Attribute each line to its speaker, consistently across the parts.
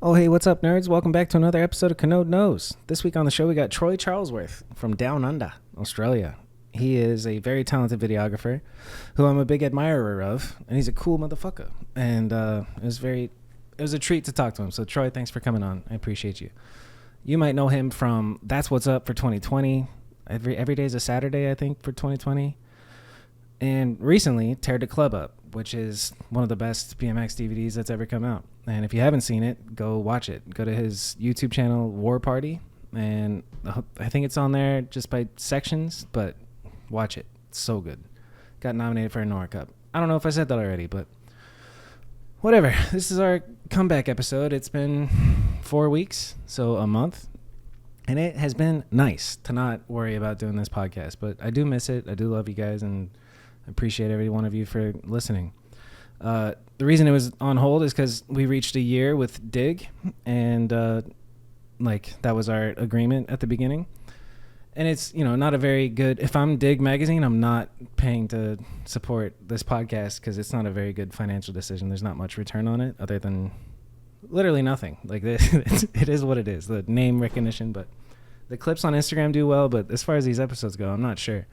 Speaker 1: Oh, hey, what's up, nerds? Welcome back to another episode of Kanode Knows. This week on the show, we got Troy Charlesworth from Down Under, Australia. He is a very talented videographer who I'm a big admirer of, and he's a cool motherfucker. And it was a treat to talk to him. So, Troy, thanks for coming on. I appreciate you. You might know him from That's What's Up for 2020. Every day's a Saturday, I think, for 2020. And recently, Tear the Club Up, which is one of the best BMX DVDs that's ever come out. And if you haven't seen it, go watch it. Go to his YouTube channel, War Party, and I think it's on there just by sections, but watch it. It's so good. Got nominated for a Nora Cup. I don't know if I said that already, but whatever. This is our comeback episode. It's been 4 weeks, so a month. And it has been nice to not worry about doing this podcast, but I do miss it. I do love you guys, and I appreciate every one of you for listening. The reason it was on hold is because we reached a year with Dig, and that was our agreement at the beginning. And it's, not a very good, if I'm Dig Magazine, I'm not paying to support this podcast because it's not a very good financial decision. There's not much return on it other than literally nothing. Like this, it is what it is, the name recognition, but the clips on Instagram do well, but as far as these episodes go, I'm not sure.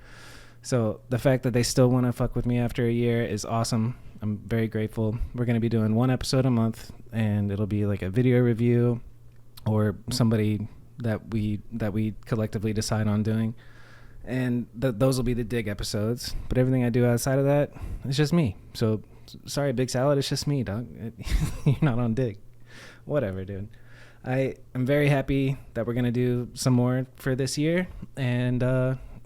Speaker 1: So the fact that they still want to fuck with me after a year is awesome. I'm very grateful. We're going to be doing one episode a month, and it'll be like a video review or somebody that we collectively decide on doing. And those will be the Dig episodes. But everything I do outside of that, it's just me. So sorry, Big Salad, it's just me, dog. You're not on Dig. Whatever, dude. I am very happy that we're going to do some more for this year. And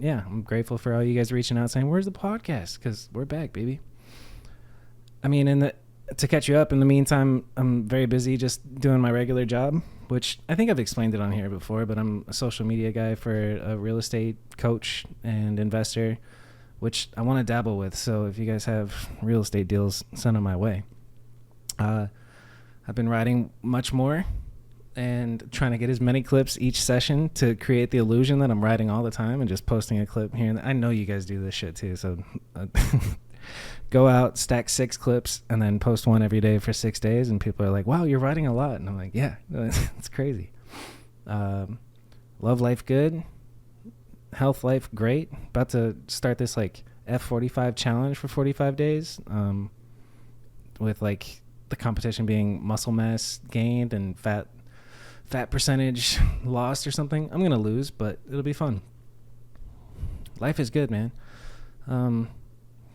Speaker 1: yeah, I'm grateful for all you guys reaching out saying, where's the podcast? Because we're back, baby. I mean, to catch you up, in the meantime, I'm very busy just doing my regular job, which I think I've explained it on here before, but I'm a social media guy for a real estate coach and investor, which I want to dabble with. So if you guys have real estate deals, send them my way. I've been writing much more and trying to get as many clips each session to create the illusion that I'm writing all the time and just posting a clip here and there. I know you guys do this shit too, so go out, stack 6 clips, and then post one every day for 6 days, and people are like, wow, you're writing a lot. And I'm like, yeah, it's crazy. Love life good, health life great. About to start this like F45 challenge for 45 days with like the competition being muscle mass gained and fat percentage lost or something. I'm gonna lose, but it'll be fun. Life is good, man.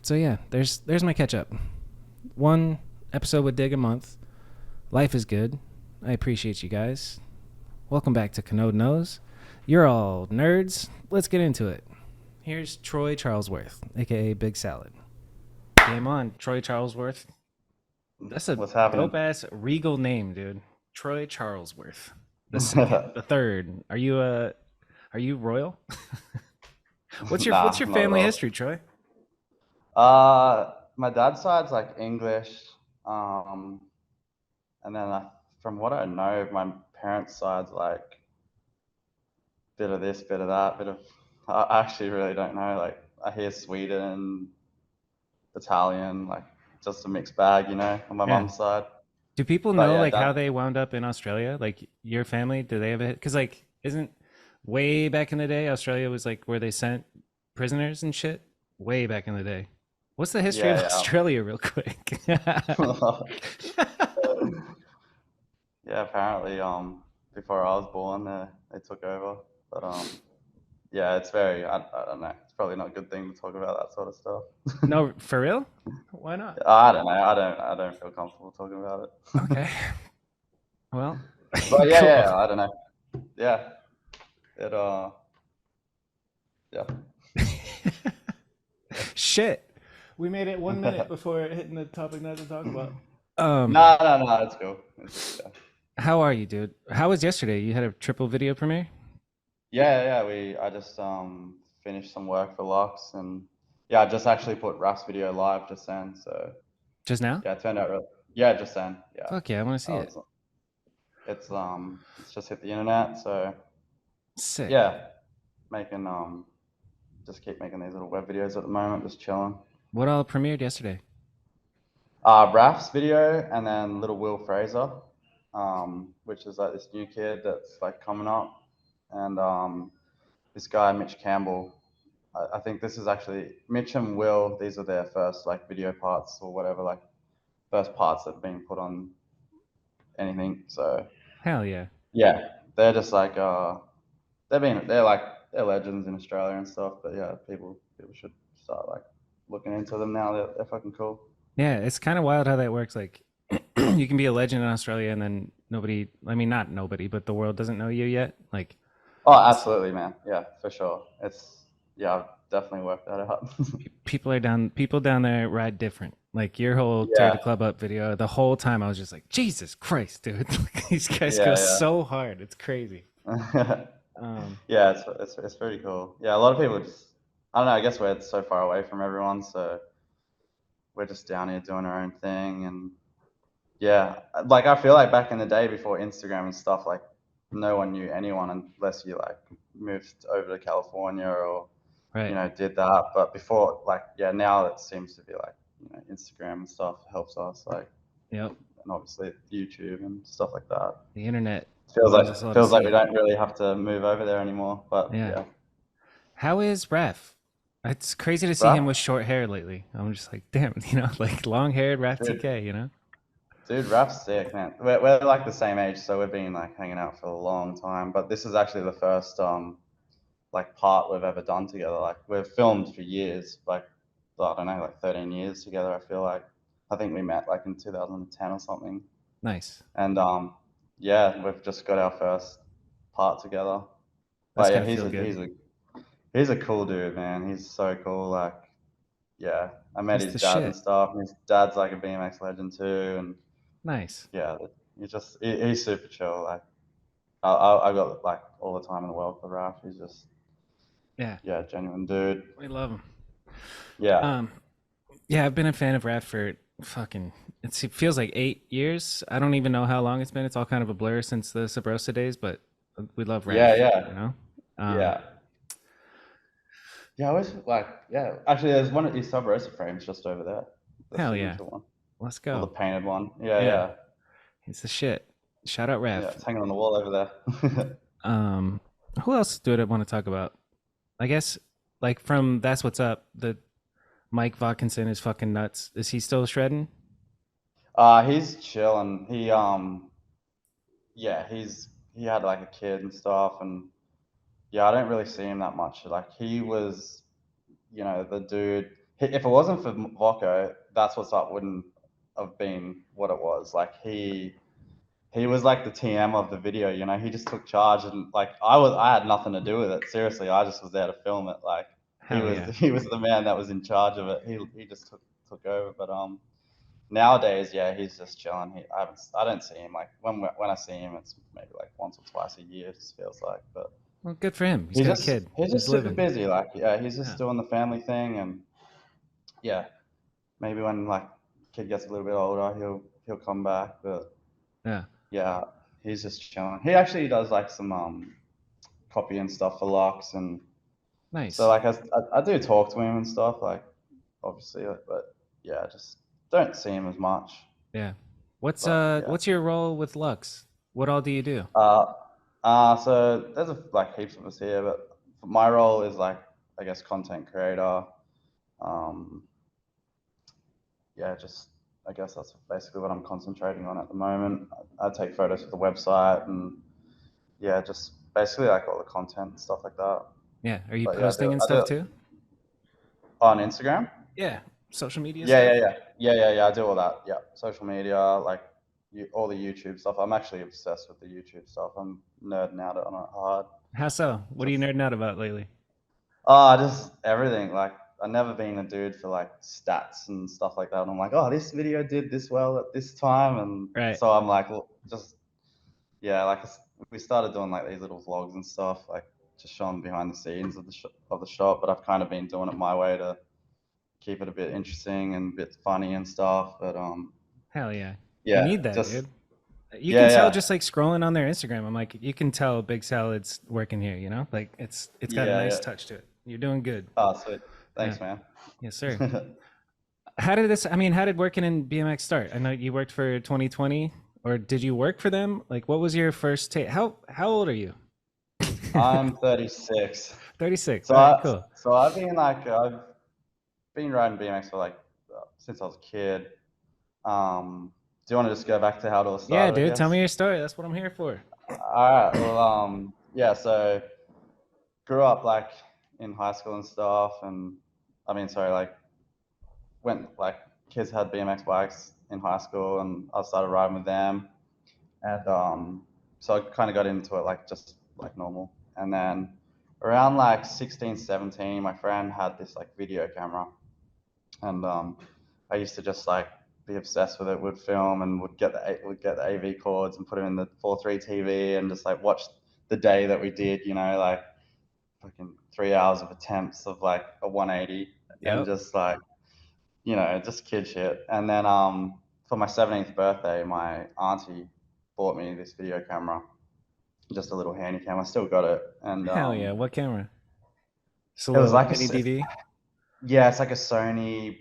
Speaker 1: So yeah, there's my catch up. One episode with Dig a month. Life is good. I appreciate you guys. Welcome back to Kanode Knows. You're all nerds. Let's get into it. Here's Troy Charlesworth, aka Big Salad. Game on, Troy Charlesworth. That's a
Speaker 2: What's happening?
Speaker 1: dope ass regal name, dude. Troy Charlesworth. The second, the third. Are you royal? What's
Speaker 2: Nah,
Speaker 1: your
Speaker 2: not at
Speaker 1: family
Speaker 2: all.
Speaker 1: history, Troy?
Speaker 2: My dad's side's like English, um, and then from what I know, my parents' side's like bit of this, bit of that, bit of. I actually really don't know. Like I hear Sweden, Italian, like just a mixed bag, on my
Speaker 1: Yeah.
Speaker 2: mum's side.
Speaker 1: Do people
Speaker 2: But
Speaker 1: know
Speaker 2: yeah,
Speaker 1: like
Speaker 2: dad.
Speaker 1: how they wound up in Australia? Like your family, do they have a? Because like, isn't way back in the day, Australia was like where they sent prisoners and shit. Way back in the day. What's the history of
Speaker 2: Yeah,
Speaker 1: Australia, real quick?
Speaker 2: yeah. Yeah, apparently, before I was born, they took over. But yeah, it's very. I don't know. It's probably not a good thing to talk about that sort of stuff.
Speaker 1: No, for real? Why not?
Speaker 2: I don't know. I don't feel comfortable talking about it.
Speaker 1: Okay. Well,
Speaker 2: But yeah,
Speaker 1: cool.
Speaker 2: yeah. I don't know. Yeah. It. Yeah.
Speaker 1: Shit. We made it 1 minute before hitting the topic not to talk about.
Speaker 2: No, no, no. It's cool. Yeah.
Speaker 1: How are you, dude? How was yesterday? You had a triple video premiere?
Speaker 2: Yeah, yeah. I just finished some work for Lux, and yeah, I just actually put Raf's video live just then. So
Speaker 1: Just now?
Speaker 2: yeah, it turned out really. Yeah, just then. Yeah.
Speaker 1: Fuck yeah, I want to
Speaker 2: I
Speaker 1: see it.
Speaker 2: was. It's just hit the internet. So
Speaker 1: Sick.
Speaker 2: yeah, making just keep making these little web videos at the moment, just chilling.
Speaker 1: What all premiered yesterday?
Speaker 2: Raf's video and then Little Will Fraser. which is like this new kid that's like coming up, and this guy Mitch Campbell. I think this is actually Mitch and Will. These are their first like video parts or whatever, like first parts that have been put on anything. So
Speaker 1: Hell yeah.
Speaker 2: yeah, they're just like they're legends in Australia and stuff. But yeah, people should start like looking into them now. They're fucking cool.
Speaker 1: Yeah, it's kind of wild how that works. Like, you can be a legend in Australia and then nobody, I mean, not nobody, but the world doesn't know you yet. Like,
Speaker 2: Oh,
Speaker 1: it's,
Speaker 2: absolutely, man. Yeah, for sure. Yeah, I've definitely worked that out.
Speaker 1: people down there ride different. Like, your whole Tear the
Speaker 2: Yeah,
Speaker 1: Club Up video, the whole time I was just like, Jesus Christ, dude. Like, these guys go
Speaker 2: yeah,
Speaker 1: so hard. It's crazy.
Speaker 2: yeah.
Speaker 1: Um,
Speaker 2: Yeah, it's pretty cool. Yeah, a lot of people just I don't know. I guess we're so far away from everyone, so we're just down here doing our own thing. And yeah, like I feel like back in the day before Instagram and stuff, like no one knew anyone unless you like moved over to California or
Speaker 1: right.
Speaker 2: did that. But before, like, yeah, now it seems to be like Instagram and stuff helps us, like,
Speaker 1: Yep.
Speaker 2: and obviously YouTube and stuff like that.
Speaker 1: The internet
Speaker 2: Feels
Speaker 1: allows
Speaker 2: like
Speaker 1: us all to
Speaker 2: feels like we
Speaker 1: see.
Speaker 2: don't really have to move over there anymore. But
Speaker 1: Yeah.
Speaker 2: yeah,
Speaker 1: How is Raf? It's crazy to see him
Speaker 2: Raph,
Speaker 1: with short hair lately. I'm just like, damn, like long haired Raf
Speaker 2: dude,
Speaker 1: TK, you know?
Speaker 2: Raph's sick, man. We're like the same age, so we've been like hanging out for a long time. But this is actually the first like part we've ever done together. Like we've filmed for years, like I don't know, like 13 years together. I feel like I think we met like in 2010 or something,
Speaker 1: Nice.
Speaker 2: and yeah, we've just got our first part together.
Speaker 1: That's
Speaker 2: But yeah,
Speaker 1: gotta feel good.
Speaker 2: he's a cool dude, man. He's so cool. Like yeah, I met
Speaker 1: He's
Speaker 2: his
Speaker 1: the
Speaker 2: dad and
Speaker 1: shit.
Speaker 2: stuff. And his dad's like a BMX legend too, and
Speaker 1: Nice.
Speaker 2: yeah, he's super chill. Like I got like all the time in the world for Raph. He's just
Speaker 1: Yeah.
Speaker 2: yeah, genuine dude.
Speaker 1: We love him.
Speaker 2: Yeah,
Speaker 1: Um, yeah, I've been a fan of Raf for fucking, it feels like 8 years. I don't even know how long it's been. It's all kind of a blur since the Sabrosa days, but we love
Speaker 2: yeah,
Speaker 1: Raf,
Speaker 2: yeah,
Speaker 1: you know? Um,
Speaker 2: yeah. Yeah, I always like yeah. Actually, there's one of these Sub Rosa frames just over there, the
Speaker 1: Hell yeah.
Speaker 2: signature one
Speaker 1: Let's
Speaker 2: or the
Speaker 1: go.
Speaker 2: painted one. Yeah,
Speaker 1: Yeah.
Speaker 2: yeah,
Speaker 1: He's the shit. Shout out
Speaker 2: yeah.
Speaker 1: Raf.
Speaker 2: It's hanging on the wall over there.
Speaker 1: Um, who else do I want to talk about? I guess like from That's What's Up, the Mike Vodkinson is fucking nuts. Is he still shredding?
Speaker 2: He's chilling. Yeah, he had like a kid and stuff, and yeah, I don't really see him that much. Like he was, the dude. If it wasn't for Voco, That's What's Up wouldn't have been what it was. Like he was like the TM of the video. He just took charge, and like I had nothing to do with it. Seriously, I just was there to film it. Like he
Speaker 1: Hell
Speaker 2: was
Speaker 1: yeah.
Speaker 2: he was the man that was in charge of it. He just took over. But nowadays, yeah, he's just chilling. I don't see him like when I see him, it's maybe like once or twice a year. It just feels like, but
Speaker 1: Well, good for him. He's
Speaker 2: he's
Speaker 1: got a
Speaker 2: just
Speaker 1: kid.
Speaker 2: he's
Speaker 1: He's
Speaker 2: just super
Speaker 1: living.
Speaker 2: busy. Like yeah, he's just
Speaker 1: Yeah.
Speaker 2: doing the family thing, and yeah, maybe when like kid gets a little bit older, he'll come back. But
Speaker 1: Yeah.
Speaker 2: yeah, he's just chilling. He actually does like some copy and stuff for locks, and so
Speaker 1: Nice.
Speaker 2: like I do talk to him and stuff, like obviously, but yeah, I just don't see him as much.
Speaker 1: Yeah.
Speaker 2: But yeah,
Speaker 1: What's your role with Lux? What all do you do?
Speaker 2: uh, so there's like heaps of us here, but my role is like I guess content creator. Um, yeah, just I guess that's basically what I'm concentrating on at the moment. I take photos of the website and yeah, just basically like all the content and stuff like that.
Speaker 1: Yeah. Are you
Speaker 2: But yeah,
Speaker 1: posting and
Speaker 2: I do
Speaker 1: stuff
Speaker 2: it
Speaker 1: too?
Speaker 2: on Instagram.
Speaker 1: Yeah. Social media
Speaker 2: Yeah, yeah,
Speaker 1: stuff?
Speaker 2: yeah, I do all that. Yeah, social media, like all the YouTube stuff. I'm actually obsessed with the YouTube stuff. I'm nerding out on it hard.
Speaker 1: How so? What are you
Speaker 2: Just
Speaker 1: nerding out about lately?
Speaker 2: just everything. Like I've never been a dude for like stats and stuff like that. And I'm like, oh, this video did this well at this time, and
Speaker 1: Right.
Speaker 2: so I'm like, well, just yeah, like we started doing like these little vlogs and stuff, like just showing behind the scenes of the shop. But I've kind of been doing it my way to keep it a bit interesting and a bit funny and stuff. But
Speaker 1: Hell yeah. You
Speaker 2: yeah,
Speaker 1: need that,
Speaker 2: just
Speaker 1: dude. You can
Speaker 2: yeah,
Speaker 1: tell
Speaker 2: yeah,
Speaker 1: just like scrolling on their Instagram. I'm like, you can tell Big Salad's working here, you know? Like it's got a
Speaker 2: yeah,
Speaker 1: nice
Speaker 2: yeah.
Speaker 1: touch to it. You're doing good.
Speaker 2: Oh, sweet.
Speaker 1: Yeah.
Speaker 2: Thanks, man.
Speaker 1: Yes, sir. How did working in BMX start? I know you worked for 2020 or did you work for them? Like, what was your first take? How old are you?
Speaker 2: I'm 36.
Speaker 1: 36.
Speaker 2: So
Speaker 1: All right,
Speaker 2: I
Speaker 1: cool.
Speaker 2: so I've been like I've been riding BMX for like since I was a kid. Do you want to just go back to how it all
Speaker 1: Yeah,
Speaker 2: started, I
Speaker 1: dude, tell me
Speaker 2: guess?
Speaker 1: your story. That's what I'm here for.
Speaker 2: All right. Well, yeah. So grew up like in high school and stuff, and I mean, sorry, like went like kids had BMX bikes in high school, and I started riding with them, and so I kind of got into it like just like normal, and then around like 16, 17, my friend had this like video camera, and I used to just like be obsessed with it. Would film and would get the AV cords and put them in the 4:3 TV and just like watch the day that we did. You know, like fucking 3 hours of attempts of like a 180 and
Speaker 1: Yep.
Speaker 2: just like just kid shit. And then for my 17th birthday, my auntie bought me this video camera, just a little handy cam. I still got it, and
Speaker 1: Hell yeah. What camera? Just a
Speaker 2: it was
Speaker 1: little
Speaker 2: like
Speaker 1: mini
Speaker 2: it's,
Speaker 1: DV.
Speaker 2: yeah, it's like a Sony,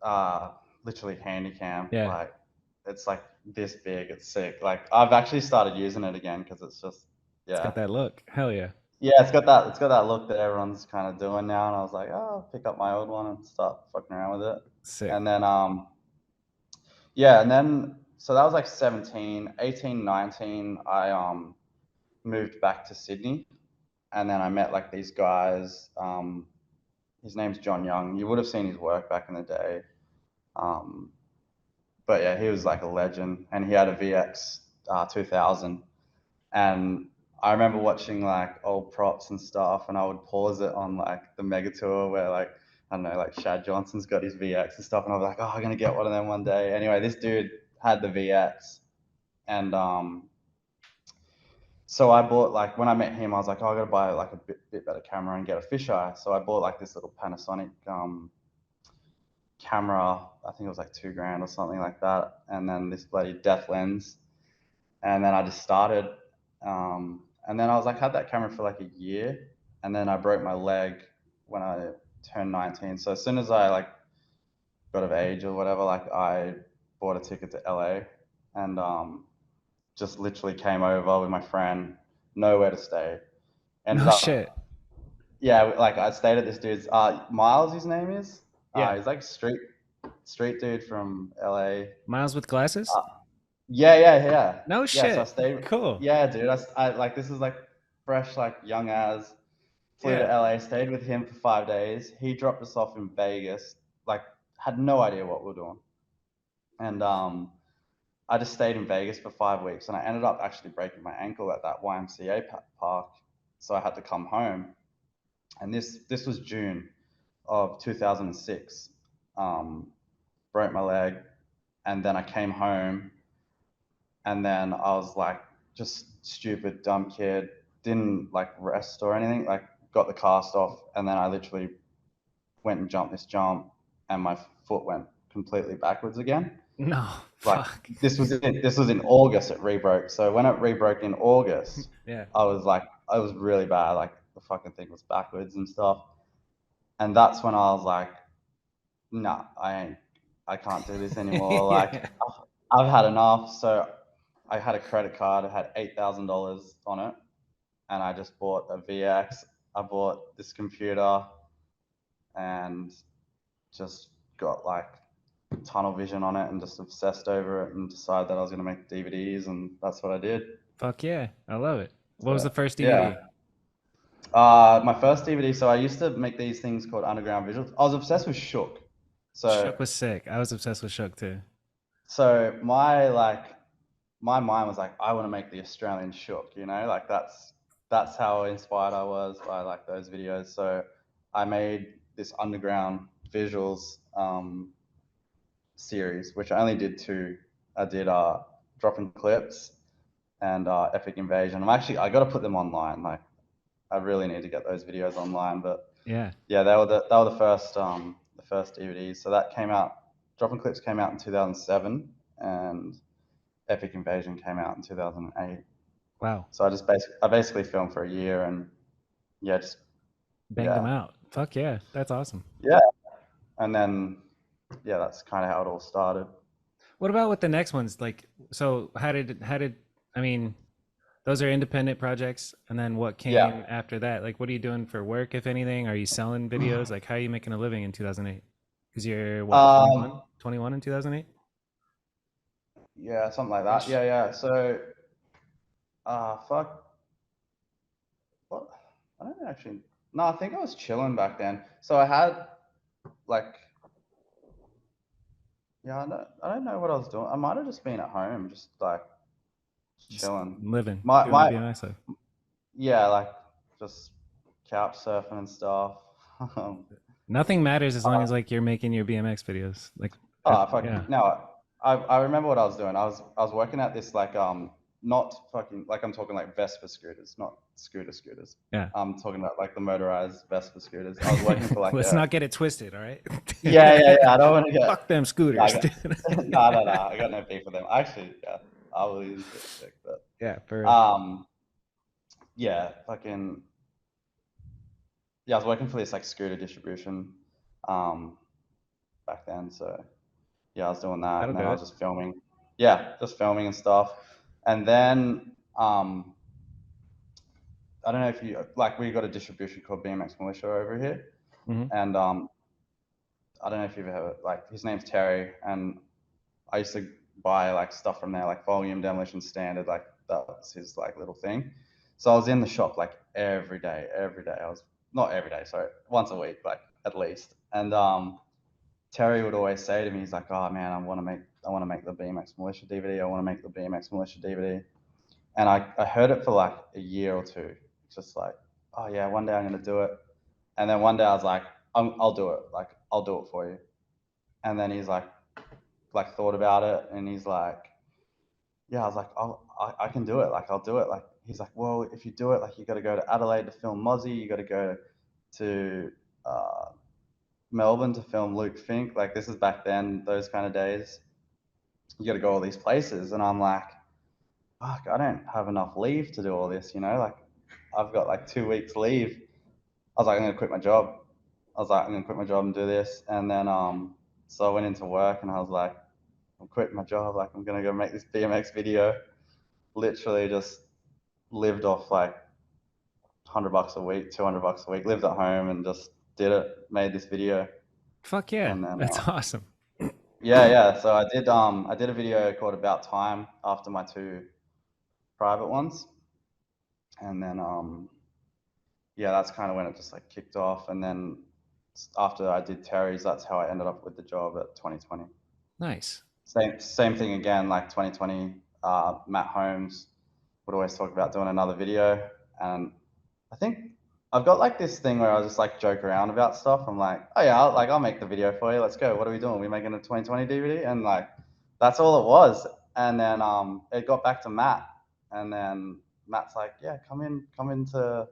Speaker 2: uh, literally handy cam.
Speaker 1: Yeah.
Speaker 2: Like it's like this big. It's sick. Like I've actually started using it again because it's just
Speaker 1: It's
Speaker 2: yeah.
Speaker 1: got that look. Hell yeah.
Speaker 2: Yeah, it's got that look that everyone's kind of doing now, and I was like, oh, I'll pick up my old one and start fucking around with it.
Speaker 1: Sick.
Speaker 2: And then yeah, and then so that was like 17, 18, 19. I moved back to Sydney, and then I met like these guys. His name's John Young. You would have seen his work back in the day. Um, but yeah, he was like a legend, and he had a VX 2000. And I remember watching like old props and stuff, and I would pause it on like the Mega Tour where like I don't know, like Shad Johnson's got his VX and stuff, and I was like, oh, I'm gonna get one of them one day. Anyway, this dude had the VX, and so I bought like when I met him, I was like, oh, I gotta buy like a bit better camera and get a fisheye. So I bought like this little Panasonic camera. I think it was like 2 grand or something like that, and then this bloody depth lens, and then I just started. And then I was like, had that camera for like a year, and then I broke my leg when I turned 19. So as soon as I like got of age or whatever, like I bought a ticket to LA, and just literally came over with my friend, nowhere to stay. Ended
Speaker 1: No
Speaker 2: up,
Speaker 1: shit.
Speaker 2: yeah, like I stayed at this dude's, Miles, his name is.
Speaker 1: Yeah.
Speaker 2: He's like street dude from LA.
Speaker 1: Miles with glasses?
Speaker 2: Uh, yeah, yeah, yeah,
Speaker 1: No
Speaker 2: yeah. So I
Speaker 1: shit.
Speaker 2: stayed.
Speaker 1: Cool.
Speaker 2: Yeah, dude. I like this is like fresh, like young as. Flew to
Speaker 1: Yeah.
Speaker 2: LA, stayed with him for 5 days. He dropped us off in Vegas. Like had no idea what we we're doing, and I just stayed in Vegas for 5 weeks, and I ended up actually breaking my ankle at that YMCA park. So I had to come home, and this was June of 2006. Broke my leg, and then I came home, and then I was like just stupid dumb kid, didn't like rest or anything, like got the cast off, and then I literally went and jumped this jump, and my foot went completely backwards again.
Speaker 1: No.
Speaker 2: Like
Speaker 1: Fuck.
Speaker 2: this was in August it rebroke. So when it rebroke in August,
Speaker 1: Yeah.
Speaker 2: I was really bad. Like the fucking thing was backwards and stuff. And that's when I was like, nah, I can't do this anymore. Like
Speaker 1: Yeah.
Speaker 2: I've had enough. So I had a credit card. It had $8,000 on it, and I just bought a VX. I bought this computer, and just got like tunnel vision on it and just obsessed over it and decided that I was going to make DVDs, and that's what I did.
Speaker 1: Fuck yeah. I love it. What was
Speaker 2: So
Speaker 1: the first
Speaker 2: yeah,
Speaker 1: DVD?
Speaker 2: my first DVD. So I used to make these things called underground visuals. I was obsessed with Shook. So
Speaker 1: Shook was sick. I was obsessed with Shook too.
Speaker 2: my mind was like, I want to make the Australian Shook. Like that's how inspired I was by like those videos. So I made this underground visuals series, which I only did two. I did Dropping Clips and Epic Invasion. I got to put them online. Like I really need to get those videos online. But
Speaker 1: Yeah.
Speaker 2: yeah, they were the first DVDs. So that came out. Dropping Clips came out in 2007, and Epic Invasion came out in 2008.
Speaker 1: Wow.
Speaker 2: So I basically filmed for a year, and yeah, just
Speaker 1: Banged them
Speaker 2: yeah,
Speaker 1: out. Fuck yeah. That's awesome.
Speaker 2: yeah, and then yeah, that's kind of how it all started.
Speaker 1: What about with the next ones? Like, so how did I mean, those are independent projects, and then what
Speaker 2: Yeah.
Speaker 1: came after that? Like, what are you doing for work, if anything? Are you selling videos? Like, how are you making a living in 2008? Because you're what,
Speaker 2: Um,
Speaker 1: 21? 21 in 2008
Speaker 2: yeah, something like that.
Speaker 1: ish.
Speaker 2: Yeah, yeah. So, fuck, what? I don't actually. No, I think I was chilling back then. So I had like, yeah, I don't know what I was doing. I might have just been at home, just like
Speaker 1: Just
Speaker 2: chilling.
Speaker 1: living,
Speaker 2: My
Speaker 1: doing the
Speaker 2: my
Speaker 1: BMX life.
Speaker 2: yeah, like just couch surfing and stuff.
Speaker 1: Nothing matters as long
Speaker 2: Uh,
Speaker 1: as like you're making your BMX videos. Like,
Speaker 2: oh fuck
Speaker 1: yeah,
Speaker 2: no! I remember what I was doing. I was working at this like not fucking like I'm talking like Vespa scooters, not scooters.
Speaker 1: yeah.
Speaker 2: I'm talking about like the motorized Vespa scooters. I was working for like
Speaker 1: Let's
Speaker 2: a
Speaker 1: not get it twisted, all right?
Speaker 2: yeah. I don't want to get
Speaker 1: Fuck them
Speaker 2: yeah.
Speaker 1: scooters, dude.
Speaker 2: No. I got no beef with them. Actually, yeah, I will use it sick, but
Speaker 1: Yeah, for real.
Speaker 2: um yeah, fucking yeah. I was working for this like scooter distribution um back then, so. Yeah, I was doing that,
Speaker 1: That'll
Speaker 2: and then
Speaker 1: do
Speaker 2: I
Speaker 1: it.
Speaker 2: was just filming. Yeah, just filming and stuff. And then I don't know if you like we got a distribution called BMX Militia over here,
Speaker 1: Hmm.
Speaker 2: and I don't know if you've ever like his name's Terry, and I used to buy like stuff from there, like volume, demolition, standard, like that was his like little thing. So I was in the shop like every day, every day. I was not every day, sorry, once a week, like at least. And Terry would always say to me, he's like, "Oh man, I want to make the BMX Militia DVD. I want to make the BMX Militia DVD." And I heard it for like a year or two. It's just like, "Oh yeah, one day I'm gonna do it." And then one day I was like, I'll do it. Like, I'll do it for you." And then he's like thought about it, and he's like, "Yeah." I was like, I can do it. Like, I'll do it. Like, he's like, "Well, if you do it, like, you got to go to Adelaide to film Mozzie. You got to go to uh, Melbourne to film Luke Fink. Like, this is back then, those kind of days. You got to go all these places." And I'm like, fuck, I don't have enough leave to do all this, you know? Like, I've got like 2 weeks leave. I was like, I'm going to quit my job. I was like, I'm going to quit my job and do this. And then, so I went into work and I was like, I'm quitting my job. Like, I'm going to go make this BMX video. Literally just lived off like $100 a week, $200 a week, lived at home and just did it, made this video.
Speaker 1: Fuck yeah,
Speaker 2: And then,
Speaker 1: that's awesome.
Speaker 2: yeah. So I did a video called About Time after my two private ones. And then, yeah, that's kind of when it just like kicked off. And then after I did Terry's, that's how I ended up with the job at 2020.
Speaker 1: Nice.
Speaker 2: Same thing again, like 2020. Matt Holmes would always talk about doing another video, and I think I've got like this thing where I just like joke around about stuff. I'm like, oh yeah, I'll make the video for you. Let's go. What are we doing? We making a 2020 DVD, and like that's all it was. And then it got back to Matt, and then Matt's like, yeah, come into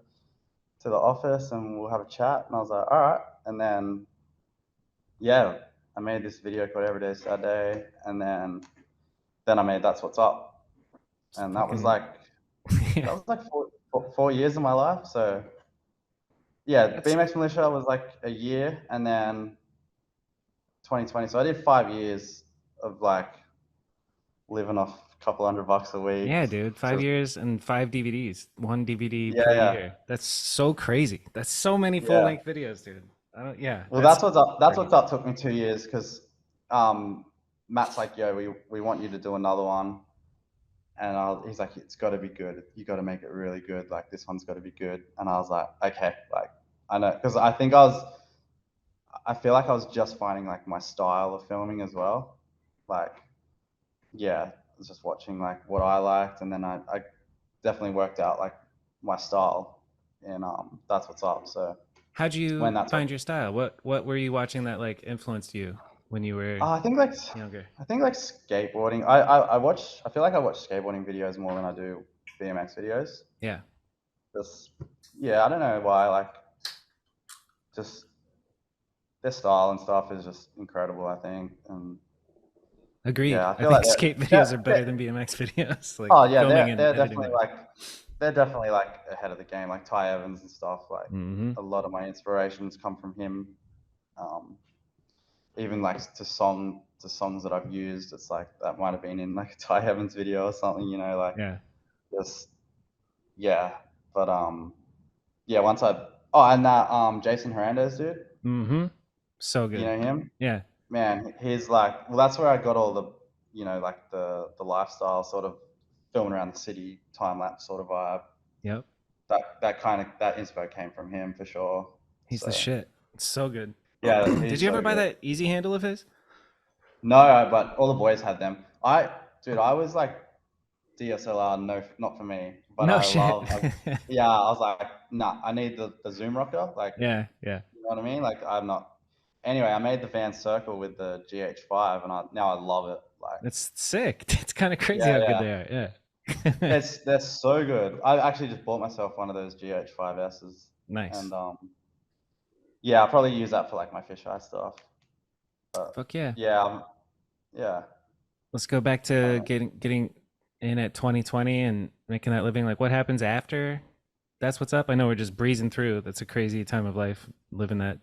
Speaker 2: to the office and we'll have a chat. And I was like, all right. And then, yeah, I made this video called Every Day Saturday. And then I made That's What's Up. And
Speaker 1: Fucking yeah.
Speaker 2: that was like 4 years of my life. So yeah,
Speaker 1: That's
Speaker 2: BMX Militia was like a year and then 2020. So I did 5 years of like living off a couple $100 a week.
Speaker 1: yeah, dude. Five
Speaker 2: Just,
Speaker 1: years and five DVDs, one DVD
Speaker 2: yeah,
Speaker 1: per
Speaker 2: yeah,
Speaker 1: year. That's so crazy. That's so many full
Speaker 2: yeah.
Speaker 1: length videos, dude. I don't. Yeah,
Speaker 2: Well,
Speaker 1: that's
Speaker 2: That's
Speaker 1: crazy.
Speaker 2: what's up took me 2 years because Matt's like, yo, we want you to do another one. And he's like, it's got to be good. You got to make it really good. Like this one's got to be good. And I was like, okay, like I know, because I feel like I was just finding like my style of filming as well. Like, yeah, I was just watching like what I liked, and then I definitely worked out like my style, and that's what's up. So
Speaker 1: How'd
Speaker 2: when
Speaker 1: you
Speaker 2: that's what
Speaker 1: find your style? What were you watching that like influenced you when you were
Speaker 2: I think like
Speaker 1: younger?
Speaker 2: skateboarding. I feel like I watch skateboarding videos more than I do BMX videos.
Speaker 1: Yeah,
Speaker 2: Just yeah, I don't know why. Like just their style and stuff is just incredible. I think, and
Speaker 1: agreed.
Speaker 2: yeah, I
Speaker 1: I
Speaker 2: feel
Speaker 1: think
Speaker 2: like
Speaker 1: skate videos are better than BMX videos, like
Speaker 2: oh yeah,
Speaker 1: filming and
Speaker 2: they're
Speaker 1: editing
Speaker 2: definitely
Speaker 1: them.
Speaker 2: like ahead of the game. Like Ty Evans and stuff. Like
Speaker 1: Hmm.
Speaker 2: a lot of my inspirations come from him. Um, even like to songs that I've used, it's like that might have been in like a Ty Evans video or something, you know, like
Speaker 1: Yeah.
Speaker 2: just yeah. But yeah, once I oh and that Jason Hernandez dude,
Speaker 1: Mm-hmm. So
Speaker 2: you
Speaker 1: good.
Speaker 2: know him?
Speaker 1: Yeah.
Speaker 2: Man, he's like well that's where I got all the you know, like the lifestyle sort of filming around the city, time lapse sort of vibe.
Speaker 1: Yep.
Speaker 2: That kind of that inspo came from him for sure.
Speaker 1: He's the
Speaker 2: So
Speaker 1: shit. It's so good.
Speaker 2: yeah,
Speaker 1: Did
Speaker 2: he's
Speaker 1: you ever
Speaker 2: so
Speaker 1: buy
Speaker 2: good.
Speaker 1: that easy handle of his?
Speaker 2: No, but all the boys had them. Dude, I was like DSLR, no, not for me. But
Speaker 1: No shit.
Speaker 2: yeah, I was like, nah, I need the zoom rocker. Like,
Speaker 1: Yeah, yeah.
Speaker 2: you know what I mean? Like, I'm not. Anyway, I made the Van Circle with the GH5, and now I love it. Like,
Speaker 1: That's sick. It's kind of crazy
Speaker 2: yeah,
Speaker 1: how good
Speaker 2: yeah,
Speaker 1: they are. Yeah.
Speaker 2: they're so good. I actually just bought myself one of those GH5Ss,
Speaker 1: Nice.
Speaker 2: and yeah, I'll probably use that for like my fisheye stuff. But
Speaker 1: Fuck yeah.
Speaker 2: yeah, yeah.
Speaker 1: Let's go back
Speaker 2: I don't
Speaker 1: to
Speaker 2: know.
Speaker 1: getting in at 2020 and making that living. Like, what happens after? That's what's up. I know we're just breezing through. That's a crazy time of life, living that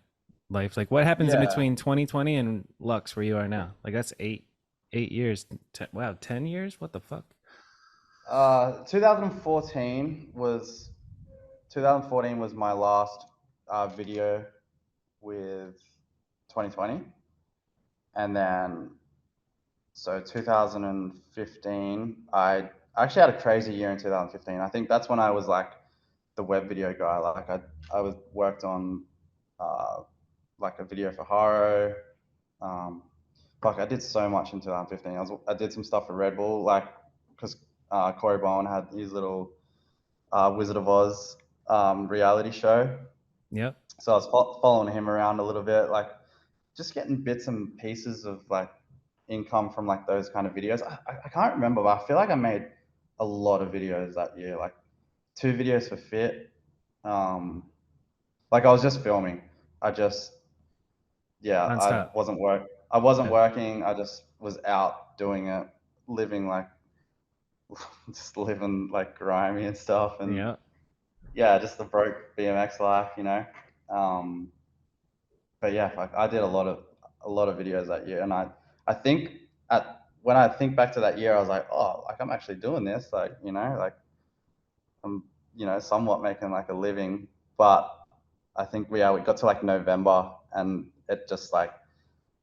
Speaker 1: life. Like, what happens in
Speaker 2: Yeah.
Speaker 1: between 2020 and Lux, where you are now? Like, that's 8 years. Wow, 10 years. What the fuck?
Speaker 2: 2014 was 2014 was my last video with 2020, and then so 2015 I actually had a crazy year in 2015. I think that's when I was like the web video guy. Like I was worked on uh, like a video for Haro. Um, fuck, I did so much in 2015. I did some stuff for Red Bull, like because Corey Bowen had his little Wizard of Oz reality show.
Speaker 1: Yep.
Speaker 2: So I was following him around a little bit, like just getting bits and pieces of like income from like those kind of videos. I can't remember, but I feel like I made a lot of videos that year, like 2 videos for Fit. Um, like I was just filming. I just yeah,
Speaker 1: Nonstop.
Speaker 2: I wasn't
Speaker 1: Yeah.
Speaker 2: working. I just was out doing it, living like just living like grimy and stuff, and
Speaker 1: Yeah.
Speaker 2: yeah, just the broke BMX life, you know. Um, but yeah, like I did a lot of videos that year, and I think at when I think back to that year, I was like, oh, like I'm actually doing this, like you know, like I'm you know somewhat making like a living, but I think we got to like November and it just like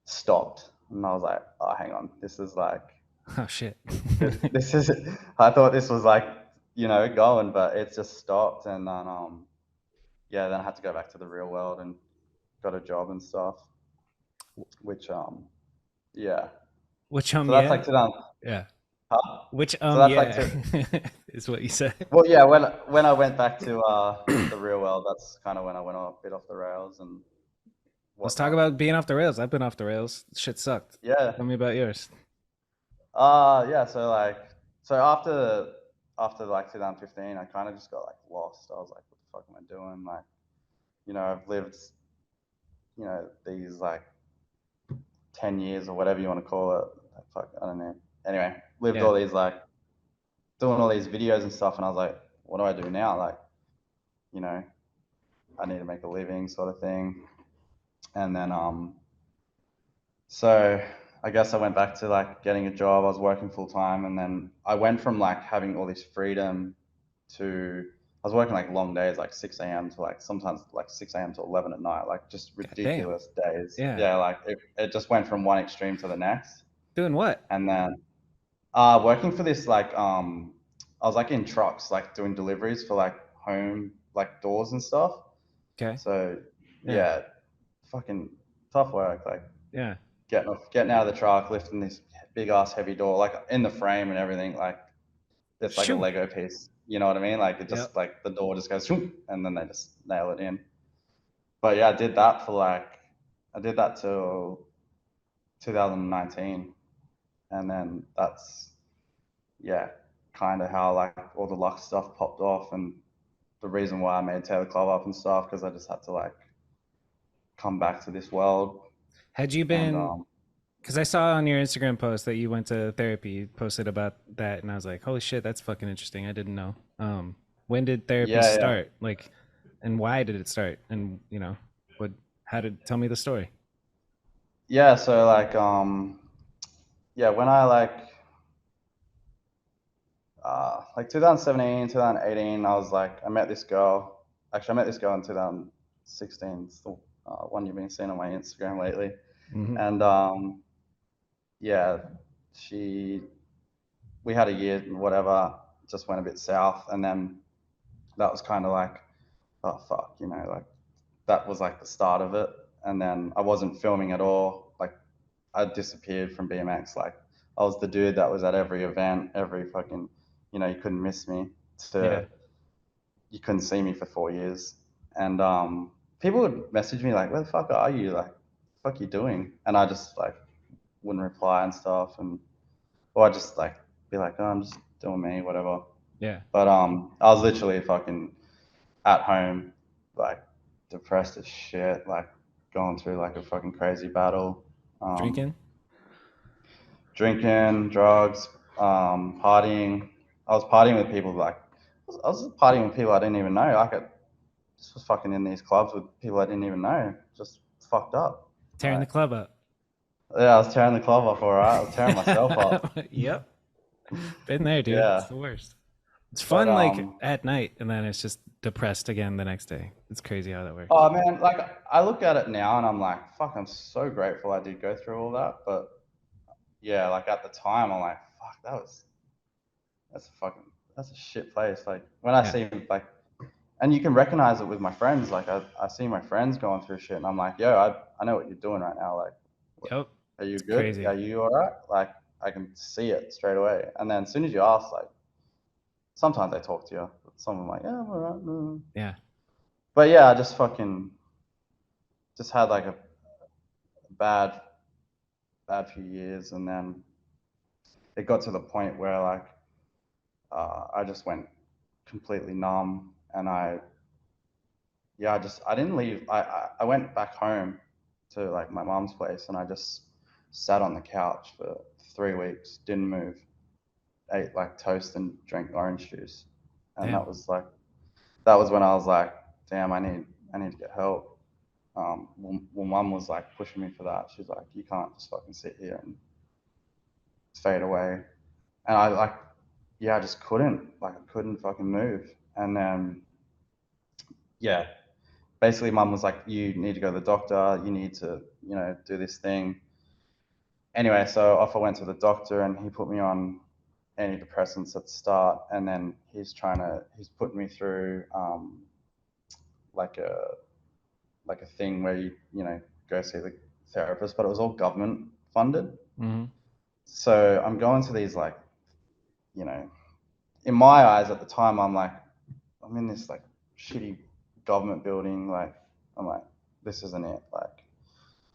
Speaker 2: stopped, and I was like, oh, hang on, this is like
Speaker 1: Oh shit.
Speaker 2: this is I thought this was like you know going, but it's just stopped, and then yeah, then I had to go back to the real world and got a job and stuff, which yeah.
Speaker 1: Which
Speaker 2: So that's
Speaker 1: yeah.
Speaker 2: like 2000.
Speaker 1: Yeah.
Speaker 2: Huh?
Speaker 1: Which
Speaker 2: So that's like
Speaker 1: yeah
Speaker 2: to
Speaker 1: is what you said.
Speaker 2: well yeah when I went back to the real world, that's kind of when I went a bit off the rails and
Speaker 1: Let's talk
Speaker 2: whatnot.
Speaker 1: about being off the rails. I've been off the rails. Shit sucked.
Speaker 2: Yeah.
Speaker 1: Tell me about yours.
Speaker 2: Yeah. So like so after like 2015, I kind of just got like lost. I was like, what the fuck am I doing? Like you know I've lived you know these like 10 years or whatever you want to call it. Fuck, I don't know. Anyway, lived
Speaker 1: Yeah.
Speaker 2: all these like doing all these videos and stuff, and I was like, what do I do now? Like, you know, I need to make a living, sort of thing. And then, so I guess I went back to like getting a job. I was working full time, and then I went from like having all this freedom to I was working like long days, like 6 a.m. to like sometimes like 6 a.m. to 11 at night, like just
Speaker 1: God damn.
Speaker 2: ridiculous days.
Speaker 1: Yeah.
Speaker 2: Yeah, like it just went from one extreme to the next.
Speaker 1: Doing what?
Speaker 2: And then working for this like I was like in trucks, like doing deliveries for like home like doors and stuff.
Speaker 1: Okay.
Speaker 2: So
Speaker 1: Yeah.
Speaker 2: yeah, fucking tough work. Like
Speaker 1: Yeah.
Speaker 2: getting out of the truck, lifting this big ass heavy door, like in the frame and everything. Like it's like a
Speaker 1: Shoot.
Speaker 2: Lego piece. You know what I mean? Like it
Speaker 1: Yep.
Speaker 2: just like the door just goes shoom, and then they just nail it in. But yeah, I did that till 2019, and then that's yeah, kind of how like all the luck stuff popped off, and the reason why I made Taylor Club up and stuff because I just had to like come back to this world
Speaker 1: Had you
Speaker 2: and
Speaker 1: been, because I saw on your Instagram post that you went to therapy, you posted about that, and I was like, holy shit, that's fucking interesting. I didn't know. When did therapy
Speaker 2: yeah, yeah.
Speaker 1: start? Like, and why did it start? And, what, how did, tell me the story.
Speaker 2: yeah, so yeah, when I like 2017, 2018, I was like, I met this girl. Actually, I met this girl in 2016. It's the one you've been seeing on my Instagram lately.
Speaker 1: Mm-hmm.
Speaker 2: And yeah, she, we had a year, whatever, just went a bit south. And then that was kind of like, oh, fuck, like that was like the start of it. And then I wasn't filming at all. Like, I disappeared from BMX. Like, I was the dude that was at every event, every fucking, you couldn't miss me.
Speaker 1: Yeah.
Speaker 2: To You couldn't see me for 4 years, and people would message me like, "Where the fuck are you? Like, what the fuck are you doing?" And I just like wouldn't reply and stuff, and or I just like be like, "Oh, I'm just doing me, whatever."
Speaker 1: Yeah.
Speaker 2: But I was literally fucking at home, like depressed as shit, like going through like a fucking crazy battle. Um,
Speaker 1: Drinking.
Speaker 2: Drinking, drugs, partying. I was partying with people like I was partying with people I didn't even know. Like, I just was fucking in these clubs with people I didn't even know. Just fucked up.
Speaker 1: Tearing the
Speaker 2: Like,
Speaker 1: club up.
Speaker 2: yeah, I was tearing the club off. All right, I was tearing myself up.
Speaker 1: Yep. Been there, dude. It's
Speaker 2: Yeah,
Speaker 1: the worst. It's
Speaker 2: but
Speaker 1: fun like at night and then it's just depressed again the next day. It's crazy how that works.
Speaker 2: oh man, like I look at it now and I'm like, fuck, I'm so grateful I did go through all that. But yeah, like at the time, I'm like, fuck, that's a fucking that's a shit place. Like when I
Speaker 1: Yeah.
Speaker 2: see like, and you can recognize it with my friends. Like I see my friends going through shit, and I'm like, yo, I know what you're doing right now. Like,
Speaker 1: Yep.
Speaker 2: are you
Speaker 1: It's
Speaker 2: good? Are
Speaker 1: crazy.
Speaker 2: you all right? Like, I can see it straight away. And then as soon as you ask, like, sometimes they talk to you. But some of them like, yeah, I'm all right.
Speaker 1: Yeah.
Speaker 2: But yeah, I just fucking just had like a bad bad few years, and then it got to the point where like I just went completely numb, and I didn't leave. I went back home to like my mom's place, and I just sat on the couch for 3 weeks, didn't move, ate like toast and drank orange juice, and
Speaker 1: Damn.
Speaker 2: that was when I was like, damn, I need to get help. Well, mum was like pushing me for that. She's like, you can't just fucking sit here and fade away. And I like, yeah, I just couldn't. Like, I couldn't fucking move. And then, yeah, basically, mum was like, you need to go to the doctor. You need to, do this thing. Anyway, so off I went to the doctor, and he put me on antidepressants at the start, and then he's putting me through like a thing where you go see the therapist, but it was all government funded.
Speaker 1: Mm-hmm.
Speaker 2: So I'm going to these like, you know, in my eyes at the time, I'm like, I'm in this like shitty government building. Like, I'm like, this isn't it. Like,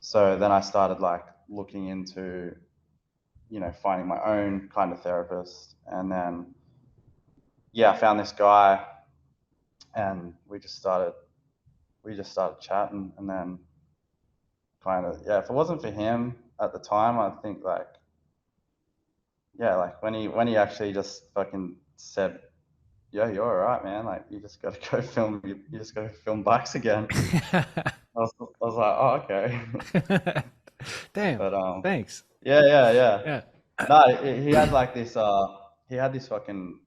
Speaker 2: so then I started like looking into, finding my own kind of therapist, and then yeah, I found this guy, and we just started chatting, and then kind of yeah, if it wasn't for him at the time, I think like yeah, like when he actually just fucking said, "Yo, you're all right, man. Like you just got to go film. You just got to film bikes again." I was like, "Oh, okay."
Speaker 1: Damn.
Speaker 2: But
Speaker 1: Thanks.
Speaker 2: yeah, yeah, yeah.
Speaker 1: Yeah.
Speaker 2: No, he had like this. He had this fucking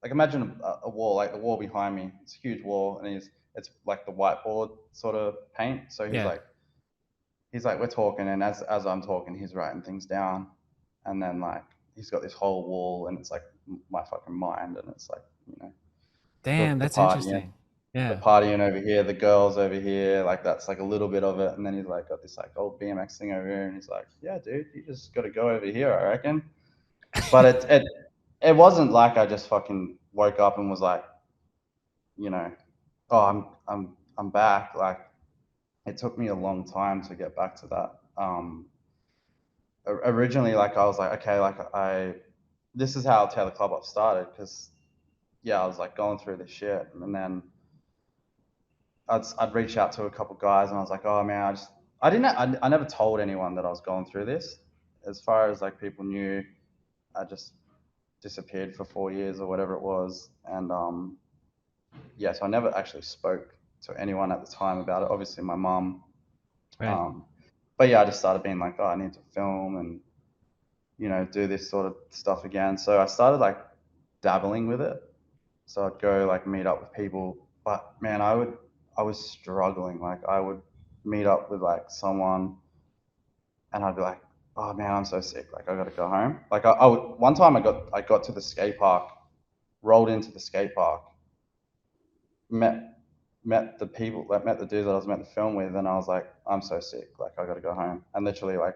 Speaker 2: like imagine a wall, like the wall behind me. It's a huge wall, and it's like the whiteboard sort of paint. So he's
Speaker 1: Yeah.
Speaker 2: like, we're talking, and as I'm talking, he's writing things down, and then like he's got this whole wall, and it's like my fucking mind, and it's like the
Speaker 1: Damn,
Speaker 2: the
Speaker 1: that's
Speaker 2: partying,
Speaker 1: interesting.
Speaker 2: the
Speaker 1: Yeah.
Speaker 2: partying over here, the girls over here, like that's like a little bit of it, and then he's like got this like old BMX thing over here, and he's like, yeah, dude, you just got to go over here, I reckon. But it wasn't like I just fucking woke up and was like, you know, oh, I'm back. Like it took me a long time to get back to that. Originally, like I was like, okay, like this is how Taylor Club Up started, because yeah, I was like going through this shit, and then I'd reach out to a couple guys, and I was like, oh man, I never told anyone that I was going through this. As far as like people knew, I just disappeared for 4 years or whatever it was, and yeah, so I never actually spoke to anyone at the time about it. Obviously, my mum,
Speaker 1: Right.
Speaker 2: um, but yeah, I just started being like, oh, I need to film and, you know, do this sort of stuff again. So I started like dabbling with it. So I'd go like meet up with people, but man, I was struggling. Like I would meet up with like someone, and I'd be like, oh man, I'm so sick. Like I got to go home. Like I would, one time I got to the skate park, rolled into the skate park, met met the people, like met the dudes that I was meant to film with, and I was like, I'm so sick. Like I got to go home. And literally, like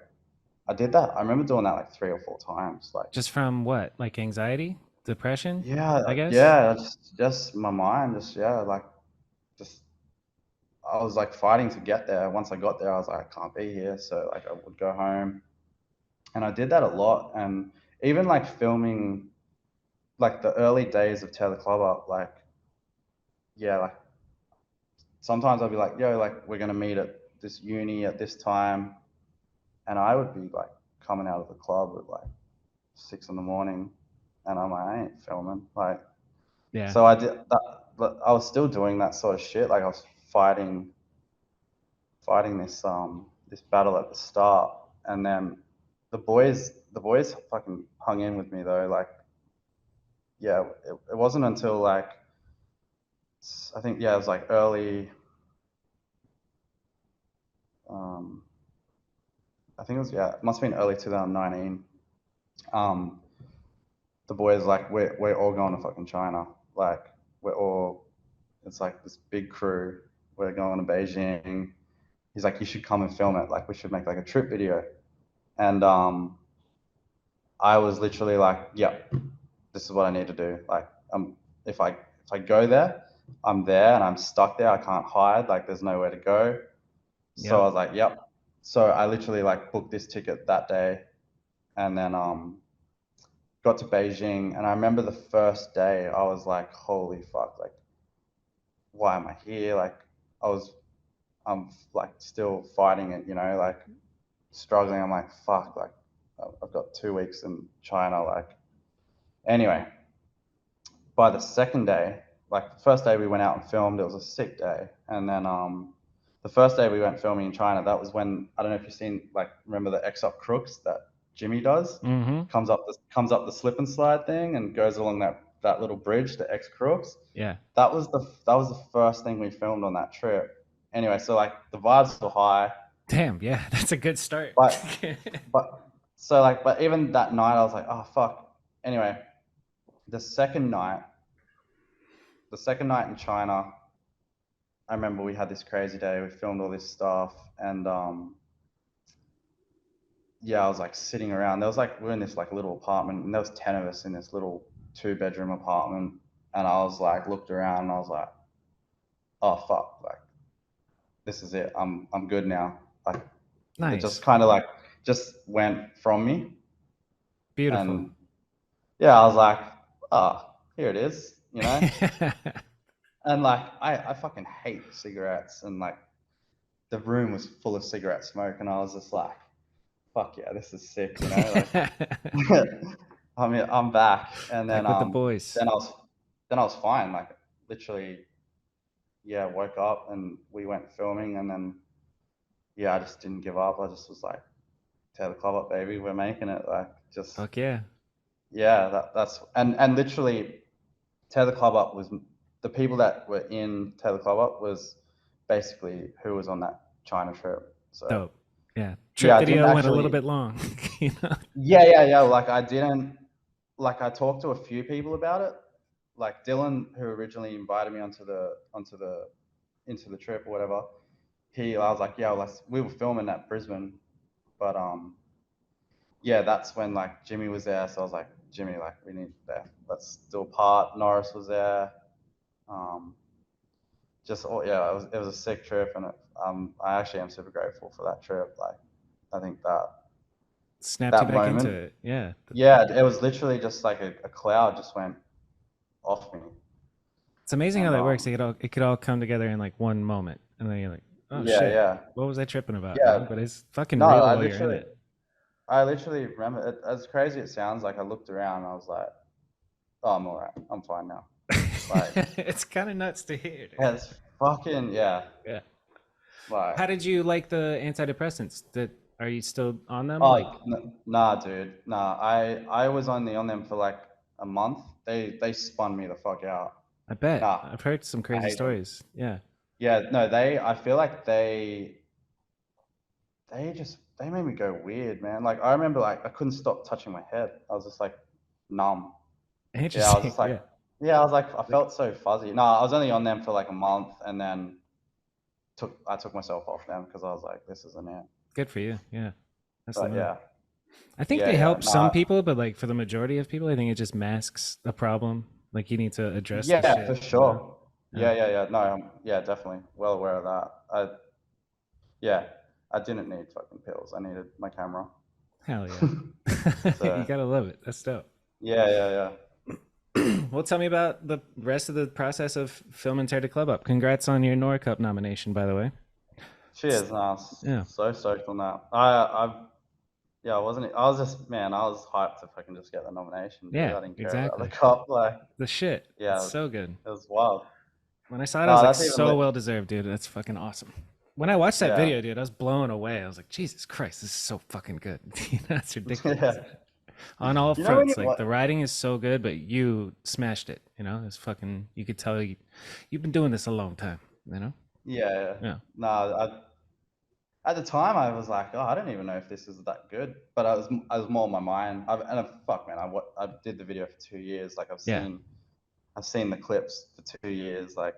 Speaker 2: I did that. I remember doing that like 3 or 4 times. Like
Speaker 1: Just from what? Like anxiety, depression, I
Speaker 2: yeah,
Speaker 1: guess.
Speaker 2: yeah, just my mind, just yeah, like just I was like fighting to get there. Once I got there, I was like, I can't be here. So like I would go home, and I did that a lot. And even like filming, like the early days of Tear the Club Up, like yeah, like sometimes I'd be like, yo, like we're gonna meet at this uni at this time, and I would be like coming out of the club at like 6 in the morning, and I'm like, I ain't filming. Like
Speaker 1: Yeah.
Speaker 2: so I did that, but I was still doing that sort of shit. Like I was fighting this battle at the start, and then the boys fucking hung in with me though. Like yeah, it wasn't until like I think yeah, it was like early. Um, I think it was yeah, it must have been early 2019. Um, the boys like we're all going to fucking China. Like we're all it's like this big crew. We're going to Beijing. He's like, you should come and film it. Like we should make like a trip video. And I was literally like, yep, this is what I need to do. Like, if I go there, I'm there and I'm stuck there. I can't hide. Like, there's nowhere to go. So I
Speaker 1: Yep.
Speaker 2: was like, yep. So I literally like booked this ticket that day, and then got to Beijing. And I remember the first day, I was like, holy fuck, like, why am I here? Like, I'm like still fighting it, you know, like struggling. I'm like, fuck, like, I've got 2 weeks in China. Like, anyway, by the second day, like the first day we went out and filmed, it was a sick day. And then the first day we went filming in China, that was when I don't know if you've seen like remember the X Up Crooks that Jimmy does,
Speaker 1: Mm-hmm.
Speaker 2: comes up the slip and slide thing and goes along that little bridge to X Crooks.
Speaker 1: Yeah.
Speaker 2: That was the first thing we filmed on that trip. Anyway, so like the vibes were high,
Speaker 1: Damn. Yeah, that's a good start.
Speaker 2: but but so like but even that night I was like, oh fuck. Anyway, the second night the second night in China, I remember we had this crazy day. We filmed all this stuff, and yeah, I was like sitting around. There was like we're in this like little apartment, and there was 10 of us in this little 2 bedroom apartment. And I was like looked around, and I was like, oh fuck, like this is it. I'm good now. Like it just
Speaker 1: Nice.
Speaker 2: kind of like just went from me,
Speaker 1: Beautiful.
Speaker 2: and yeah, I was like, oh, here it is, you know. And like I fucking hate cigarettes, and like the room was full of cigarette smoke, and I was just like, fuck yeah, this is sick, you know, like I mean I'm back. And
Speaker 1: Back with the boys.
Speaker 2: then I was then I was fine, like literally yeah, woke up and we went filming. And then yeah, I just didn't give up. I just was like, tear the club up, baby, we're making it. Like just
Speaker 1: Fuck yeah.
Speaker 2: yeah, that's and literally tear the club up was the people that were in tear the club up was basically who was on that China trip. So
Speaker 1: Dope. Yeah. Trip
Speaker 2: yeah, I didn't
Speaker 1: video went a little
Speaker 2: actually.
Speaker 1: bit long. You know?
Speaker 2: Yeah. Like I didn't. Like I talked to a few people about it. Like Dylan, who originally invited me into the trip or whatever. I was like, yeah, well, we were filming at Brisbane, but yeah, that's when like Jimmy was there. So I was like, Jimmy, like we need that. Let's do a part. Norris was there. Um, just yeah, it was a sick trip, and I actually am super grateful for that trip. Like I think
Speaker 1: Snapped you
Speaker 2: that
Speaker 1: back into
Speaker 2: moment,
Speaker 1: it. Yeah.
Speaker 2: yeah, it was literally just like a cloud just went off me.
Speaker 1: It's amazing how
Speaker 2: And
Speaker 1: that works. It could all come together in like one moment. And then you're like, oh
Speaker 2: yeah,
Speaker 1: shit.
Speaker 2: yeah,
Speaker 1: What was I tripping about? You know?
Speaker 2: yeah.
Speaker 1: But it's fucking
Speaker 2: No,
Speaker 1: real while you're in it.
Speaker 2: I literally remember it, as crazy as it sounds. Like I looked around, and I was like, oh, I'm all right. I'm fine now. Like
Speaker 1: It's kind of nuts to hear, dude.
Speaker 2: yeah, it's fucking yeah.
Speaker 1: Yeah.
Speaker 2: Like,
Speaker 1: How did you like the antidepressants? Are you still on them? Like,
Speaker 2: oh nah, dude, nah. I was only on them for like a month. They spun me the fuck out.
Speaker 1: I bet
Speaker 2: Nah,
Speaker 1: I've heard some
Speaker 2: I
Speaker 1: crazy
Speaker 2: hate them.
Speaker 1: stories. Yeah,
Speaker 2: Yeah, no, they. I feel like they made me go weird, man. Like I remember, like I couldn't stop touching my head. I was just like numb. Yeah, I was
Speaker 1: interesting.
Speaker 2: just like,
Speaker 1: Yeah,
Speaker 2: yeah, I was like, I
Speaker 1: like
Speaker 2: felt so fuzzy. No, I was only on them for like a month, and then I took myself off them because I was like, this isn't it.
Speaker 1: good for you. Yeah, that's the
Speaker 2: But
Speaker 1: move.
Speaker 2: yeah,
Speaker 1: I think
Speaker 2: yeah,
Speaker 1: they
Speaker 2: yeah,
Speaker 1: help some
Speaker 2: no,
Speaker 1: people, but like for the majority of people, I think it just masks a problem. Like you need to address the
Speaker 2: yeah, for
Speaker 1: shit.
Speaker 2: sure.
Speaker 1: Yeah.
Speaker 2: Yeah, no, yeah, definitely, well aware of that. Yeah, I didn't need fucking pills. I needed my camera.
Speaker 1: Hell yeah. You
Speaker 2: So
Speaker 1: gotta love it. That's dope.
Speaker 2: yeah.
Speaker 1: Well, tell me about the rest of the process of filming Tear the Club Up. Congrats on your Nora Cup nomination, by the way.
Speaker 2: Cheers, no,
Speaker 1: Yeah.
Speaker 2: so stoked on that. Yeah, I wasn't. I was just, man, I was hyped if I can just get the nomination, dude.
Speaker 1: Yeah,
Speaker 2: I didn't care about the
Speaker 1: exactly.
Speaker 2: cup. Like,
Speaker 1: The shit. It's
Speaker 2: yeah,
Speaker 1: so good.
Speaker 2: it was wild.
Speaker 1: When I saw it, I was
Speaker 2: No,
Speaker 1: like,
Speaker 2: that's even
Speaker 1: so
Speaker 2: lit.
Speaker 1: well deserved, dude. That's fucking awesome. When I watched that
Speaker 2: Yeah,
Speaker 1: video, dude, I was blown away. I was like, Jesus Christ, this is so fucking good. That's ridiculous.
Speaker 2: yeah.
Speaker 1: On all
Speaker 2: You know when
Speaker 1: fronts,
Speaker 2: you
Speaker 1: like the writing is so good, but you smashed it. You know, it's fucking. You could tell you've been doing this a long time. You know.
Speaker 2: yeah.
Speaker 1: Yeah.
Speaker 2: No, at the time I was like, oh, I don't even know if this is that good. But I was more in my mind. Fuck, man, I did the video for 2 years. Like
Speaker 1: Yeah.
Speaker 2: I've seen the clips for 2 years. Like,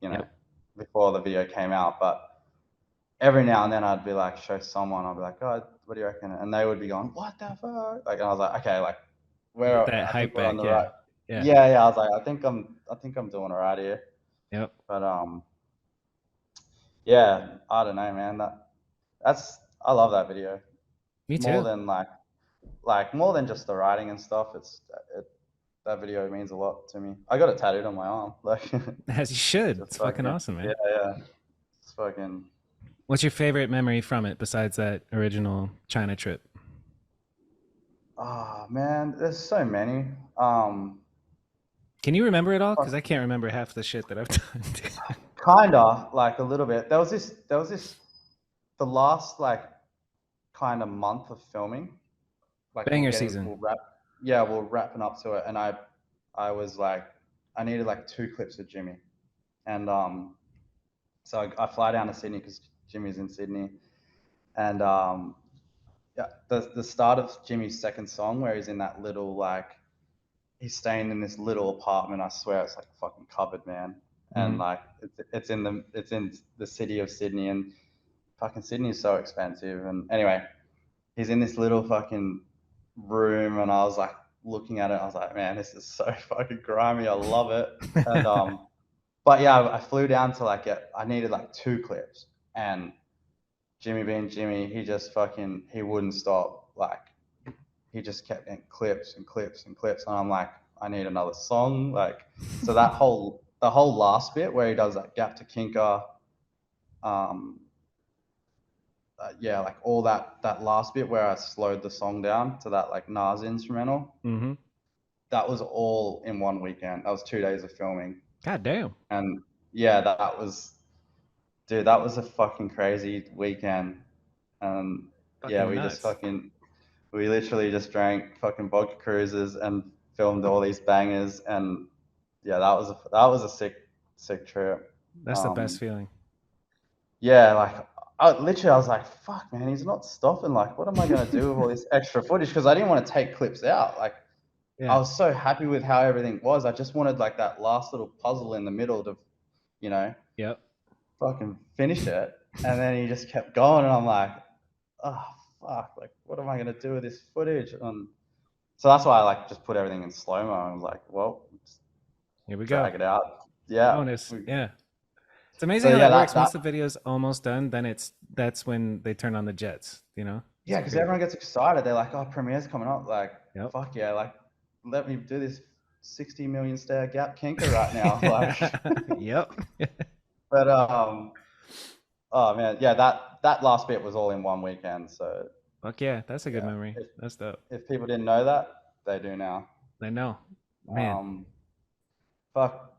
Speaker 2: you know,
Speaker 1: Yep.
Speaker 2: before the video came out, but every now and then I'd be like, show someone, I'd be like, oh, what do you reckon? And they would be going, what the fuck? Like, and I was like, okay, like,
Speaker 1: Get that
Speaker 2: I think
Speaker 1: hype
Speaker 2: we're on
Speaker 1: back.
Speaker 2: the
Speaker 1: Yeah.
Speaker 2: right.
Speaker 1: Yeah.
Speaker 2: Yeah. I was like, I think I'm doing all right here.
Speaker 1: Yep.
Speaker 2: But yeah, I don't know, man. I love that video
Speaker 1: Me
Speaker 2: more
Speaker 1: too.
Speaker 2: than more than just the writing and stuff. It that video means a lot to me. I got it tattooed on my arm, like,
Speaker 1: As you should.
Speaker 2: just
Speaker 1: It's fucking
Speaker 2: fucking
Speaker 1: awesome, man.
Speaker 2: yeah. It's fucking.
Speaker 1: What's your favorite memory from it besides that original China trip?
Speaker 2: Oh man, there's so many.
Speaker 1: Can you remember it all? Because I can't remember half the shit that I've done.
Speaker 2: Kinda, like a little bit. There was this, the last like kind of month of filming, like
Speaker 1: Banger season.
Speaker 2: we're wrapping up to it, and I was like, I needed like two clips of Jimmy, and so I fly down to Sydney because Jimmy's in Sydney, and yeah, the start of Jimmy's second song where he's in that little like he's staying in this little apartment. I swear it's like a fucking cupboard, man. And
Speaker 1: Hmm.
Speaker 2: like it's in the city of Sydney, and fucking Sydney is so expensive. And anyway, he's in this little fucking room, and I was like looking at it. I was like, man, this is so fucking grimy. I love it. And but yeah, I flew down to like I needed like two clips, and Jimmy being Jimmy, he just fucking he wouldn't stop. Like he just kept getting clips and clips and clips, and I'm like, I need another song. Like, so the whole last bit where he does that gap to Kinker, um, yeah, like all that last bit where I slowed the song down to that like Nas instrumental,
Speaker 1: Hmm.
Speaker 2: that was all in one weekend. That was 2 days of filming,
Speaker 1: God damn.
Speaker 2: and yeah, that was, dude, that was a fucking crazy weekend. And yeah,
Speaker 1: Fucking nuts.
Speaker 2: we literally just drank fucking vodka cruises and filmed all these bangers. And yeah, that was a sick trip.
Speaker 1: That's the best
Speaker 2: Um,
Speaker 1: feeling.
Speaker 2: yeah, like I was like, fuck, man, he's not stopping. Like, what am I gonna do with all this extra footage? Because I didn't want to take clips out. Like, I
Speaker 1: Yeah.
Speaker 2: was so happy with how everything was. I just wanted like that last little puzzle in the middle to, you know,
Speaker 1: Yep.
Speaker 2: fucking finish it. And then he just kept going, and I'm like, oh fuck, like what am I gonna do with this footage? So that's why I like just put everything in slow mo. I was like, well, just
Speaker 1: Here we go.
Speaker 2: drag it out. Yeah.
Speaker 1: Bonus. Yeah. It's amazing
Speaker 2: So
Speaker 1: how
Speaker 2: yeah,
Speaker 1: that works.
Speaker 2: that
Speaker 1: Once the video's almost done, then that's when they turn on the jets. You know, it's
Speaker 2: yeah, because
Speaker 1: crazy.
Speaker 2: everyone gets excited. They're like, oh, premiere's coming up. Like,
Speaker 1: Yep.
Speaker 2: fuck yeah, like let me do this 60 million stare gap kinker right now. Like,
Speaker 1: Yep.
Speaker 2: but oh man, yeah, that last bit was all in one weekend. So
Speaker 1: Fuck yeah, that's a good
Speaker 2: yeah,
Speaker 1: memory. That's dope.
Speaker 2: if people didn't know that, they do now.
Speaker 1: I know, man.
Speaker 2: Um, fuck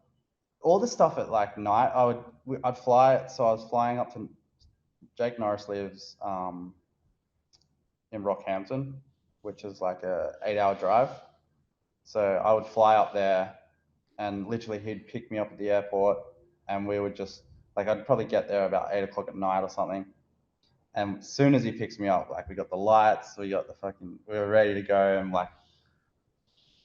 Speaker 2: all the stuff at like night. I'd fly. So I was flying up to Jake Norris lives in Rockhampton, which is like a 8-hour drive. So I would fly up there, and literally he'd pick me up at the airport, and we would just like I'd probably get there about 8 o'clock at night or something. And as soon as he picks me up, like we got the lights, we were ready to go, and like,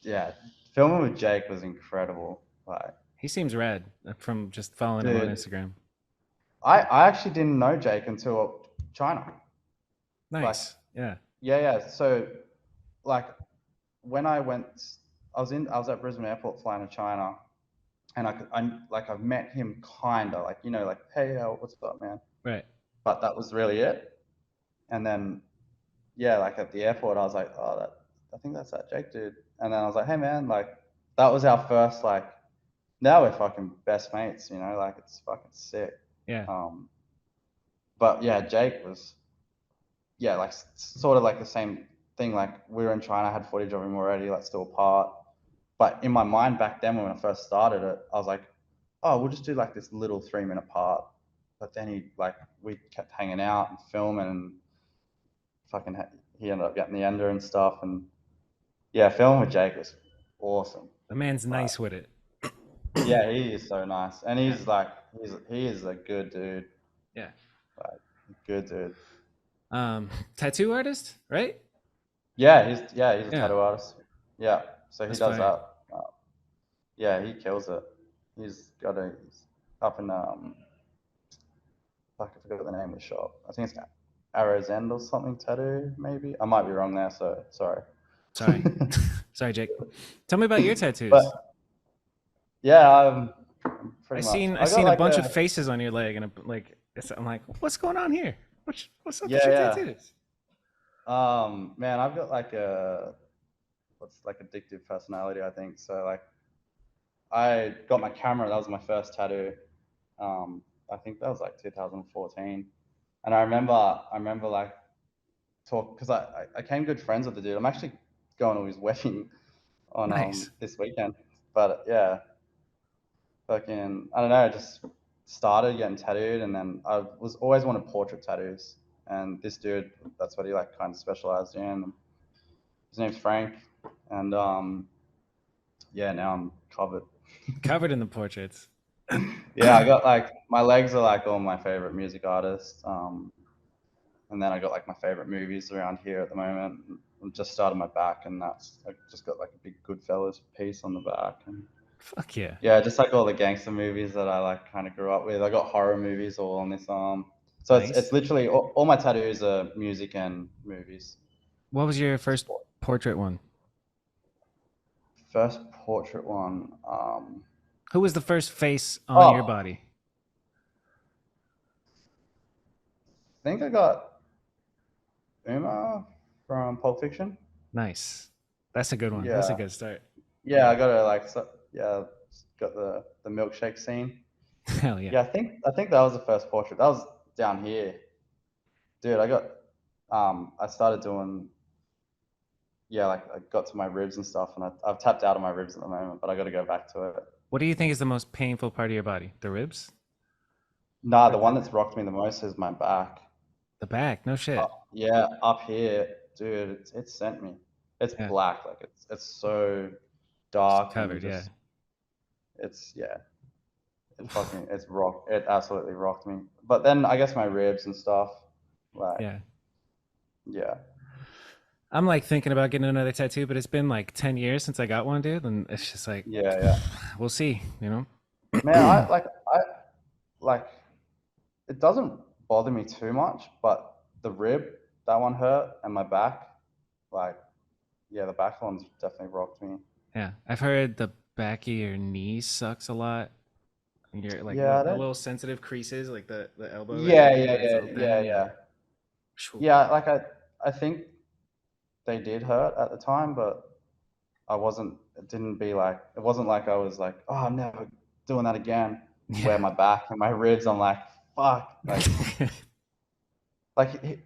Speaker 2: yeah, filming with Jake was incredible. Like,
Speaker 1: He seems rad from just following him on
Speaker 2: dude,
Speaker 1: Instagram.
Speaker 2: I actually didn't know Jake until China. Like,
Speaker 1: Nice. Yeah.
Speaker 2: yeah. So, like, when I went, I was at Brisbane Airport flying to China, and I've met him kinda, like, like, hey, what's up, man?
Speaker 1: Right.
Speaker 2: But that was really it. And then, yeah, like at the airport, I was like, oh, I think that's that Jake dude. And then I was like, hey, man, like, that was our first, like, now we're fucking best mates, like, it's fucking sick.
Speaker 1: Yeah.
Speaker 2: But yeah, Jake was, yeah, like sort of like the same thing. Like, we were in China, I had footage of him already, like, still apart. But in my mind back then, when I first started it, I was like, oh, we'll just do like this little 3-minute part. But then we kept hanging out and filming, and fucking, he ended up getting the ender and stuff. And yeah, filming with Jake was awesome.
Speaker 1: The man's nice with it.
Speaker 2: Yeah, he is so nice, and
Speaker 1: Yeah.
Speaker 2: he is a good dude.
Speaker 1: Yeah.
Speaker 2: Like, good dude.
Speaker 1: Tattoo artist, right?
Speaker 2: Yeah, he's a
Speaker 1: Yeah.
Speaker 2: tattoo artist. Yeah, so he
Speaker 1: That's
Speaker 2: does
Speaker 1: fire.
Speaker 2: that. Yeah, he kills it. He's up in fuck, I forgot the name of the shop. I think it's Arrow's End or something tattoo, maybe. I might be wrong there, so sorry.
Speaker 1: Sorry. Sorry, Jake. Tell me about your tattoos.
Speaker 2: But yeah, pretty much.
Speaker 1: I
Speaker 2: got
Speaker 1: seen
Speaker 2: like
Speaker 1: a bunch of faces on your leg, and I'm like, what's going on here? What's up with your
Speaker 2: Yeah.
Speaker 1: tattoos?
Speaker 2: Man, I've got like what's like addictive personality, I think. So like, I got my camera. That was my first tattoo. I think that was like 2014, and I remember like because I became good friends with the dude. I'm actually going to his wedding on
Speaker 1: Nice.
Speaker 2: this weekend. But yeah, fucking, I don't know, just started getting tattooed, and then I was always wanted portrait tattoos, and this dude, that's what he like kind of specialized in. His name's Frank, and yeah, now I'm covered.
Speaker 1: Covered in the portraits.
Speaker 2: Yeah, I got like, my legs are like all my favorite music artists, and then I got like my favorite movies around here at the moment. I just started my back, and I just got like a big Goodfellas piece on the back, and
Speaker 1: Fuck yeah.
Speaker 2: yeah, just like all the gangster movies that I like kind of grew up with. I got horror movies all on this arm. So
Speaker 1: Nice.
Speaker 2: it's literally all my tattoos are music and movies.
Speaker 1: What was your first portrait one?
Speaker 2: First portrait one.
Speaker 1: Who was the first face on your body?
Speaker 2: I think I got Uma from Pulp Fiction.
Speaker 1: Nice. That's a good one.
Speaker 2: Yeah.
Speaker 1: That's a good start.
Speaker 2: Yeah, I got to like, yeah, got the milkshake scene.
Speaker 1: Hell yeah.
Speaker 2: Yeah, I think that was the first portrait. That was down here. Dude, I started doing, yeah, like I got to my ribs and stuff, and I've tapped out of my ribs at the moment, but I got to go back to it.
Speaker 1: What do you think is the most painful part of your body? The ribs?
Speaker 2: Nah, the one that's rocked me the most is my back.
Speaker 1: The back? No shit.
Speaker 2: Yeah, up here, dude, it sent me. It's black, like it's so dark.
Speaker 1: It's covered, yeah.
Speaker 2: It absolutely rocked me. But then I guess my ribs and stuff, like, yeah.
Speaker 1: I'm like thinking about getting another tattoo, but it's been like 10 years since I got one, dude, and it's just like,
Speaker 2: yeah,
Speaker 1: we'll see,
Speaker 2: Man, I like it doesn't bother me too much, but the rib, that one hurt, and my back, like, yeah, the back one's definitely rocked me.
Speaker 1: Yeah, I've heard the back of your knee sucks a lot. You're like the little sensitive creases, like the elbow.
Speaker 2: Yeah. Yeah, like I think they did hurt at the time, but it wasn't like I was like, oh, I'm never doing that again.
Speaker 1: Yeah.
Speaker 2: Where my back and my ribs, I'm like, fuck. Like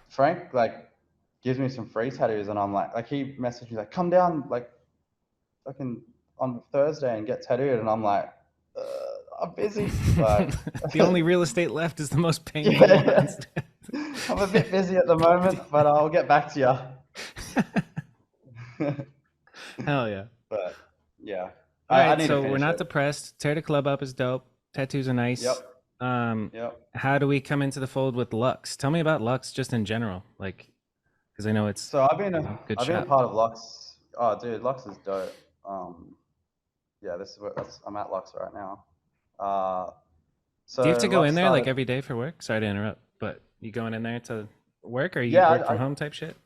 Speaker 2: Frank like gives me some free tattoos, and I'm like he messaged me like, come down like fucking on Thursday and get tattooed, and I'm like, I'm busy. Like,
Speaker 1: The only real estate left is the most painful
Speaker 2: yeah,
Speaker 1: ones.
Speaker 2: I'm a bit busy at the moment, but I'll get back to you.
Speaker 1: Hell yeah.
Speaker 2: But yeah,
Speaker 1: All
Speaker 2: I
Speaker 1: right,
Speaker 2: need to
Speaker 1: so we're
Speaker 2: finish
Speaker 1: not
Speaker 2: it.
Speaker 1: depressed. Tear the club up is dope. Tattoos are
Speaker 2: Yep,
Speaker 1: nice. Um,
Speaker 2: yep.
Speaker 1: how do we come into the fold with Lux? Tell me about Lux just in general, like, because I know it's
Speaker 2: So I've been
Speaker 1: a good
Speaker 2: I've been a
Speaker 1: shop.
Speaker 2: part of Lux. Oh, dude, Lux is dope. Yeah, this is where I'm at Lux right now. Uh,
Speaker 1: Do you have
Speaker 2: so
Speaker 1: to go
Speaker 2: Lux
Speaker 1: in there like
Speaker 2: started.
Speaker 1: every day for work? Sorry to interrupt, but you going in there to work or you
Speaker 2: Yeah,
Speaker 1: work from home type shit?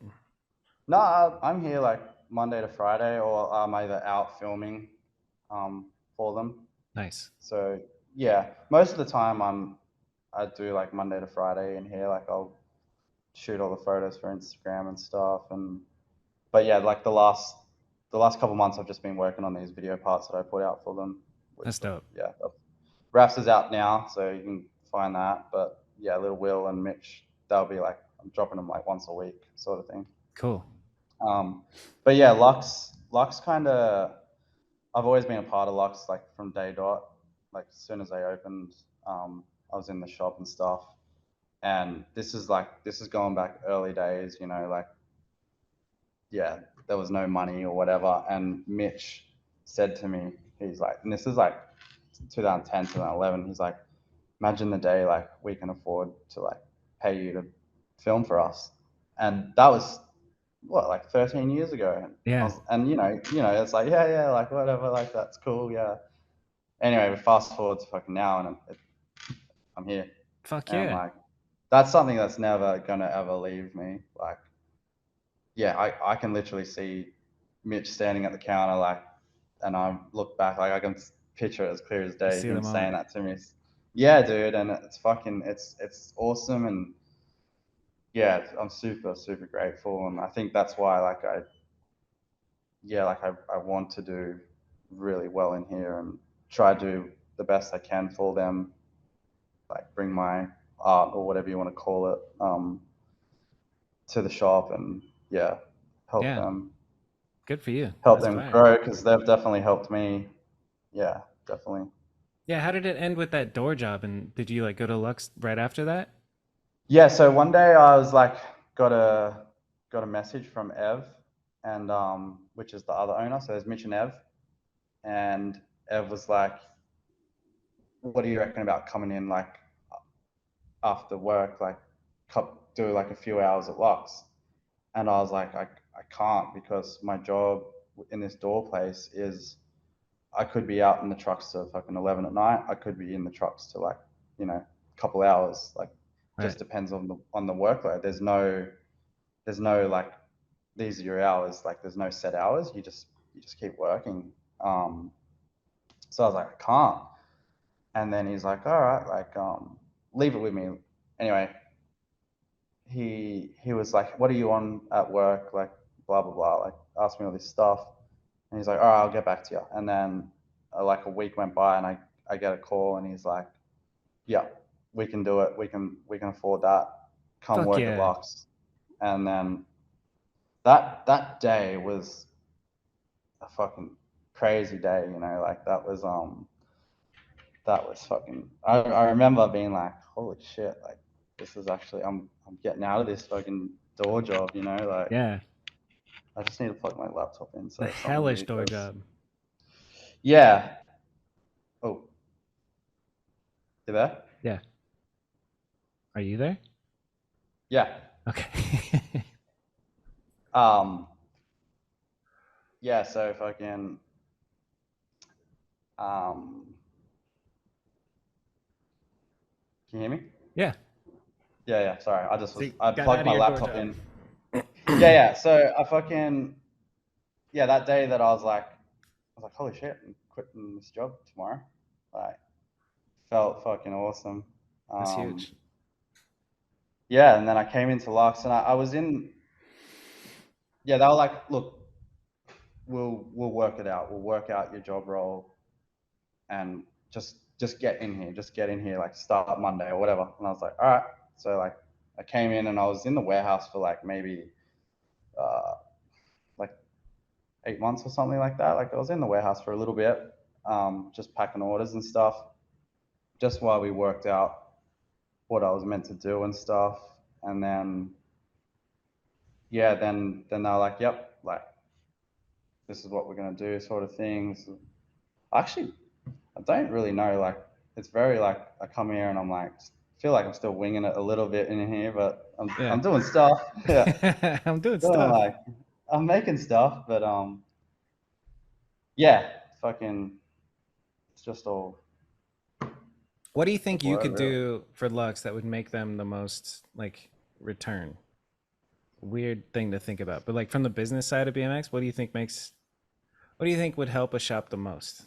Speaker 2: no, I'm here like Monday to Friday, or I'm either out filming for them.
Speaker 1: Nice.
Speaker 2: So yeah, most of the time I do like Monday to Friday in here. Like I'll shoot all the photos for Instagram and stuff. And but yeah, like the last couple months I've just been working on these video parts that I put out for them, which
Speaker 1: That's dope.
Speaker 2: yeah, Rafts is out now, so you can find that. But yeah, little Will and Mitch, they'll be like I'm dropping them like once a week, sort of thing.
Speaker 1: Cool.
Speaker 2: Um, but yeah, Lux kind of I've always been a part of Lux like from day dot. Like as soon as they opened, I was in the shop and stuff. And this is going back early days, like yeah, there was no money or whatever. And Mitch said to me, he's like, and this is like 2010, 2011. He's like, imagine the day like we can afford to like pay you to film for us. And that was what, like 13 years ago. And
Speaker 1: Yeah.
Speaker 2: it's like, yeah, like whatever, like that's cool, yeah. Anyway, we fast forward to fucking now, and I'm here,
Speaker 1: Fuck
Speaker 2: and
Speaker 1: yeah.
Speaker 2: like that's something that's never gonna ever leave me. Like, yeah, I can literally see Mitch standing at the counter, like, and I look back, like I can picture it as clear as
Speaker 1: You
Speaker 2: day.
Speaker 1: see the
Speaker 2: Him saying
Speaker 1: moment.
Speaker 2: that to me, yeah, dude, and it's awesome, and yeah, I'm super super grateful, and I think that's why I want to do really well in here and try to do the best I can for them, like bring my art or whatever you want to call it to the shop, and yeah, help
Speaker 1: Yeah.
Speaker 2: them
Speaker 1: Good for you.
Speaker 2: help
Speaker 1: That's
Speaker 2: them
Speaker 1: fire.
Speaker 2: grow, because they've definitely helped me. Yeah, definitely.
Speaker 1: Yeah. How did it end with that door job? And did you like go to Lux right after that?
Speaker 2: Yeah, so one day I was like got a message from Ev, and which is the other owner. So there's Mitch and Ev, and Ev was like, "What do you reckon about coming in like after work, like do like a few hours at Lux?" And I was like, I can't, because my job in this door place is I could be out in the trucks till fucking 11 at night. I could be in the trucks to like, a couple hours. Like,
Speaker 1: Right.
Speaker 2: just depends on the workload. There's no like, these are your hours. Like, there's no set hours. You just keep working. Um, so I was like, I can't. And then he's like, all right, like, leave it with me. Anyway, he was like, what are you on at work? Like, blah blah blah. Like, asked me all this stuff, and he's like, all right, I'll get back to you. And then like a week went by, and I get a call, and he's like, yeah, we can do it. We can afford that. Come
Speaker 1: Fuck
Speaker 2: work at
Speaker 1: yeah.
Speaker 2: Lux. And then that day was a fucking crazy day. Like that was fucking. I remember being like, holy shit, like this is actually I'm getting out of this fucking door job. Like
Speaker 1: Yeah.
Speaker 2: I just need to plug my laptop in
Speaker 1: The
Speaker 2: so something
Speaker 1: hellish
Speaker 2: weird
Speaker 1: door
Speaker 2: goes.
Speaker 1: job.
Speaker 2: Yeah. Oh, you there?
Speaker 1: Yeah. Are you there?
Speaker 2: Yeah.
Speaker 1: Okay.
Speaker 2: Um. Yeah. So fucking. Um. Can you hear me?
Speaker 1: Yeah.
Speaker 2: Yeah. Yeah. Sorry.
Speaker 1: So you
Speaker 2: I
Speaker 1: got out
Speaker 2: plugged
Speaker 1: of
Speaker 2: my
Speaker 1: your door
Speaker 2: laptop
Speaker 1: job.
Speaker 2: in. Yeah. Yeah. So I fucking. Yeah. That day that I was like, holy shit, I'm quitting this job tomorrow. Like, felt fucking awesome.
Speaker 1: That's
Speaker 2: Um.
Speaker 1: huge.
Speaker 2: Yeah. And then I came into Lux, and I was in. Yeah. They were like, look, we'll work it out. We'll work out your job role, and just get in here. Just get in here, like start Monday or whatever. And I was like, all right. So like I came in, and I was in the warehouse for like maybe uh, like 8 months or something like that. Like I was in the warehouse for a little bit, just packing orders and stuff. just while we worked out what I was meant to do and stuff. And then, yeah, then they're like, yep, like this is what we're gonna do, sort of things. Actually, I don't really know. Like, it's very like I come here and I'm like, feel like I'm still winging it a little bit in here, but
Speaker 1: Yeah.
Speaker 2: I'm doing stuff. Yeah,
Speaker 1: I'm doing
Speaker 2: doing
Speaker 1: stuff.
Speaker 2: like I'm making stuff, but yeah, fucking, it's just all
Speaker 1: What do you
Speaker 2: a
Speaker 1: think you
Speaker 2: blur,
Speaker 1: could
Speaker 2: really.
Speaker 1: do for Lux that would make them the most like return? Weird thing to think about. But like from the business side of BMX, what do you think would help a shop the most,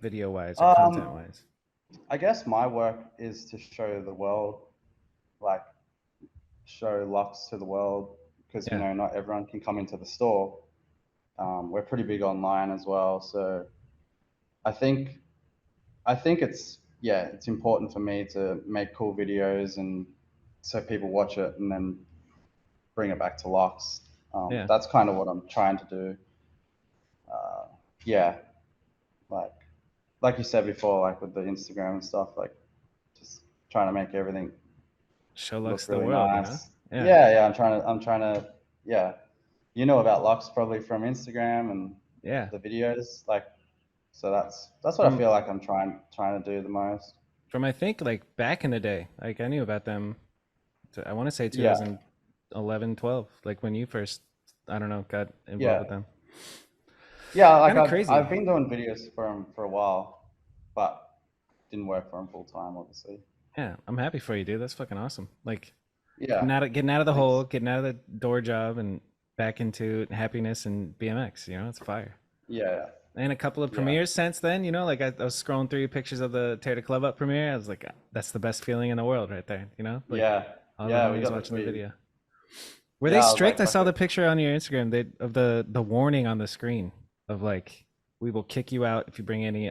Speaker 1: video wise or content
Speaker 2: Um,
Speaker 1: wise?
Speaker 2: I guess my work is to show the world, like show Lux to the world, because
Speaker 1: Yeah.
Speaker 2: not everyone can come into the store. We're pretty big online as well, so I think it's, yeah, it's important for me to make cool videos and so people watch it and then bring it back to Lux.
Speaker 1: Yeah.
Speaker 2: That's kind of what I'm trying to do. Yeah, like you said before, like with the Instagram and stuff, like just trying to make everything
Speaker 1: Show Lux
Speaker 2: look
Speaker 1: the
Speaker 2: really
Speaker 1: world,
Speaker 2: nice.
Speaker 1: Yeah.
Speaker 2: Yeah, I'm trying to, yeah. You know about Lux probably from Instagram and
Speaker 1: Yeah.
Speaker 2: the videos, like, so that's what I
Speaker 1: From
Speaker 2: feel like I'm trying to do the most.
Speaker 1: I think like back in the day, like I knew about them. I want to say
Speaker 2: Yeah,
Speaker 1: 2011, 12, like when you first, I don't know, got involved
Speaker 2: yeah,
Speaker 1: with them.
Speaker 2: yeah. Like
Speaker 1: Kind of
Speaker 2: I've
Speaker 1: crazy.
Speaker 2: been doing videos for him for a while, but didn't work for him full time, obviously.
Speaker 1: Yeah, I'm happy for you, dude. That's fucking awesome. Like
Speaker 2: Yeah,
Speaker 1: getting out of the hole,
Speaker 2: thanks.
Speaker 1: getting out of the door job, and back into happiness and BMX. It's fire.
Speaker 2: Yeah,
Speaker 1: And a couple of
Speaker 2: yeah,
Speaker 1: premieres since then. Like I was scrolling through pictures of the Tear the Club Up premiere. I was like, that's the best feeling in the world, right there. Like
Speaker 2: yeah,
Speaker 1: all the
Speaker 2: yeah. We
Speaker 1: homies
Speaker 2: got the
Speaker 1: watching the
Speaker 2: we.
Speaker 1: video. Were they
Speaker 2: Yeah, I was
Speaker 1: strict?
Speaker 2: like,
Speaker 1: I
Speaker 2: fuck
Speaker 1: saw
Speaker 2: it.
Speaker 1: the picture on your Instagram of the warning on the screen of like, we will kick you out if you bring any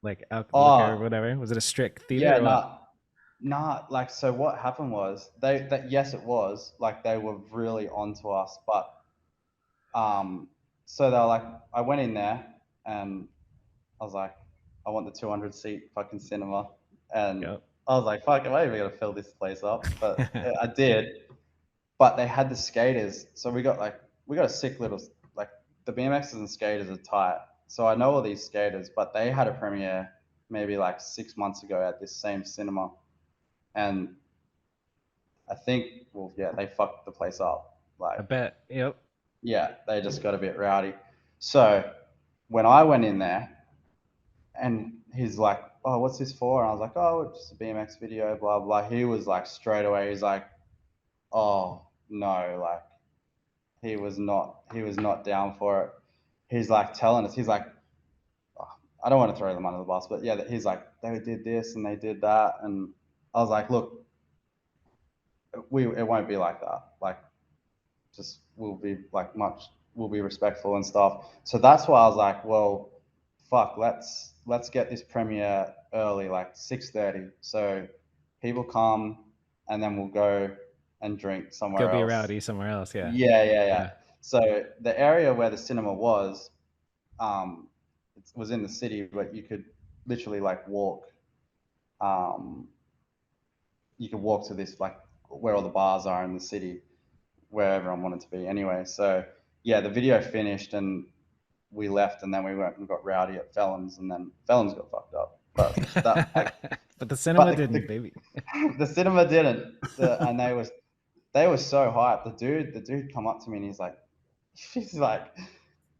Speaker 1: like liquor or
Speaker 2: Oh,
Speaker 1: whatever. Was it a strict theater
Speaker 2: yeah,
Speaker 1: or what?
Speaker 2: nah. Like, so what happened was that yes, it was like they were really onto us, but um, so they were like, I went in there and I was like, I want the 200 seat fucking cinema, and
Speaker 1: Yep.
Speaker 2: I was like, fuck, am I even gonna fill this place up? But I did. But they had the skaters, so we got a sick little, like, the BMXs and skaters are tight. So I know all these skaters, but they had a premiere maybe like 6 months ago at this same cinema, and I think, well, yeah, they fucked the place up.
Speaker 1: I
Speaker 2: Like,
Speaker 1: bet. Yep.
Speaker 2: yeah, they just got a bit rowdy. So when I went in there, and he's like, "Oh, what's this for?" And I was like, "Oh, it's just a BMX video, blah blah." He was like straight away. He's like, "Oh no!" Like, he was not down for it. He's like telling us. He's like, oh, I don't want to throw them under the bus, but yeah, he's like, they did this and they did that, and I was like, look, it won't be like that. Like, just we'll be like much we'll be respectful and stuff. So that's why I was like, well, fuck, let's get this premiere early, like 6:30, so people come, and then we'll go and drink
Speaker 1: Go
Speaker 2: somewhere
Speaker 1: be
Speaker 2: else.
Speaker 1: rowdy somewhere else. Yeah.
Speaker 2: Yeah, yeah, yeah.
Speaker 1: Yeah.
Speaker 2: So the area where the cinema was, it was in the city, but you could literally like walk. Um, you could walk to this, like, where all the bars are in the city, where everyone wanted to be anyway. So yeah, the video finished and we left, and then we went and got rowdy at Felons, and then Felons got fucked up. But that, like,
Speaker 1: But the cinema
Speaker 2: but
Speaker 1: didn't, baby.
Speaker 2: the cinema didn't. And they were so hyped. The dude come up to me and he's like,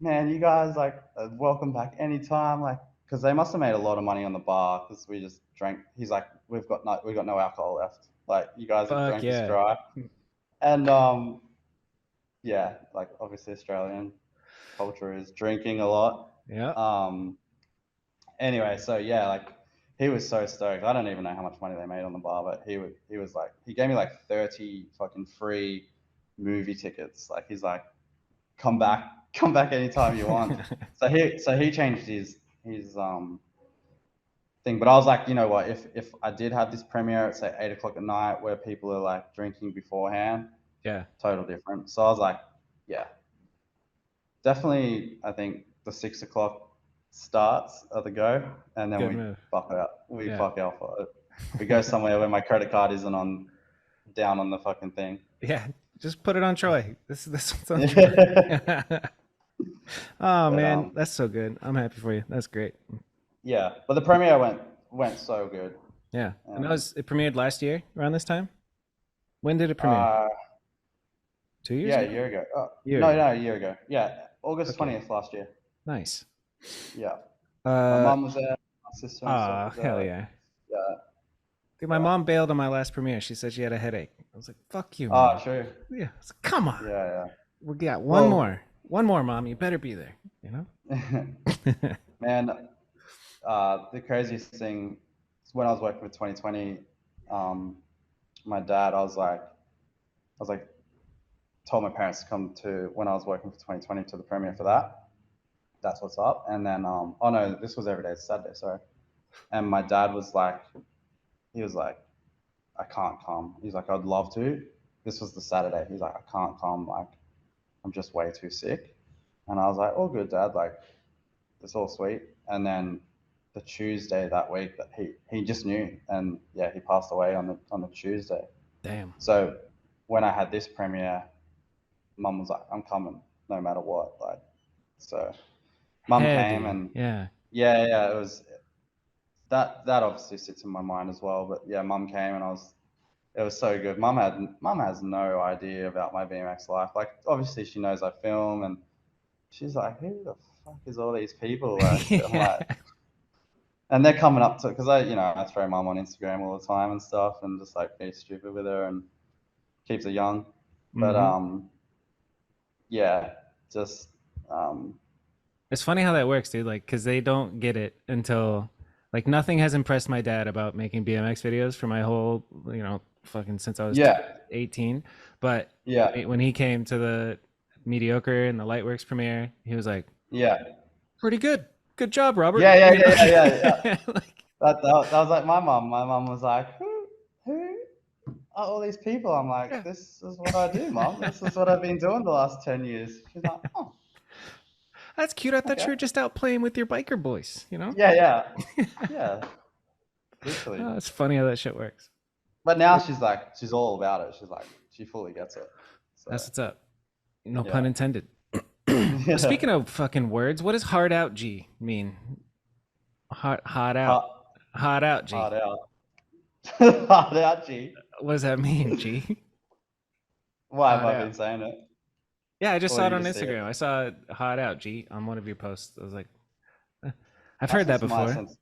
Speaker 2: man, you guys, like, welcome back anytime. Like, because they must have made a lot of money on the bar because we just drank. He's like, we've got no alcohol left. Like, you guys have
Speaker 1: Fuck
Speaker 2: drank us
Speaker 1: yeah.
Speaker 2: dry. And yeah, like, obviously Australian culture is drinking a lot.
Speaker 1: Yeah.
Speaker 2: Um, anyway, so yeah, like, he was so stoked. I don't even know how much money they made on the bar, but he was like, he gave me like 30 fucking free movie tickets. Like, he's like, come back anytime you want. So he changed his thing. But I was like, you know what, if I did have this premiere at say 8 o'clock at night where people are like drinking beforehand,
Speaker 1: Yeah.
Speaker 2: total different. So I was like, yeah, definitely, I think the 6 o'clock. starts at the go, and then
Speaker 1: Good
Speaker 2: we
Speaker 1: move.
Speaker 2: fuck out. We
Speaker 1: Yeah.
Speaker 2: fuck out for it. We go somewhere where my credit card isn't down on the fucking thing.
Speaker 1: Yeah. Just put it on Troy. This one's on Troy.
Speaker 2: Yeah.
Speaker 1: Oh
Speaker 2: But
Speaker 1: man, that's so good. I'm happy for you. That's great.
Speaker 2: yeah, but the premiere went so good.
Speaker 1: Yeah. And it premiered last year around this time. When did it premiere?
Speaker 2: Uh,
Speaker 1: 2 years
Speaker 2: yeah,
Speaker 1: ago?
Speaker 2: a year ago.
Speaker 1: Year
Speaker 2: No,
Speaker 1: ago.
Speaker 2: no, a year ago. Yeah, August
Speaker 1: Okay.
Speaker 2: 20th last year.
Speaker 1: Nice.
Speaker 2: Yeah, my
Speaker 1: Uh
Speaker 2: mum was there, my sister and stuff was
Speaker 1: hell
Speaker 2: there.
Speaker 1: yeah.
Speaker 2: Yeah,
Speaker 1: Dude, my
Speaker 2: yeah.
Speaker 1: mom bailed on my last premiere. She said she had a headache. I was like, fuck you,
Speaker 2: Oh,
Speaker 1: mom.
Speaker 2: true.
Speaker 1: Yeah. I was like, come on.
Speaker 2: Yeah,
Speaker 1: We got one
Speaker 2: Well,
Speaker 1: more. One more, mom. You better be there. You know?
Speaker 2: yeah. Man, the craziest thing is when I was working with 2020, my dad, I was like, told my parents to come to when I was working for 2020 to the premiere for that. That's what's up. And then, oh no, this was every day. It's Saturday, sorry. And my dad was like, he was like, I can't come. He's like, I'd love to. This was the Saturday. He's like, I can't come. Like, I'm just way too sick. And I was like, all good, Dad. Like, it's all sweet. And then the Tuesday that week, that he just knew, and yeah, he passed away on the Tuesday.
Speaker 1: Damn.
Speaker 2: So when I had this premiere, Mum was like, I'm coming no matter what. Like, so Mum came,
Speaker 1: Heavy.
Speaker 2: and
Speaker 1: Yeah.
Speaker 2: yeah, it was that obviously sits in my mind as well. But yeah, Mum came, and it was so good. Mum has no idea about my BMX life. Like, obviously she knows I film, and she's like, who the fuck is all these people? Like, I'm
Speaker 1: Yeah.
Speaker 2: like, and they're coming up to, because I throw Mum on Instagram all the time and stuff, and just like be stupid with her and keeps her young. But
Speaker 1: Mm-hmm.
Speaker 2: yeah, just um,
Speaker 1: It's funny how that works, dude. Like, cause they don't get it until like nothing has impressed my dad about making BMX videos for my whole, fucking since I was
Speaker 2: yeah,
Speaker 1: 18. But
Speaker 2: yeah,
Speaker 1: when he came to the Mediocre and the Lightworks premiere, he was like,
Speaker 2: yeah,
Speaker 1: pretty good. Good job, Robert.
Speaker 2: yeah, yeah,
Speaker 1: You know?
Speaker 2: yeah, yeah, yeah, yeah.
Speaker 1: Like,
Speaker 2: That was like my mum. My mum was like, who are all these people? I'm like,
Speaker 1: yeah.
Speaker 2: this is what I do, Mum. This is what I've been doing the last 10 years. She's like, oh,
Speaker 1: That's cute. I thought
Speaker 2: okay.
Speaker 1: you were just out playing with your biker boys, you know?
Speaker 2: Yeah, yeah, yeah, literally.
Speaker 1: Oh, it's funny how that shit works.
Speaker 2: But now she's all about it. She's like, she fully gets it.
Speaker 1: That's
Speaker 2: So,
Speaker 1: what's up. No pun
Speaker 2: yeah.
Speaker 1: intended. But
Speaker 2: Yeah.
Speaker 1: speaking of fucking words, what does hard out G mean? Hot out.
Speaker 2: Hard,
Speaker 1: Hot out G.
Speaker 2: hard out. Hard out, G.
Speaker 1: What does that mean, G?
Speaker 2: Why have
Speaker 1: Hot
Speaker 2: I
Speaker 1: out.
Speaker 2: been saying it?
Speaker 1: Yeah, I just
Speaker 2: Or
Speaker 1: saw it
Speaker 2: you
Speaker 1: on
Speaker 2: just see it?
Speaker 1: Instagram. I saw hot out G on one of your posts. I was like, eh. I've
Speaker 2: That's
Speaker 1: heard that
Speaker 2: just my
Speaker 1: before.
Speaker 2: sense.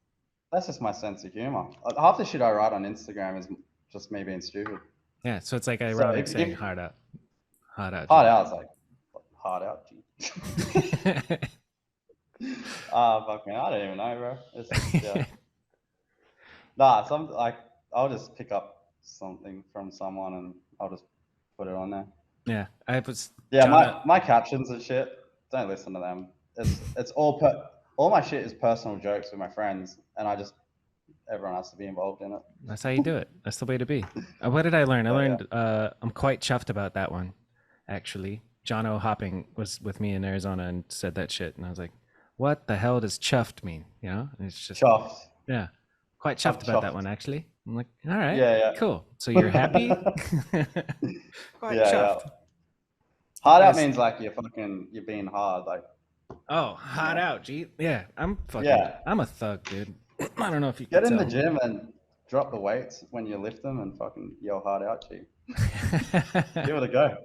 Speaker 2: That's just my sense of humor. Half the shit I write on Instagram is just me being stupid.
Speaker 1: Yeah, so it's like
Speaker 2: So
Speaker 1: ironic saying
Speaker 2: if
Speaker 1: hard out. Hot out
Speaker 2: hard
Speaker 1: G.
Speaker 2: out is like hard out, G. Fuck man, I don't even know, bro. It's just yeah. Nah, some like I'll just pick up something from someone and I'll just put it on there.
Speaker 1: Yeah, I was
Speaker 2: Yeah,
Speaker 1: John.
Speaker 2: my captions and shit. Don't listen to them. It's all my shit is personal jokes with my friends, and everyone has to be involved in it.
Speaker 1: That's how you do it. That's the way to be. What did I learn? I
Speaker 2: But yeah,
Speaker 1: learned I'm quite chuffed about that one, actually. John O. Hopping was with me in Arizona and said that shit. And I was like, what the hell does chuffed mean? You know? And it's just,
Speaker 2: chuffed.
Speaker 1: yeah, quite
Speaker 2: I'm
Speaker 1: chuffed about that
Speaker 2: chuffed.
Speaker 1: one, actually. I'm like, all right,
Speaker 2: Yeah,
Speaker 1: cool. So you're happy?
Speaker 2: yeah,
Speaker 1: Quite
Speaker 2: yeah.
Speaker 1: chuffed.
Speaker 2: Hard out
Speaker 1: Yes.
Speaker 2: means like you're being hard, like
Speaker 1: Oh, hot out, G. Yeah,
Speaker 2: yeah.
Speaker 1: I'm a thug, dude. I don't know if you can
Speaker 2: Get in the
Speaker 1: tell.
Speaker 2: gym and drop the weights when you lift them and fucking yell hard out, G. Give it a go.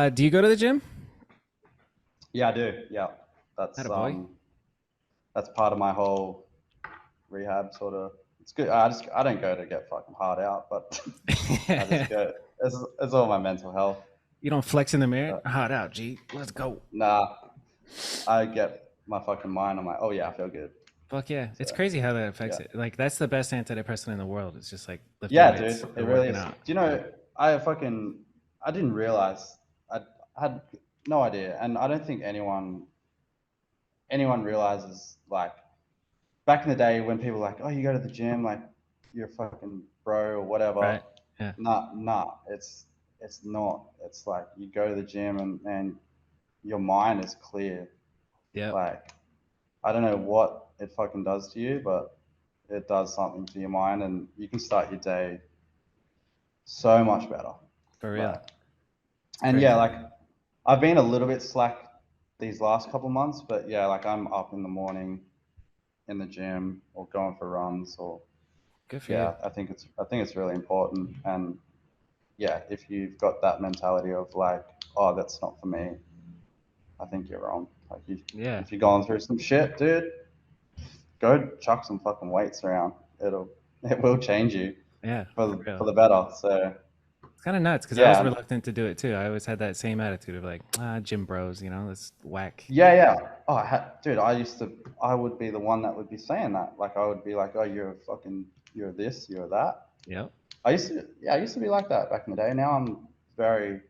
Speaker 1: Do you go to the gym?
Speaker 2: Yeah, I do. Yeah, that's
Speaker 1: Attaboy.
Speaker 2: that's part of my whole rehab sort of. It's good. I don't go to get fucking hard out, but I just go. It's all my mental health.
Speaker 1: You don't flex in the mirror?
Speaker 2: But,
Speaker 1: Hot out, G. Let's go.
Speaker 2: nah, I get my fucking mind. I'm like, oh yeah, I feel good.
Speaker 1: Fuck yeah.
Speaker 2: So,
Speaker 1: It's crazy how that affects
Speaker 2: yeah,
Speaker 1: it. Like, that's the best antidepressant in the world. It's just like lifting
Speaker 2: yeah,
Speaker 1: weights
Speaker 2: dude, it
Speaker 1: or
Speaker 2: really
Speaker 1: working
Speaker 2: is. Do
Speaker 1: out.
Speaker 2: you know? I didn't realize. I had no idea, and I don't think anyone realizes like back in the day when people were like, oh, you go to the gym, like you're a fucking bro or whatever.
Speaker 1: Right. Yeah.
Speaker 2: Nah, it's not. It's like you go to the gym and your mind is clear.
Speaker 1: Yeah,
Speaker 2: Like, I don't know what it fucking does to you, but it does something to your mind, and you can start your day so much better.
Speaker 1: for real.
Speaker 2: Like,
Speaker 1: It's
Speaker 2: and yeah,
Speaker 1: crazy.
Speaker 2: like I've been a little bit slack these last couple months, but yeah, like I'm up in the morning in the gym or going for runs, or
Speaker 1: Good for you.
Speaker 2: yeah, I think it's really important. And yeah, if you've got that mentality of like, oh, that's not for me, I think you're wrong. Like,
Speaker 1: Yeah,
Speaker 2: if you're going through some shit, dude, go chuck some fucking weights around. It will change you
Speaker 1: yeah, for
Speaker 2: for
Speaker 1: real.
Speaker 2: the better. So
Speaker 1: It's kind of nuts because I was
Speaker 2: yeah,
Speaker 1: reluctant to do it too. I always had that same attitude of like, gym bros, let's whack.
Speaker 2: yeah. Oh, dude, I would be the one that would be saying that. Like, I would be like, oh, you're this, you're that.
Speaker 1: Yep.
Speaker 2: I used to be like that back in the day. Now I'm very,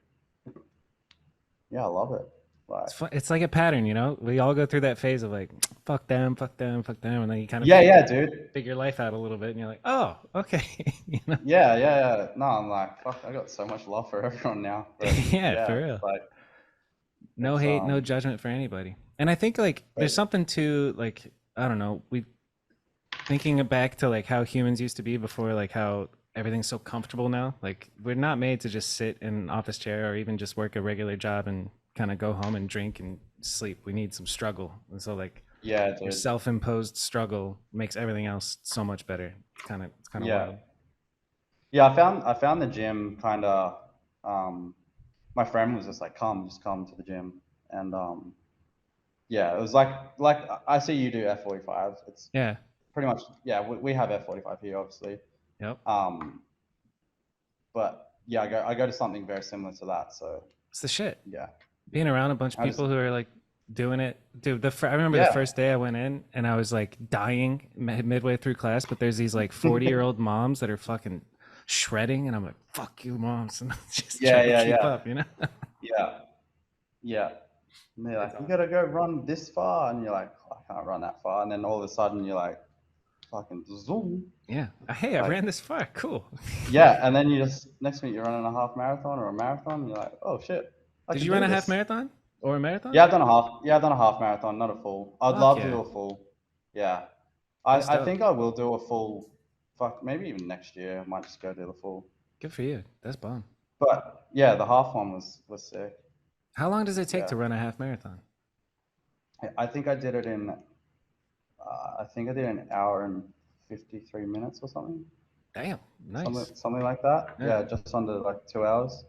Speaker 2: yeah, I love it. Like,
Speaker 1: It's fun. It's like a pattern, We all go through that phase of like, fuck them, fuck them, fuck them, and then you kind of
Speaker 2: yeah, dude.
Speaker 1: figure life out a little bit, and you're like, oh, okay,
Speaker 2: Yeah. No, I'm like, fuck, I got so much love for everyone now. But
Speaker 1: yeah, for
Speaker 2: yeah,
Speaker 1: real.
Speaker 2: like,
Speaker 1: No
Speaker 2: it's,
Speaker 1: hate, no judgment for anybody. And I think like there's
Speaker 2: but
Speaker 1: something to like, I don't know, we thinking back to like how humans used to be before, like how everything's so comfortable now. Like we're not made to just sit in an office chair or even just work a regular job and kind of go home and drink and sleep. We need some struggle. And so like
Speaker 2: yeah,
Speaker 1: your
Speaker 2: dude.
Speaker 1: self-imposed struggle makes everything else so much better. It's kind of
Speaker 2: Yeah.
Speaker 1: wild.
Speaker 2: Yeah, I found the gym kind of. Um, my friend was just like, "Come, just come to the gym," and yeah, it was like I see you do F45. It's
Speaker 1: Yeah.
Speaker 2: pretty much, yeah. We have F45 here, obviously,
Speaker 1: Yep.
Speaker 2: um, but yeah, I go to something very similar to that. So
Speaker 1: It's the shit.
Speaker 2: yeah,
Speaker 1: Being around a bunch of
Speaker 2: I just
Speaker 1: people who are like doing it, dude. I remember the
Speaker 2: yeah,
Speaker 1: first day I went in and I was like dying midway through class, but there's these like 40-year-old moms that are fucking shredding, and I'm like, fuck you, moms, and I'm just
Speaker 2: yeah,
Speaker 1: trying to
Speaker 2: yeah,
Speaker 1: keep
Speaker 2: yeah,
Speaker 1: up,
Speaker 2: yeah, yeah. And they're
Speaker 1: It's
Speaker 2: like, "You
Speaker 1: awesome.
Speaker 2: gotta go run this far," and you're like, oh, "I can't run that far," and then all of a sudden you're like, "Fucking zoom!"
Speaker 1: Yeah. Hey, I
Speaker 2: Like,
Speaker 1: ran this far. Cool.
Speaker 2: yeah, and then you just next minute you're running a half marathon or a marathon. And you're like, oh shit, I
Speaker 1: Did
Speaker 2: can
Speaker 1: you run
Speaker 2: do
Speaker 1: a half
Speaker 2: this.
Speaker 1: marathon or a marathon?
Speaker 2: Yeah, I've done a half. Yeah, I've done a half marathon, not a full. I'd
Speaker 1: Fuck
Speaker 2: love to
Speaker 1: yeah.
Speaker 2: do a full. Yeah,
Speaker 1: That's
Speaker 2: I
Speaker 1: dope.
Speaker 2: think I will do a full. Fuck, maybe even next year I might just go do the full.
Speaker 1: Good for you. That's bomb.
Speaker 2: But yeah, the half one was sick.
Speaker 1: How long does it take
Speaker 2: Yeah,
Speaker 1: to run a half marathon?
Speaker 2: I think I did it in. I think I did an hour and 53 minutes or something.
Speaker 1: Damn.
Speaker 2: Something
Speaker 1: Nice.
Speaker 2: something like that.
Speaker 1: Yeah.
Speaker 2: Yeah, just under like 2 hours.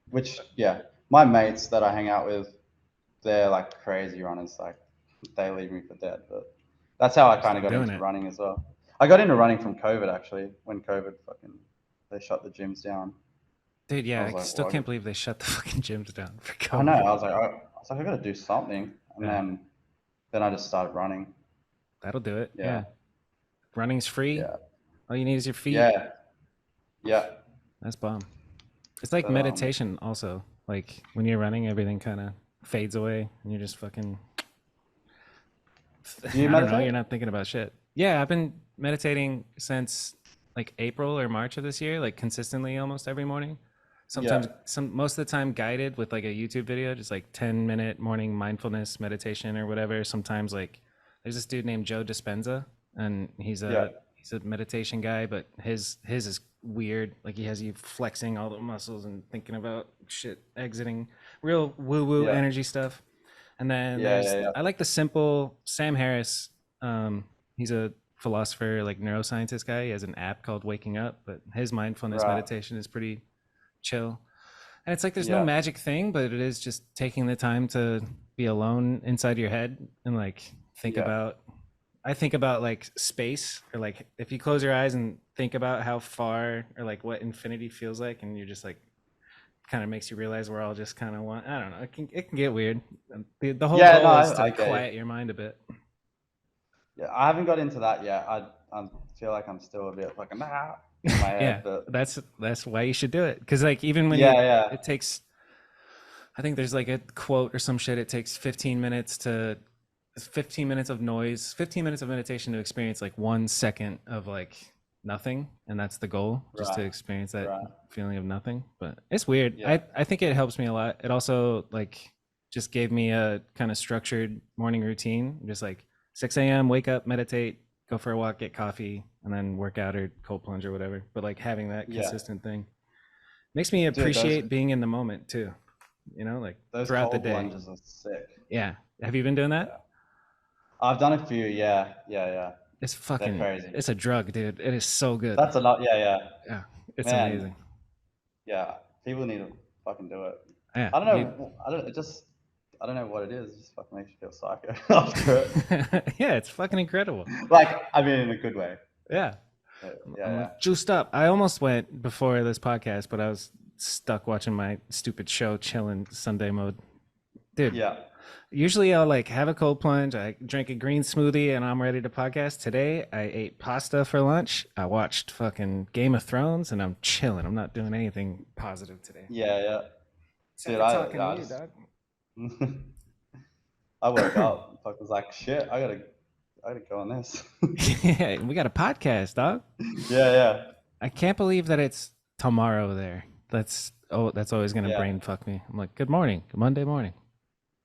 Speaker 2: Which yeah, my mates that I hang out with, they're like crazy runners. Like, they leave me for dead. But that's how I
Speaker 1: You're
Speaker 2: kind of
Speaker 1: still
Speaker 2: got
Speaker 1: doing
Speaker 2: into
Speaker 1: it.
Speaker 2: running as well. I got into running from COVID, actually, when COVID fucking they shut the gyms down.
Speaker 1: Dude,
Speaker 2: I
Speaker 1: yeah,
Speaker 2: was
Speaker 1: I
Speaker 2: like,
Speaker 1: still
Speaker 2: well,
Speaker 1: can't believe they shut the fucking gyms down for
Speaker 2: I know.
Speaker 1: COVID.
Speaker 2: I was like, I got to do something, and
Speaker 1: Yeah.
Speaker 2: then I just started running.
Speaker 1: That'll do it.
Speaker 2: Yeah,
Speaker 1: Yeah. Running's free.
Speaker 2: yeah,
Speaker 1: All you need is your feet.
Speaker 2: yeah, yeah.
Speaker 1: That's bomb. It's like
Speaker 2: But
Speaker 1: meditation also. Like when you're running, everything kind of fades away and you're just fucking
Speaker 2: do you
Speaker 1: I don't know,
Speaker 2: meditate?
Speaker 1: you're not thinking about shit. Yeah, I've been meditating since like April or March of this year, like consistently almost every morning.
Speaker 2: Yeah,
Speaker 1: Sometimes most of the time guided with like a YouTube video, just like 10-minute morning mindfulness meditation or whatever. Sometimes like there's this dude named Joe Dispenza and
Speaker 2: yeah,
Speaker 1: he's a meditation guy, but his is weird. Like he has you flexing all the muscles and thinking about shit, exiting real woo woo
Speaker 2: yeah,
Speaker 1: energy stuff. And then
Speaker 2: yeah, yeah, yeah.
Speaker 1: I like the simple Sam Harris. He's a philosopher, like neuroscientist guy. He has an app called Waking Up, but his mindfulness
Speaker 2: Right.
Speaker 1: meditation is pretty chill. And it's like there's no
Speaker 2: Yeah,
Speaker 1: magic thing, but it is just taking the time to be alone inside your head and like think
Speaker 2: yeah,
Speaker 1: about I think about like space or like if you close your eyes and think about how far or like what infinity feels like and you're just like kind of makes you realize we're all just kind of one. I don't know. It can get weird. The whole
Speaker 2: yeah. No,
Speaker 1: goal is
Speaker 2: I
Speaker 1: to
Speaker 2: get you.
Speaker 1: quiet your mind a bit.
Speaker 2: Yeah, I haven't got into that yet. I feel like I'm still a bit like in my head,
Speaker 1: Yeah,
Speaker 2: but
Speaker 1: that's why you should do it. Because like even when
Speaker 2: yeah, yeah,
Speaker 1: it takes. I think there's like a quote or some shit. It takes 15 minutes of noise, 15 minutes of meditation to experience like 1 second of like nothing, and that's the goal, just to
Speaker 2: right,
Speaker 1: experience that
Speaker 2: right,
Speaker 1: feeling of nothing. But it's weird.
Speaker 2: yeah,
Speaker 1: I think it helps me a lot. It also like just gave me a kind of structured morning routine. Just like 6 a.m., wake up, meditate, go for a walk, get coffee, and then work out or cold plunge or whatever. But like having that
Speaker 2: Yeah,
Speaker 1: consistent thing makes me
Speaker 2: dude,
Speaker 1: appreciate being in the moment too. Like
Speaker 2: those
Speaker 1: throughout the
Speaker 2: cold
Speaker 1: day.
Speaker 2: plunges are sick.
Speaker 1: Yeah. Have you been doing that?
Speaker 2: Yeah, I've done a few. Yeah, yeah, yeah.
Speaker 1: It's
Speaker 2: They're
Speaker 1: fucking,
Speaker 2: crazy.
Speaker 1: it's a drug, dude. It is so good.
Speaker 2: That's a lot. Yeah, yeah.
Speaker 1: Yeah. It's
Speaker 2: Man,
Speaker 1: amazing.
Speaker 2: yeah. People need to fucking do it.
Speaker 1: Yeah.
Speaker 2: I don't know. I don't. It just. I don't know what it is. It just fucking makes you feel psycho after it.
Speaker 1: Yeah, it's fucking incredible.
Speaker 2: Like, I mean, in a good way.
Speaker 1: Yeah.
Speaker 2: Yeah,
Speaker 1: I'm
Speaker 2: yeah.
Speaker 1: like juiced up. I almost went before this podcast, but I was stuck watching my stupid show, chilling Sunday mode. Dude,
Speaker 2: Yeah.
Speaker 1: usually I'll like have a cold plunge, I drink a green smoothie, and I'm ready to podcast. Today I ate pasta for lunch. I watched fucking Game of Thrones, and I'm chilling. I'm not doing anything positive today.
Speaker 2: Yeah, yeah.
Speaker 1: Except
Speaker 2: Dude,
Speaker 1: for talking to
Speaker 2: I
Speaker 1: you,
Speaker 2: just
Speaker 1: dog.
Speaker 2: I woke up. Fuck was like, shit. I gotta go on this.
Speaker 1: Yeah, we got a podcast, dog.
Speaker 2: Yeah, yeah,
Speaker 1: I can't believe that it's tomorrow there. That's always gonna
Speaker 2: yeah,
Speaker 1: brain fuck me. I'm like, good morning, Monday morning.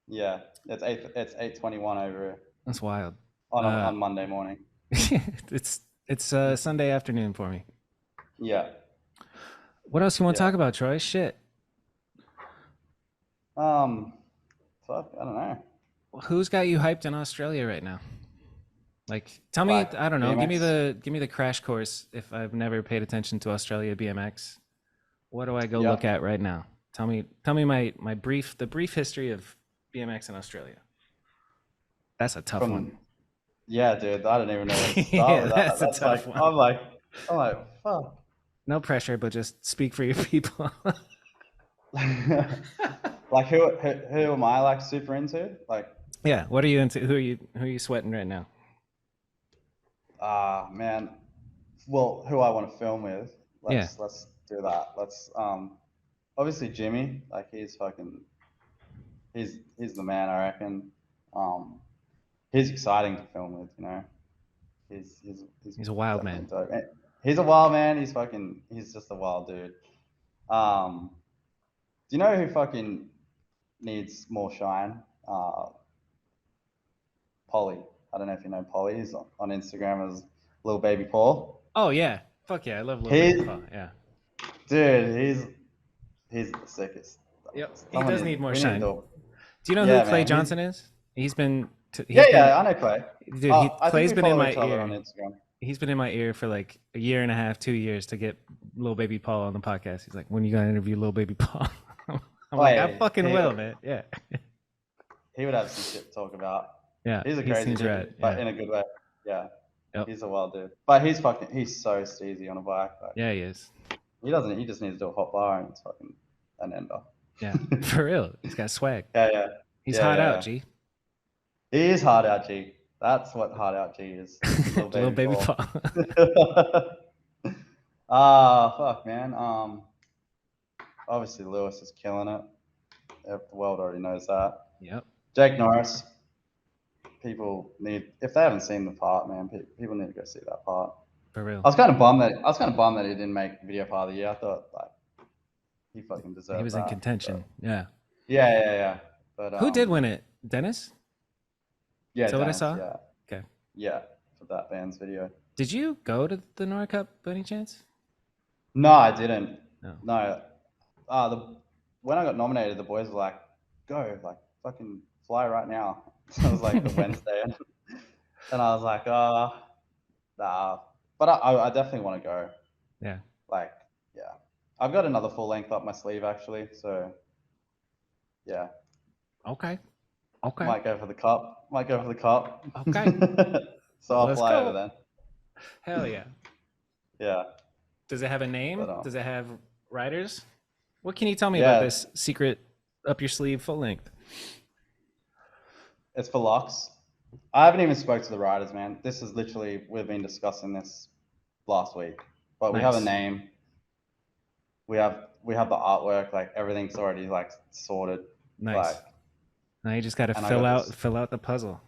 Speaker 2: yeah. It's 8:21 over here
Speaker 1: That's wild.
Speaker 2: on
Speaker 1: Uh,
Speaker 2: on Monday morning.
Speaker 1: it's Sunday afternoon for me.
Speaker 2: Yeah.
Speaker 1: What else you want to
Speaker 2: Yeah.
Speaker 1: talk about, Troy? Shit.
Speaker 2: Um, fuck, I don't know.
Speaker 1: Who's got you hyped in Australia right now? Like, tell me.
Speaker 2: Like
Speaker 1: I don't know.
Speaker 2: BMX.
Speaker 1: Give me the crash course. If I've never paid attention to Australia BMX, what do I go look
Speaker 2: Yeah.
Speaker 1: at right now? Tell me my brief history of BMX in Australia. That's a tough one.
Speaker 2: From Yeah, dude. I don't even know where to start
Speaker 1: Yeah,
Speaker 2: with that.
Speaker 1: that's a
Speaker 2: That's like
Speaker 1: tough one.
Speaker 2: I'm like, fuck.
Speaker 1: No pressure, but just speak for your people.
Speaker 2: Like who am I like super into? Like,
Speaker 1: Yeah. What are you into? Who are you sweating right now?
Speaker 2: man. Well, who I want to film with.
Speaker 1: Yeah.
Speaker 2: Let's do that. Let's obviously Jimmy. Like he's the man, I reckon. Um, he's exciting to film with. He's
Speaker 1: He's a wild
Speaker 2: definitely
Speaker 1: man.
Speaker 2: dope. He's a wild man. He's just a wild dude. Do you know who fucking needs more shine? Polly. I don't know if you know Polly. He's on Instagram as little baby Paul.
Speaker 1: Oh yeah. Fuck yeah. I love little baby
Speaker 2: He,
Speaker 1: Paul. Yeah.
Speaker 2: dude, he's the sickest.
Speaker 1: Yep. He
Speaker 2: Someone
Speaker 1: does need more
Speaker 2: we need
Speaker 1: shine.
Speaker 2: to,
Speaker 1: Do you know who
Speaker 2: yeah,
Speaker 1: Clay
Speaker 2: man.
Speaker 1: Johnson is? He's been
Speaker 2: Yeah,
Speaker 1: he's been
Speaker 2: yeah, I know Clay.
Speaker 1: dude,
Speaker 2: I think
Speaker 1: Clay's
Speaker 2: we
Speaker 1: been in
Speaker 2: follow
Speaker 1: my
Speaker 2: each other on
Speaker 1: ear.
Speaker 2: Instagram.
Speaker 1: He's been in my ear for like a year and a half, 2 years to get little baby Paul on the podcast. He's like, when you gonna interview little baby Paul? I'm like, I
Speaker 2: Wait,
Speaker 1: fucking will, man. Yeah.
Speaker 2: he would have some shit to talk about.
Speaker 1: Yeah.
Speaker 2: He's a
Speaker 1: He
Speaker 2: crazy
Speaker 1: seems right.
Speaker 2: dude, but
Speaker 1: Yeah.
Speaker 2: in a good way. Yeah,
Speaker 1: Yep.
Speaker 2: he's a wild dude. But he's so steezy on a bike. Like,
Speaker 1: Yeah, he is.
Speaker 2: he just needs to do a hot bar and it's fucking an ender.
Speaker 1: Yeah. For real. He's got swag.
Speaker 2: Yeah, yeah.
Speaker 1: He's
Speaker 2: Yeah,
Speaker 1: hot
Speaker 2: yeah,
Speaker 1: out,
Speaker 2: yeah.
Speaker 1: G.
Speaker 2: He is hard out G. That's what hard out G is. Little
Speaker 1: Little
Speaker 2: baby
Speaker 1: baby
Speaker 2: Paul.
Speaker 1: Paul.
Speaker 2: Fuck, man. Obviously Lewis is killing it. The world already knows that.
Speaker 1: Yep.
Speaker 2: Jake Norris. If they haven't seen the part, man, people need to go see that part.
Speaker 1: For real.
Speaker 2: I was kind of bummed that he didn't make video part of the year. I thought like he fucking deserved that.
Speaker 1: He was in contention. Yeah.
Speaker 2: Yeah. But
Speaker 1: Who did win it? Dennis?
Speaker 2: Yeah,
Speaker 1: Is that what I
Speaker 2: Dennis,
Speaker 1: saw?
Speaker 2: Yeah,
Speaker 1: Okay.
Speaker 2: yeah, for that band's video.
Speaker 1: Did you go to the Nora Cup by any chance?
Speaker 2: No, I didn't.
Speaker 1: No.
Speaker 2: No. When I got nominated, the boys were like, "Go, like fucking fly right now." So it was like the Wednesday, and I was like, nah. But I definitely want to go.
Speaker 1: Yeah.
Speaker 2: Like, yeah, I've got another full length up my sleeve actually. So, yeah,
Speaker 1: Okay.
Speaker 2: might go for the cup.
Speaker 1: Okay.
Speaker 2: So I'll
Speaker 1: Let's
Speaker 2: fly
Speaker 1: go.
Speaker 2: over then.
Speaker 1: Hell yeah.
Speaker 2: Yeah.
Speaker 1: Does it have a name?
Speaker 2: But,
Speaker 1: Does it have riders? What can you tell me
Speaker 2: Yeah.
Speaker 1: about this secret up your sleeve full length?
Speaker 2: It's for locks. I haven't even spoke to the riders, man. This is literally, we've been discussing this last week, but we have a
Speaker 1: Nice.
Speaker 2: name. We have the artwork, like everything's already like sorted.
Speaker 1: Nice.
Speaker 2: Like,
Speaker 1: Now you just got to
Speaker 2: and I
Speaker 1: fill
Speaker 2: got
Speaker 1: out the puzzle.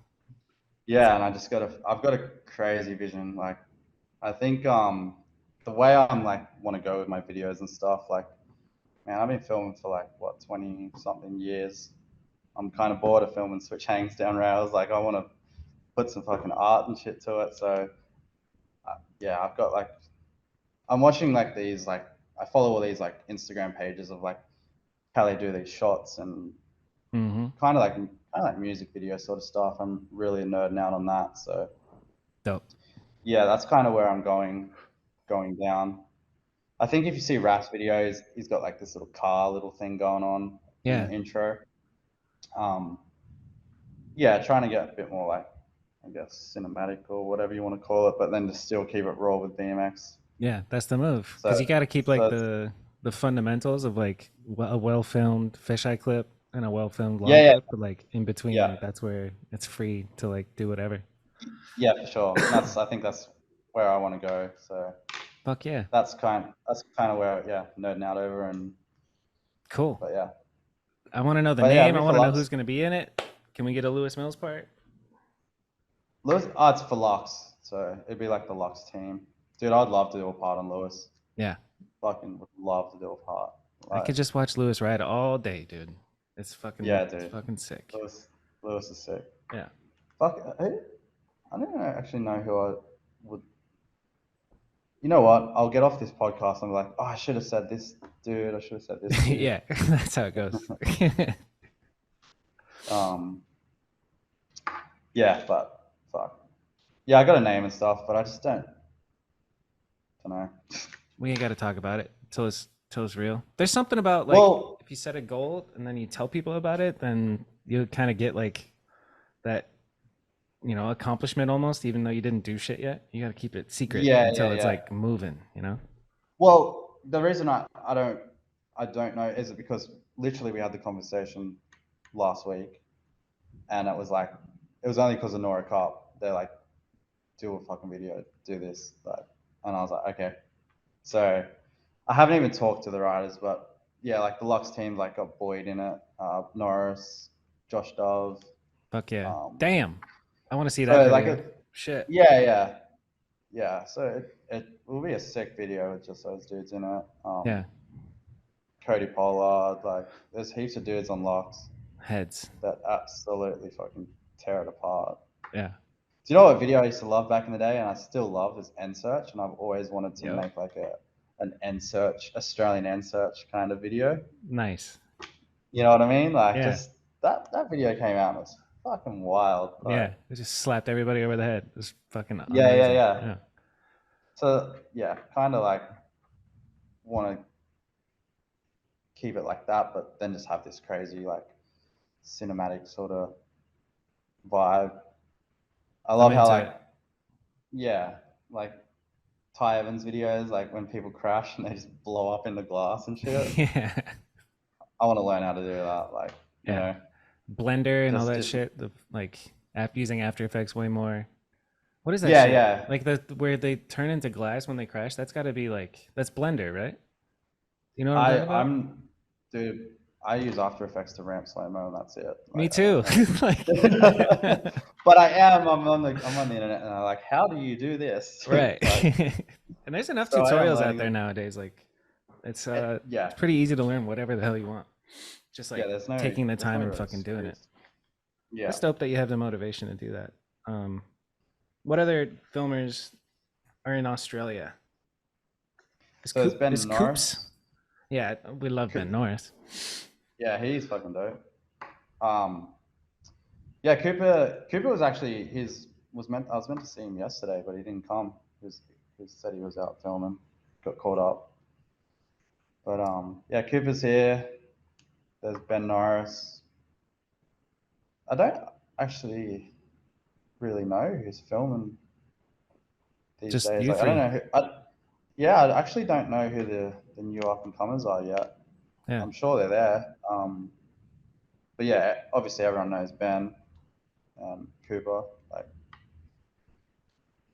Speaker 2: yeah, and I've got a crazy vision. Like, I think the way I'm like want to go with my videos and stuff, like, man, I've been filming for like what 20 something years. I'm kind of bored of filming switch hangs down rails. Like I want to put some fucking art and shit to it. So yeah, I've got like, I'm watching like these, like I follow all these like Instagram pages of like how they do these shots and
Speaker 1: Mm-hmm.
Speaker 2: kind of like music video sort of stuff. I'm really nerding out on that. So
Speaker 1: Dope.
Speaker 2: yeah, that's kind of where I'm going down. I think if you see Rap's videos, he's got like this little thing going on in
Speaker 1: Yeah.
Speaker 2: the intro. Um, yeah, trying to get a bit more like, I guess, cinematic or whatever you want to call it, but then to still keep it raw with BMX.
Speaker 1: Yeah, that's the move. Because
Speaker 2: So,
Speaker 1: you got to keep like
Speaker 2: so it's,
Speaker 1: the fundamentals of like a well filmed fisheye clip and a well filmed long
Speaker 2: yeah,
Speaker 1: clip, but like in between,
Speaker 2: yeah,
Speaker 1: like that's where it's free to like do whatever.
Speaker 2: yeah, for sure. I think that's where I want to go. So
Speaker 1: Fuck yeah.
Speaker 2: that's kind of where, yeah, nerding out over and,
Speaker 1: Cool.
Speaker 2: but yeah,
Speaker 1: I want to know the
Speaker 2: but yeah,
Speaker 1: name. I
Speaker 2: Riff
Speaker 1: want to know
Speaker 2: Lux,
Speaker 1: who's going to be in it. Can we get a Lewis Mills part?
Speaker 2: Lewis, oh, it's for Lux, so it'd be like the Lux team. Dude, I'd love to do a part on Lewis.
Speaker 1: Yeah.
Speaker 2: Fucking would love to do a part.
Speaker 1: I
Speaker 2: Like,
Speaker 1: could just watch Lewis ride all day, dude.
Speaker 2: yeah,
Speaker 1: It's
Speaker 2: dude,
Speaker 1: fucking sick.
Speaker 2: Lewis is sick.
Speaker 1: Yeah.
Speaker 2: Fuck, I don't actually know who I would. You know what? I'll get off this podcast and be like, oh, I should have said this dude. I should have said this dude.
Speaker 1: Yeah, that's how it goes.
Speaker 2: Um, yeah, but fuck. Yeah, I got a name and stuff, but I just don't know.
Speaker 1: We ain't got to talk about it till it's real. There's something about like
Speaker 2: Well,
Speaker 1: if you set a goal and then you tell people about it, then you kind of get like that, accomplishment almost, even though you didn't do shit yet. You got to keep it secret
Speaker 2: yeah, yeah,
Speaker 1: until it's
Speaker 2: yeah.
Speaker 1: like moving, you know?
Speaker 2: Well, the reason I don't know is it because literally we had the conversation last week, and it was only because of Nora Cop. They're like, do a fucking video, do this, like, and I was like, okay. So I haven't even talked to the writers, but yeah, like the Lux team like got Boyd in it, Norris, Josh Dove.
Speaker 1: Fuck yeah.
Speaker 2: Um,
Speaker 1: Damn. I want to see that
Speaker 2: so like
Speaker 1: video. Shit.
Speaker 2: yeah, yeah, yeah. So it will be a sick video with just those dudes in it.
Speaker 1: Yeah.
Speaker 2: Cody Pollard, like there's heaps of dudes on Lux
Speaker 1: Heads.
Speaker 2: that absolutely fucking tear it apart.
Speaker 1: Yeah.
Speaker 2: Do you know what video I used to love back in the day, and I still love, is N Search, and I've always wanted to
Speaker 1: Yep.
Speaker 2: make like an N Search, Australian N Search kind of video.
Speaker 1: Nice.
Speaker 2: You know what I mean? Like
Speaker 1: Yeah.
Speaker 2: just that video came out and it was fucking wild. Like,
Speaker 1: Yeah. It just slapped everybody over the head. It was fucking
Speaker 2: yeah, yeah,
Speaker 1: amazing.
Speaker 2: yeah.
Speaker 1: Yeah.
Speaker 2: So yeah, kind of like want to keep it like that, but then just have this crazy like cinematic sort of vibe. I love
Speaker 1: I'm
Speaker 2: how
Speaker 1: into
Speaker 2: like,
Speaker 1: it.
Speaker 2: yeah, like Ty Evans videos, like when people crash and they just blow up in the glass and shit.
Speaker 1: Yeah.
Speaker 2: I want to learn how to do that. Like, you
Speaker 1: Yeah.
Speaker 2: know,
Speaker 1: Blender and all that
Speaker 2: just
Speaker 1: shit. The like using After Effects way more. What is that
Speaker 2: yeah,
Speaker 1: shit?
Speaker 2: yeah.
Speaker 1: Like the where they turn into glass when they crash? That's got to be like that's Blender, right? You know what I'm talking about?
Speaker 2: Dude, I use After Effects to ramp slow mo and that's it.
Speaker 1: Me
Speaker 2: Like,
Speaker 1: too. Like,
Speaker 2: but I'm on the internet and I'm like, how do you do this?
Speaker 1: right.
Speaker 2: Like,
Speaker 1: And there's enough
Speaker 2: so I am
Speaker 1: tutorials out
Speaker 2: learning
Speaker 1: there
Speaker 2: it.
Speaker 1: nowadays. Like it's
Speaker 2: Yeah,
Speaker 1: pretty easy to learn whatever the hell you want. Just
Speaker 2: yeah.
Speaker 1: like taking the time
Speaker 2: no
Speaker 1: and
Speaker 2: real
Speaker 1: fucking doing it.
Speaker 2: excuse. Yeah.
Speaker 1: It's dope that you have the motivation to do that. What other filmers are in Australia?
Speaker 2: So there's Ben
Speaker 1: Is
Speaker 2: Norris.
Speaker 1: Coops? Yeah, we love Ben Norris.
Speaker 2: Yeah, he's fucking dope. Yeah, Cooper was actually I was meant to see him yesterday, but he didn't come. He said he was out filming, got caught up. But yeah, Cooper's here. There's Ben Norris. I don't actually really know who's filming these
Speaker 1: Just
Speaker 2: days.
Speaker 1: you
Speaker 2: Like I don't
Speaker 1: three.
Speaker 2: know I actually don't know who the new up and comers are yet.
Speaker 1: Yeah,
Speaker 2: I'm sure they're there. But yeah, obviously everyone knows Ben and Cooper. Like,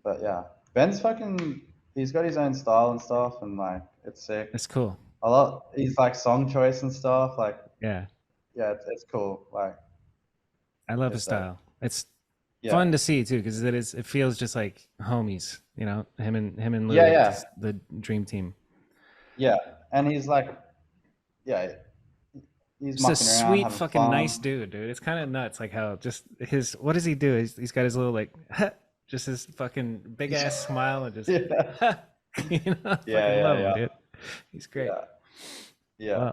Speaker 2: but yeah, Ben's fucking. He's got his own style and stuff, and like it's sick.
Speaker 1: it's cool.
Speaker 2: He's like song choice and stuff. Like,
Speaker 1: Yeah,
Speaker 2: yeah, it's cool. Like,
Speaker 1: I love his
Speaker 2: it's like,
Speaker 1: style. It's
Speaker 2: yeah,
Speaker 1: fun to see too because it feels just like homies. You know, him and Lou,
Speaker 2: yeah,
Speaker 1: like
Speaker 2: yeah,
Speaker 1: just the dream team.
Speaker 2: yeah. And he's like, yeah, he's
Speaker 1: Just a
Speaker 2: mucking around,
Speaker 1: sweet
Speaker 2: having
Speaker 1: fucking
Speaker 2: fun.
Speaker 1: nice dude, dude. It's kind of nuts, like how just his what does he do? He's got his little like just his fucking big ass smile and just
Speaker 2: Yeah,
Speaker 1: you know, I
Speaker 2: yeah,
Speaker 1: fucking
Speaker 2: yeah,
Speaker 1: love him,
Speaker 2: yeah,
Speaker 1: dude. He's great.
Speaker 2: yeah, yeah,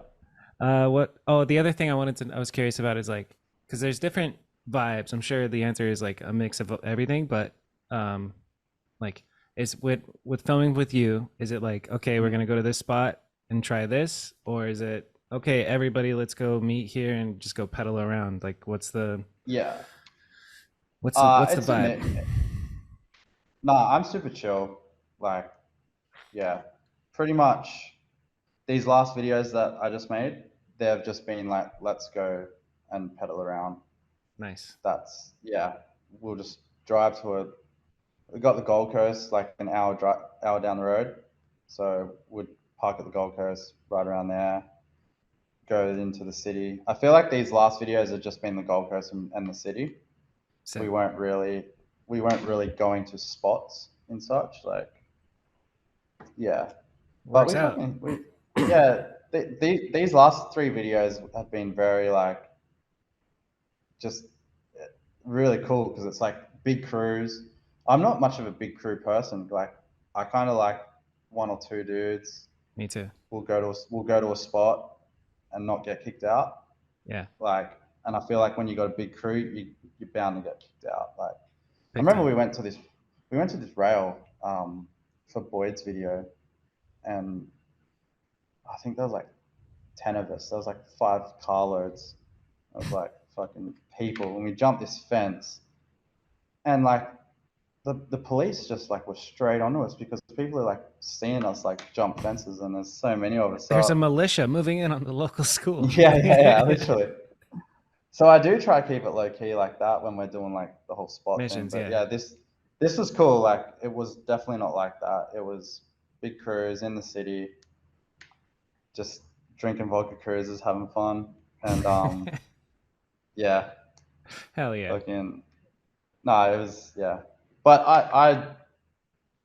Speaker 1: Well, what? Oh, the other thing I was curious about is like, because there's different vibes. I'm sure the answer is like a mix of everything, but um, like, is with filming with you, is it like, okay, we're
Speaker 2: mm,
Speaker 1: gonna go to this spot and try this, or is it okay, everybody, let's go meet here and just go pedal around? Like,
Speaker 2: yeah.
Speaker 1: what's the
Speaker 2: It's a
Speaker 1: vibe?
Speaker 2: mix. Nah, I'm super chill. Like, yeah, pretty much these last videos that I just made, they've just been like, let's go and pedal around.
Speaker 1: Nice.
Speaker 2: That's yeah. We'll just drive to a. We got the Gold Coast like an hour down the road, so we'd park at the Gold Coast, right around there, go into the city. I feel like these last videos have just been the Gold Coast and the city. We
Speaker 1: Sick.
Speaker 2: weren't really we weren't really going to spots and such. Like yeah, but
Speaker 1: Works
Speaker 2: we
Speaker 1: out.
Speaker 2: fucking we yeah. These last three videos have been very like just really cool because it's like big crews. I'm not much of a big crew person. Like I kind of like one or two dudes.
Speaker 1: Me too.
Speaker 2: We'll go to a spot and not get kicked out.
Speaker 1: Yeah,
Speaker 2: Like, and I feel like when you got a big crew, you're bound to get kicked out. Like I
Speaker 1: big
Speaker 2: remember
Speaker 1: time.
Speaker 2: we went to this rail for Boyd's video, and I think there was like 10 of us. There was like 5 carloads of like fucking people, and we jumped this fence, and like the police just like were straight onto us because people are like seeing us like jump fences, and there's so many of us
Speaker 1: There's a
Speaker 2: up.
Speaker 1: militia moving in on the local school.
Speaker 2: Yeah, yeah, yeah, literally. So I do try to keep it low key like that when we're doing like the whole spot thing.
Speaker 1: Missions,
Speaker 2: But
Speaker 1: yeah.
Speaker 2: yeah, this was cool. Like it was definitely not like that. It was big crews in the city, just drinking vodka cruises, having fun, and yeah,
Speaker 1: Hell yeah.
Speaker 2: fucking no, it was yeah. But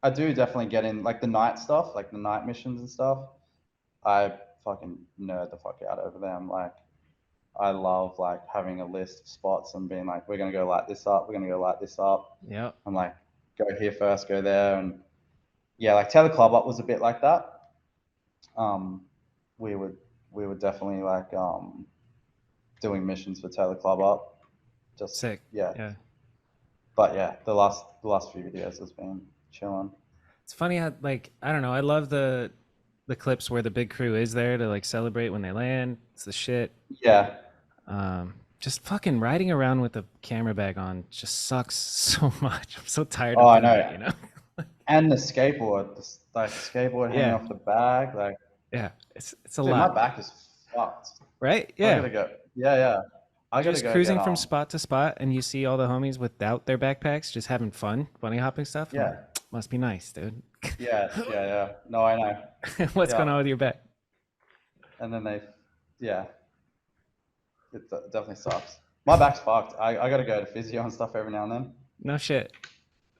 Speaker 2: I do definitely get in like the night stuff, like the night missions and stuff. I fucking nerd the fuck out over them. Like I love like having a list of spots and being like, we're gonna go light this up, we're gonna go light this up.
Speaker 1: Yep.
Speaker 2: I'm like, go here first, go there, and yeah, like Taylor Club Up was a bit like that. Um, we would we were definitely like doing missions for Taylor Club Up. Just
Speaker 1: Sick.
Speaker 2: yeah,
Speaker 1: Yeah.
Speaker 2: but yeah, the last few videos has been chilling.
Speaker 1: It's funny how like I don't know, I love the clips where the big crew is there to like celebrate when they land. It's the shit.
Speaker 2: Yeah.
Speaker 1: Just fucking riding around with a camera bag on just sucks so much. I'm so tired
Speaker 2: Oh,
Speaker 1: of
Speaker 2: I
Speaker 1: doing it,
Speaker 2: know.
Speaker 1: you know?
Speaker 2: And the skateboard, like skateboard hanging
Speaker 1: Yeah.
Speaker 2: off the bag, like
Speaker 1: Yeah. It's a
Speaker 2: dude, my
Speaker 1: lot.
Speaker 2: back is fucked.
Speaker 1: Right?
Speaker 2: I
Speaker 1: Yeah.
Speaker 2: gotta go. Yeah, yeah. I
Speaker 1: You're
Speaker 2: gotta
Speaker 1: just
Speaker 2: go get
Speaker 1: cruising from spot to spot and you see all the homies without their backpacks just having fun, bunny hopping stuff. I'm like,
Speaker 2: yeah,
Speaker 1: must be nice, dude.
Speaker 2: yeah, yeah, yeah. No, I know.
Speaker 1: What's
Speaker 2: Yeah,
Speaker 1: going on with your back?
Speaker 2: and then yeah, definitely sucks. My back's fucked. I gotta go to physio and stuff every now and then.
Speaker 1: No shit.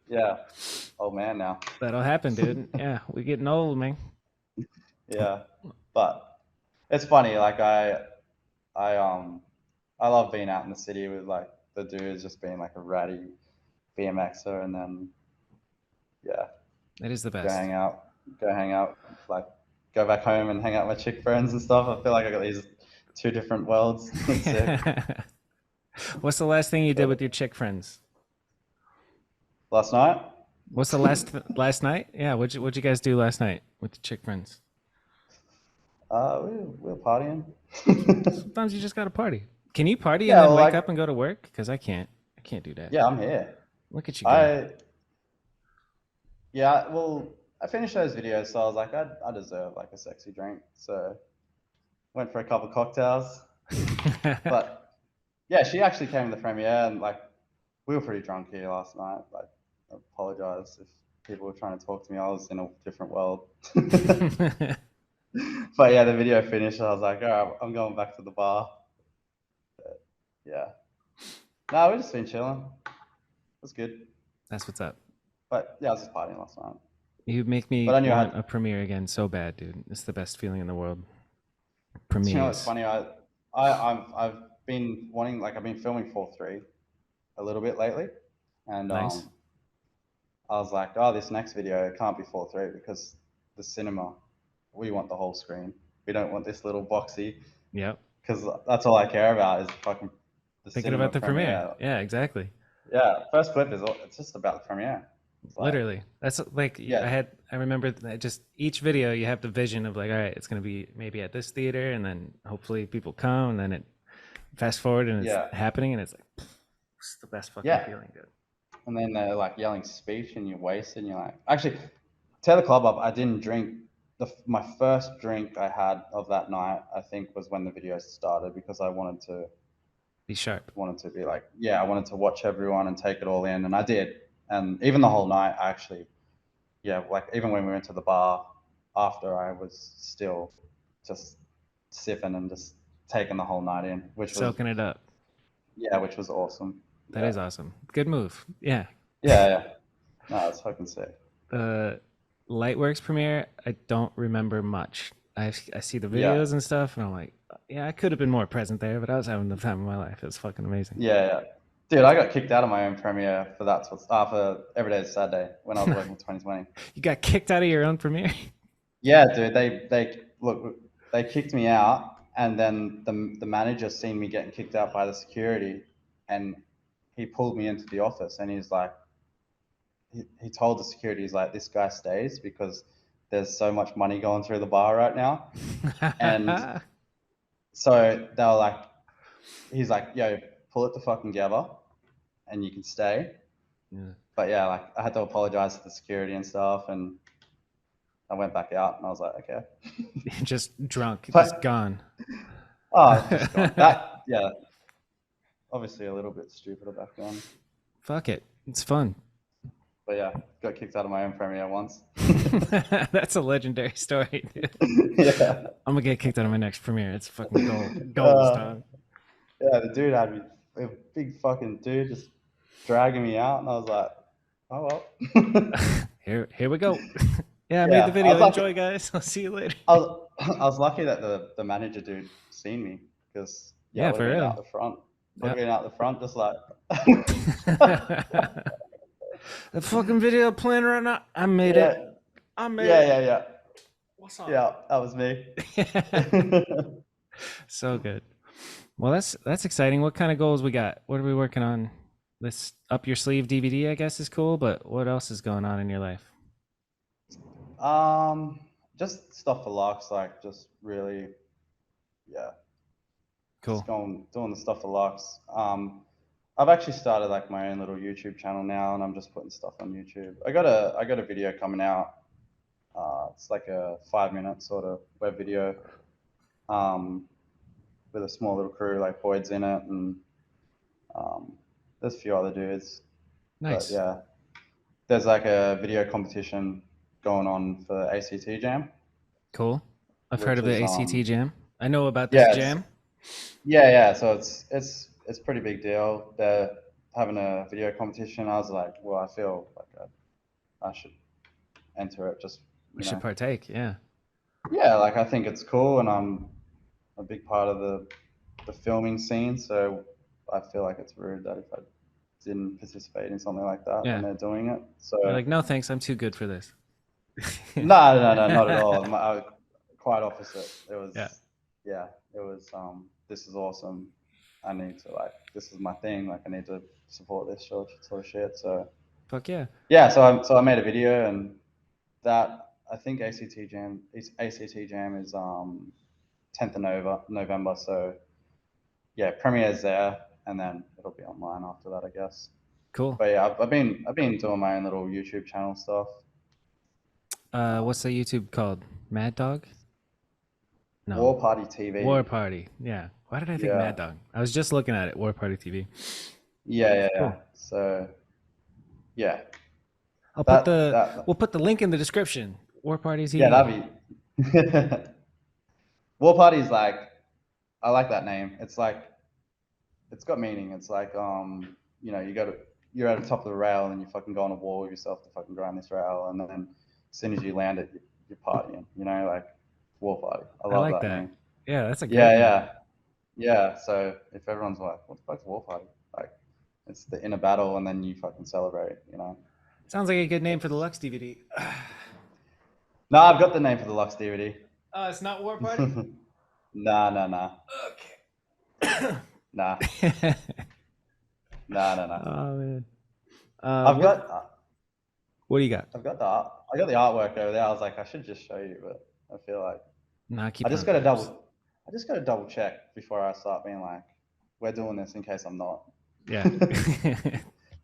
Speaker 2: Yeah, old man now.
Speaker 1: That'll happen, dude. Yeah, we getting old, man.
Speaker 2: Yeah, but it's funny. Like I I love being out in the city with like the dudes just being like a ratty BMXer, and then yeah,
Speaker 1: It is the
Speaker 2: go
Speaker 1: best.
Speaker 2: hang out, go hang out, like go back home and hang out with my chick friends and stuff. I feel like I got these two different worlds. It's sick.
Speaker 1: What's the last thing you did with
Speaker 2: But
Speaker 1: your chick friends?
Speaker 2: last night,
Speaker 1: What's the last night? Yeah, what'd you guys do last night with the chick friends?
Speaker 2: we were partying.
Speaker 1: Sometimes you just gotta party. Can you party and
Speaker 2: Yeah,
Speaker 1: then
Speaker 2: well,
Speaker 1: wake
Speaker 2: like
Speaker 1: up and go to work? Because I can't. I can't do that.
Speaker 2: yeah, I'm here.
Speaker 1: Look at you go.
Speaker 2: I yeah, well, I finished those videos, so I was like, I deserve like a sexy drink. So went for a couple cocktails. But yeah, she actually came to the premiere, and like we were pretty drunk here last night. Like, I apologize if people were trying to talk to me. I was in a different world. But yeah, the video finished. I was like, all right, I'm going back to the bar. But yeah, no, we just been chilling. It was good.
Speaker 1: That's what's up.
Speaker 2: But yeah, I was just partying last night.
Speaker 1: You make
Speaker 2: But
Speaker 1: me
Speaker 2: I knew I
Speaker 1: want
Speaker 2: had.
Speaker 1: a premiere again so bad, dude. It's the best feeling in the world.
Speaker 2: You know, it's
Speaker 1: Premieres.
Speaker 2: funny. I've been wanting, like, I've been filming 4:3 a little bit lately, and
Speaker 1: Nice.
Speaker 2: I was like, oh, this next video it can't be 4:3 because the cinema, we want the whole screen. We don't want this little boxy,
Speaker 1: Yep.
Speaker 2: because that's all I care about is fucking the
Speaker 1: Thinking
Speaker 2: cinema
Speaker 1: about the premiere.
Speaker 2: premiere.
Speaker 1: Yeah, exactly.
Speaker 2: Yeah, first clip is it's just about the premiere. It's like,
Speaker 1: Literally. That's like
Speaker 2: yeah,
Speaker 1: I remember that just each video you have the vision of like, all right, it's gonna be maybe at this theater, and then hopefully people come, and then it fast forward and it's
Speaker 2: yeah,
Speaker 1: happening, and it's like it's the best fucking
Speaker 2: yeah.
Speaker 1: feeling, dude.
Speaker 2: And then they're like yelling speech, and you're wasted. And you're like, actually, tear the club up. I didn't drink. My first drink I had of that night, I think, was when the video started, because I
Speaker 1: Be sharp.
Speaker 2: wanted to be like, yeah, I wanted to watch everyone and take it all in, and I did. And even the whole night, I actually, yeah, like even when we went to the bar after, I was still just sipping and just taking the whole night in, which was,
Speaker 1: Soaking it up.
Speaker 2: yeah, which was awesome.
Speaker 1: That
Speaker 2: Yeah,
Speaker 1: is awesome. Good move. Yeah.
Speaker 2: yeah, yeah. No, it's fucking sick.
Speaker 1: The Lightworks premiere, I don't remember much. I see the
Speaker 2: Yeah,
Speaker 1: videos and stuff, and I'm like, yeah, I could have been more present there, but I was having the time of my life. It was fucking amazing.
Speaker 2: yeah, yeah. Dude, I got kicked out of my own premiere for for Every Day is Saturday when I was working with 2020.
Speaker 1: You got kicked out of your own premiere?
Speaker 2: Yeah, dude, they look, they kicked me out, and then the manager seen me getting kicked out by the security, and he pulled me into the office, and he's like, he told the security, he's like, this guy stays because there's so much money going through the bar right now. And so they were like, he's like, yo, pull it the fucking together and you can stay.
Speaker 1: Yeah.
Speaker 2: But yeah, like I had to apologize to the security and stuff, and I went back out, and I was like, okay.
Speaker 1: Just drunk, just
Speaker 2: But
Speaker 1: gone.
Speaker 2: oh, just gone. That, yeah, obviously a little bit stupider back then.
Speaker 1: Fuck it. It's fun.
Speaker 2: But yeah, got kicked out of my own premiere once.
Speaker 1: That's a legendary story, dude.
Speaker 2: Yeah.
Speaker 1: I'm gonna get kicked out of my next premiere. It's fucking goals,
Speaker 2: Uh,
Speaker 1: dog.
Speaker 2: yeah, the dude had me, a big fucking dude, just dragging me out, and I was like, oh well.
Speaker 1: Here we go. Yeah, I made the
Speaker 2: Yeah,
Speaker 1: video. Enjoy, guys. I'll see you later.
Speaker 2: I was lucky that the manager dude seen me, because yeah, I
Speaker 1: Yeah,
Speaker 2: would have
Speaker 1: for
Speaker 2: been
Speaker 1: real.
Speaker 2: out the front. Would have
Speaker 1: Yep.
Speaker 2: been out the front, just like.
Speaker 1: The fucking video playing right now. I made it.
Speaker 2: Yeah,
Speaker 1: I made
Speaker 2: yeah,
Speaker 1: it.
Speaker 2: yeah, yeah,
Speaker 1: What's up?
Speaker 2: yeah. That was me.
Speaker 1: So good. Well, that's exciting. What kind of goals we got? What are we working on? This up your sleeve DVD, I guess, is cool. But what else is going on in your life?
Speaker 2: um, just stuff for larks, like just really, yeah, just
Speaker 1: Cool.
Speaker 2: going doing the stuff for larks. I've actually started like my own little YouTube channel now, and I'm just putting stuff on YouTube. I got a video coming out. It's like a 5 minute sort of web video, um, with a small little crew, like Boyd's in it, and um, there's a few other dudes. But
Speaker 1: Nice.
Speaker 2: yeah, there's like a video competition going on for ACT Jam,
Speaker 1: Cool. I've heard
Speaker 2: which
Speaker 1: of the
Speaker 2: is
Speaker 1: ACT Jam. I know about this
Speaker 2: yeah, it's
Speaker 1: jam.
Speaker 2: yeah. So it's a pretty big deal. They're having a video competition. I was like, well, I feel like I should enter it. Just,
Speaker 1: We
Speaker 2: you
Speaker 1: should
Speaker 2: know,
Speaker 1: partake. Yeah.
Speaker 2: yeah, like I think it's cool, and I'm a big part of the filming scene. So I feel like it's rude that if I didn't participate in something like that when
Speaker 1: Yeah.
Speaker 2: they're doing it.
Speaker 1: You're
Speaker 2: So
Speaker 1: like, no, thanks. I'm too good for this.
Speaker 2: no, not at all. Quite opposite. It
Speaker 1: Yeah.
Speaker 2: was, yeah, it was. This is awesome. I need to, like, this is my thing. Like, I need to support this sort of shit. So
Speaker 1: Fuck yeah.
Speaker 2: yeah, so I made a video, and that, I think ACT Jam is 10th of November. So yeah, premiere's there, and then it'll be online after that, I guess.
Speaker 1: Cool.
Speaker 2: But yeah, I've been doing my own little YouTube channel stuff.
Speaker 1: What's the YouTube called? Mad Dog? No.
Speaker 2: War Party TV.
Speaker 1: War Party. Yeah. Why did I think
Speaker 2: Yeah,
Speaker 1: Mad Dog? I was just looking at it. War Party TV.
Speaker 2: yeah.
Speaker 1: Cool.
Speaker 2: So yeah,
Speaker 1: I'll put
Speaker 2: that
Speaker 1: the
Speaker 2: that
Speaker 1: we'll put the link in the description. War Party
Speaker 2: yeah,
Speaker 1: TV.
Speaker 2: that'd be. War Party's like, I like that name. It's like, it's got meaning. It's like, you're at the top of the rail, and you fucking go on a war with yourself to fucking grind this rail, and then as soon as you land it, you're partying. Like, War Party. I
Speaker 1: I
Speaker 2: love
Speaker 1: like
Speaker 2: that
Speaker 1: that.
Speaker 2: name.
Speaker 1: Yeah, that's a great
Speaker 2: Yeah,
Speaker 1: name.
Speaker 2: yeah. Yeah, so if everyone's like, what the fuck's war party? Like, it's the inner battle, and then you fucking celebrate. You know.
Speaker 1: Sounds like a good name for the
Speaker 2: It's
Speaker 1: Lux DVD.
Speaker 2: no, I've got the name for the Lux DVD.
Speaker 1: It's not War Party?
Speaker 2: Nah, nah, nah,
Speaker 1: Okay.
Speaker 2: nah, nah, nah, nah.
Speaker 1: Oh man.
Speaker 2: I've got
Speaker 1: What do you got?
Speaker 2: I've got the art, I got the artwork over there. I was like, I should just show you, but I feel like
Speaker 1: Nah,
Speaker 2: I
Speaker 1: keep it
Speaker 2: just
Speaker 1: on
Speaker 2: got to
Speaker 1: purpose.
Speaker 2: I just got to double check before I start being like, we're doing this in case I'm not.
Speaker 1: Yeah.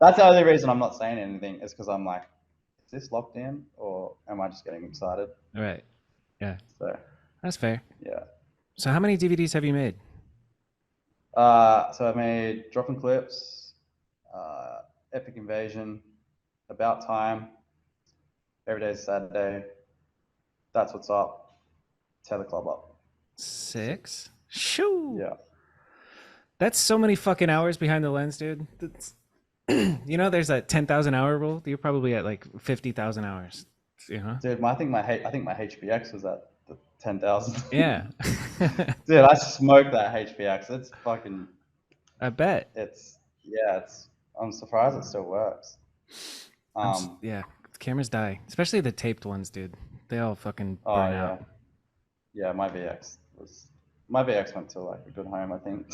Speaker 2: That's the only reason I'm not saying anything is because I'm like, is this locked in or am I just getting excited?
Speaker 1: All right. Yeah.
Speaker 2: So
Speaker 1: That's fair.
Speaker 2: yeah.
Speaker 1: So how many DVDs have you made?
Speaker 2: So I made Dropping Clips, uh, Epic Invasion, About Time, Every Day's Saturday, That's What's Up, Tether Club Up.
Speaker 1: 6. Shoo.
Speaker 2: Yeah.
Speaker 1: That's so many fucking hours behind the lens, dude. That's, there's that 10,000 hour rule. You're probably at like 50,000 hours. You know?
Speaker 2: Dude, I think my HBX was at the 10,000.
Speaker 1: Yeah.
Speaker 2: Dude, I smoked that HBX. It's fucking.
Speaker 1: I bet.
Speaker 2: It's. I'm surprised it still works.
Speaker 1: Yeah, cameras die, especially the taped ones, dude. They all fucking
Speaker 2: Oh
Speaker 1: burn
Speaker 2: yeah,
Speaker 1: out.
Speaker 2: yeah. My VX went to like a good home. I think.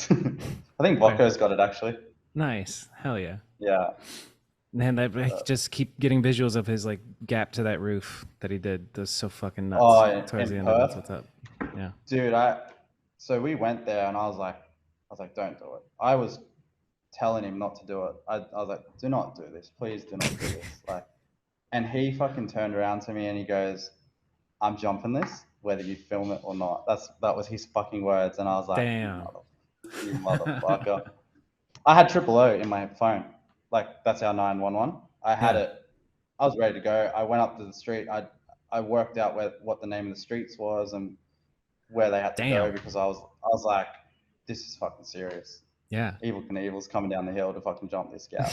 Speaker 2: I think
Speaker 1: Fair.
Speaker 2: Voco's got it actually.
Speaker 1: Nice. Hell yeah.
Speaker 2: Yeah.
Speaker 1: Man, I just keep getting visuals of his like gap to that roof that he did. That's so fucking nuts.
Speaker 2: Oh,
Speaker 1: Towards the
Speaker 2: in
Speaker 1: end of That's
Speaker 2: Perth,
Speaker 1: What's Up. Yeah.
Speaker 2: dude. So we went there, and I was like, don't do it. I was telling him not to do it. I was like, do not do this, please do not do this. Like, and he fucking turned around to me and he goes, I'm jumping this, whether you film it or not. That was his fucking words, and I was like,
Speaker 1: Damn.
Speaker 2: you motherfucker. I had triple O in my phone. Like that's our 911. I had
Speaker 1: Yeah.
Speaker 2: it. I was ready to go. I went up to the street. I worked out what the name of the streets was and where they had to go
Speaker 1: Damn.
Speaker 2: because I was like, this is fucking serious.
Speaker 1: Yeah.
Speaker 2: Evil Knievel's coming down the hill to fucking jump this gap.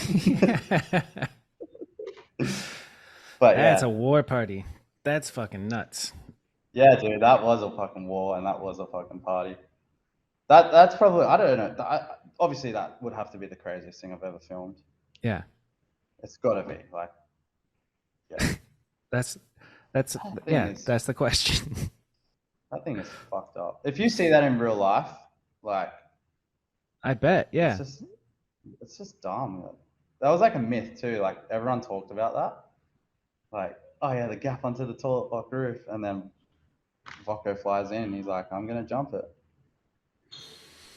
Speaker 2: But
Speaker 1: That's a
Speaker 2: yeah,
Speaker 1: war party. That's fucking nuts.
Speaker 2: yeah, dude, that was a fucking war and that was a fucking party. That's probably I don't know. Obviously, that would have to be the craziest thing I've ever filmed.
Speaker 1: Yeah.
Speaker 2: It's got to be like, yeah.
Speaker 1: That's
Speaker 2: That thing is
Speaker 1: that's the question.
Speaker 2: that thing is fucked up. If you see that in real life, like
Speaker 1: I bet.
Speaker 2: it's
Speaker 1: Yeah.
Speaker 2: just it's just dumb. That was like a myth too. Like everyone talked about that. Like, oh yeah, the gap onto the toilet block roof, and then Voco flies in. He's like, I'm gonna jump it.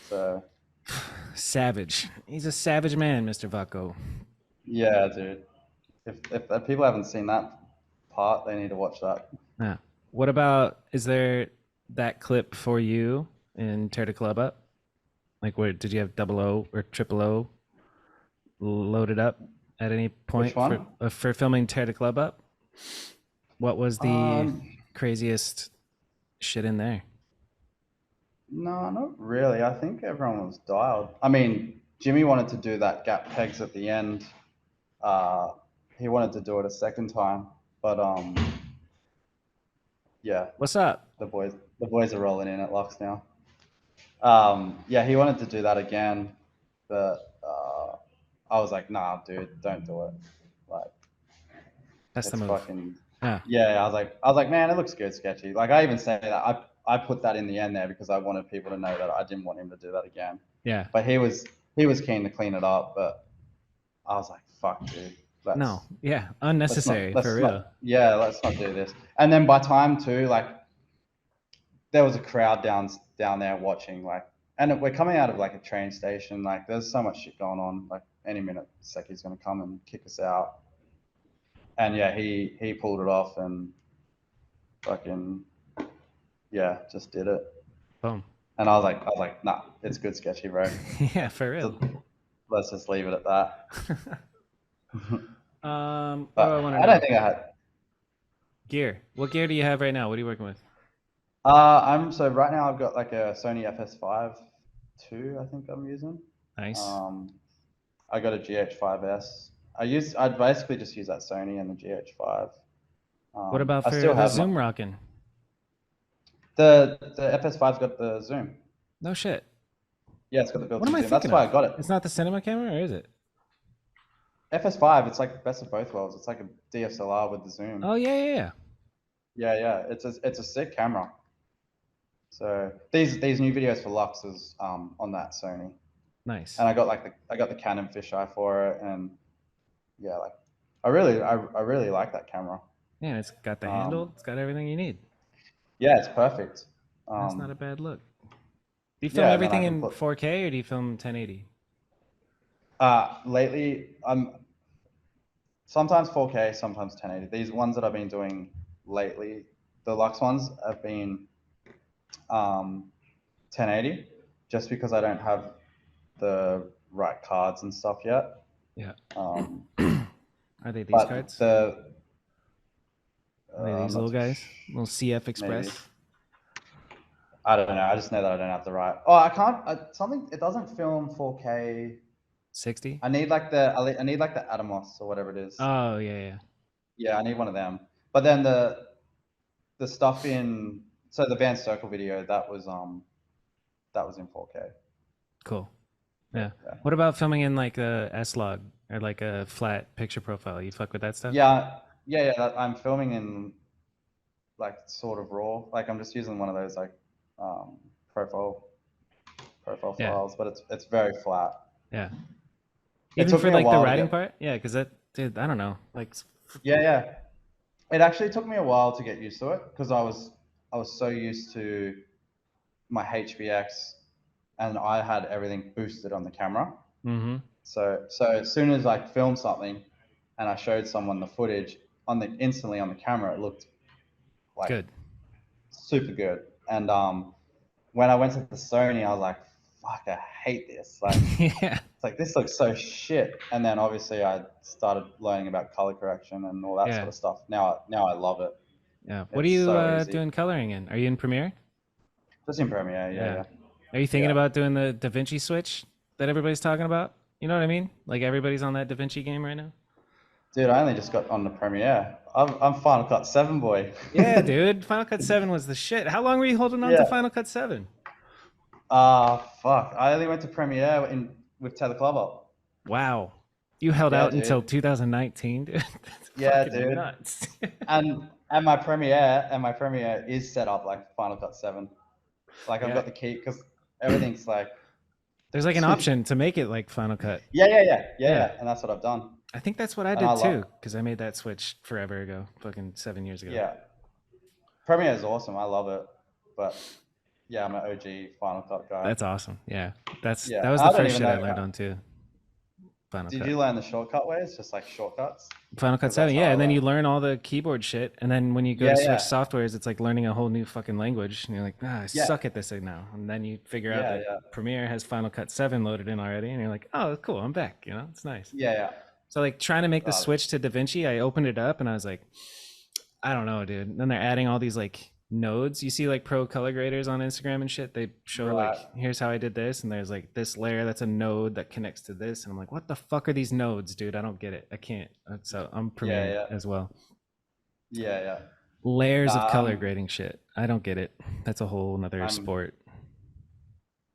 Speaker 2: So
Speaker 1: Savage. He's a savage man, Mr. Vaco.
Speaker 2: yeah, dude. If people haven't seen that part, they need to watch that.
Speaker 1: Yeah. What about, is there that clip for you in Tear the Club Up? Like, where did you have double O or triple O loaded up at any point
Speaker 2: Which one?
Speaker 1: for filming Tear the Club Up? What was the craziest shit in there?
Speaker 2: No, not really. I think everyone was dialed. I mean, Jimmy wanted to do that gap pegs at the end. He wanted to do it a second time, but yeah,
Speaker 1: What's up?
Speaker 2: the boys are rolling in at Lux now. Yeah, he wanted to do that again, but I was like, nah, dude, don't do it. Like,
Speaker 1: That's the
Speaker 2: it's
Speaker 1: move.
Speaker 2: fucking
Speaker 1: Yeah.
Speaker 2: yeah. I was like, man, it looks good, sketchy. Like, I even say that I put that in the end there because I wanted people to know that I didn't want him to do that again.
Speaker 1: Yeah.
Speaker 2: But he was keen to clean it up, but I was like, fuck, dude.
Speaker 1: No. Yeah. Unnecessary, for real.
Speaker 2: Yeah, let's not do this. And then by time too, like there was a crowd down there watching, like, and we're coming out of like a train station, like there's so much shit going on, like any minute Seki's gonna come and kick us out. And yeah, he pulled it off and fucking yeah, just did it.
Speaker 1: Boom.
Speaker 2: And I was like, nah, it's good, sketchy, bro.
Speaker 1: Yeah, for real.
Speaker 2: Let's just leave it at that.
Speaker 1: What do I want to know?
Speaker 2: I don't think I had.
Speaker 1: Gear. What gear do you have right now? What are you working with?
Speaker 2: So right now I've got like a Sony FS5 II, I think I'm using.
Speaker 1: Nice.
Speaker 2: I got a GH5S. I basically just use that Sony and the GH5.
Speaker 1: What about
Speaker 2: I
Speaker 1: for
Speaker 2: still
Speaker 1: the
Speaker 2: have
Speaker 1: zoom rocking?
Speaker 2: the FS5's got the zoom.
Speaker 1: No shit.
Speaker 2: Yeah, it's got the
Speaker 1: What am
Speaker 2: built-in
Speaker 1: I
Speaker 2: zoom. That's
Speaker 1: thinking
Speaker 2: why I
Speaker 1: of?
Speaker 2: got it.
Speaker 1: It's not the cinema camera, or is it?
Speaker 2: FS5, it's like best of both worlds. It's like a DSLR with the zoom.
Speaker 1: Oh yeah, yeah, yeah.
Speaker 2: Yeah, yeah. It's a sick camera. So these new videos for Lux is on that Sony,
Speaker 1: Nice.
Speaker 2: and I got the Canon fisheye for it, and yeah, like I really like that camera.
Speaker 1: Yeah, it's got the handle.
Speaker 2: Um,
Speaker 1: It's got everything you need.
Speaker 2: yeah, it's perfect.
Speaker 1: That's not a bad look. Do you film
Speaker 2: Yeah, and then I
Speaker 1: everything
Speaker 2: can
Speaker 1: in
Speaker 2: put
Speaker 1: 4K or do you film 1080?
Speaker 2: lately I'm sometimes 4K, sometimes 1080. These ones that I've been doing lately, the Lux ones have been 1080, just because I don't have the right cards and stuff yet.
Speaker 1: Yeah.
Speaker 2: Um,
Speaker 1: Are they these
Speaker 2: but
Speaker 1: cards?
Speaker 2: the
Speaker 1: Are they
Speaker 2: I'm
Speaker 1: these
Speaker 2: not
Speaker 1: little
Speaker 2: too
Speaker 1: guys? Little CF
Speaker 2: maybe.
Speaker 1: Express?
Speaker 2: I don't know. I just know that I don't have the right. Oh, I can't. Something. It doesn't film 4K.
Speaker 1: 60?
Speaker 2: I need like the Atomos or whatever it is.
Speaker 1: Oh, yeah, yeah.
Speaker 2: Yeah, I need one of them. But then the stuff in the Van Circle video that was in 4K.
Speaker 1: Cool.
Speaker 2: But,
Speaker 1: Yeah.
Speaker 2: yeah.
Speaker 1: What about filming in like a S-Log or like a flat picture profile? You fuck with that stuff?
Speaker 2: Yeah, yeah, yeah. I'm filming in like sort of raw. Like I'm just using one of those like um, profile profile
Speaker 1: Yeah.
Speaker 2: files, but it's very flat.
Speaker 1: Yeah.
Speaker 2: It
Speaker 1: Even
Speaker 2: took
Speaker 1: for
Speaker 2: me a
Speaker 1: like the
Speaker 2: while to
Speaker 1: writing
Speaker 2: get.
Speaker 1: part? Yeah, because that, dude, I don't know. Like,
Speaker 2: Yeah, yeah. It actually took me a while to get used to it because I was so used to my HVX, and I had everything boosted on the camera.
Speaker 1: mm-hmm.
Speaker 2: So as soon as I filmed something and I showed someone the footage instantly on the camera, it looked like
Speaker 1: Good.
Speaker 2: super good. And when I went to the Sony, I was like, fuck, I hate this. Like
Speaker 1: Yeah.
Speaker 2: it's like this looks so shit. And then obviously I started learning about color correction and all that sort
Speaker 1: Yeah.
Speaker 2: of stuff. Now I love it.
Speaker 1: Yeah. What are
Speaker 2: It's
Speaker 1: you
Speaker 2: so easy.
Speaker 1: doing coloring in? Are you in Premiere?
Speaker 2: Just in Premiere, yeah,
Speaker 1: Yeah.
Speaker 2: yeah,
Speaker 1: Are you thinking
Speaker 2: yeah.
Speaker 1: about doing the Da Vinci switch that everybody's talking about? You know what I mean? Like everybody's on that Da Vinci game right now.
Speaker 2: Dude, I only just got on the Premiere. I'm Final Cut 7 boy.
Speaker 1: Yeah, dude. Final Cut 7 was the shit. How long were you holding on to
Speaker 2: Yeah.
Speaker 1: Final Cut 7?
Speaker 2: Fuck. I only went to Premiere with Tether Clubber.
Speaker 1: Wow. You held
Speaker 2: Yeah,
Speaker 1: out until
Speaker 2: dude.
Speaker 1: 2019, dude. That's
Speaker 2: Yeah,
Speaker 1: fucking
Speaker 2: dude.
Speaker 1: nuts.
Speaker 2: And my Premiere is set up like Final Cut 7. Like I've
Speaker 1: Yeah.
Speaker 2: got the key because everything's like.
Speaker 1: There's like an
Speaker 2: yeah,
Speaker 1: option to make it like Final Cut.
Speaker 2: yeah, yeah, yeah,
Speaker 1: Yeah.
Speaker 2: yeah. And that's what I've done.
Speaker 1: I think that's what I
Speaker 2: And I
Speaker 1: did
Speaker 2: love.
Speaker 1: too, because I made that switch forever ago, fucking 7 years ago.
Speaker 2: Yeah, Premiere is awesome. I love it. But yeah, I'm an OG Final Cut guy.
Speaker 1: That's awesome. Yeah. That
Speaker 2: Yeah,
Speaker 1: was the
Speaker 2: I don't
Speaker 1: first
Speaker 2: even
Speaker 1: shit I
Speaker 2: know.
Speaker 1: learned on too. Final
Speaker 2: Did
Speaker 1: Cut.
Speaker 2: you learn the shortcut ways? Just like shortcuts?
Speaker 1: Final Cut
Speaker 2: Because that's
Speaker 1: 7,
Speaker 2: how
Speaker 1: yeah,
Speaker 2: I
Speaker 1: and then you
Speaker 2: learned.
Speaker 1: learn all the keyboard shit, and then when you go to
Speaker 2: Yeah,
Speaker 1: switch
Speaker 2: yeah,
Speaker 1: softwares, it's like learning a whole new fucking language, and you're like, I
Speaker 2: yeah,
Speaker 1: suck at this thing now. And then you figure out
Speaker 2: yeah,
Speaker 1: that
Speaker 2: yeah,
Speaker 1: Premiere has Final Cut 7 loaded in already, and you're like, oh, cool, I'm back, it's nice.
Speaker 2: yeah, yeah.
Speaker 1: So like trying to make the
Speaker 2: Uh,
Speaker 1: switch to DaVinci, I opened it up and I was like, I don't know, dude. And then they're adding all these like nodes. You see like pro color graders on Instagram and shit. They show like,
Speaker 2: right.
Speaker 1: here's how I did this, and there's like this layer that's a node that connects to this, and I'm like, what the fuck are these nodes, dude? I don't get it. I can't. So I'm
Speaker 2: Yeah,
Speaker 1: Premiere
Speaker 2: yeah,
Speaker 1: as well.
Speaker 2: yeah, yeah.
Speaker 1: Layers of
Speaker 2: Nah,
Speaker 1: color grading shit. I don't get it. That's a whole nother
Speaker 2: I'm
Speaker 1: sport.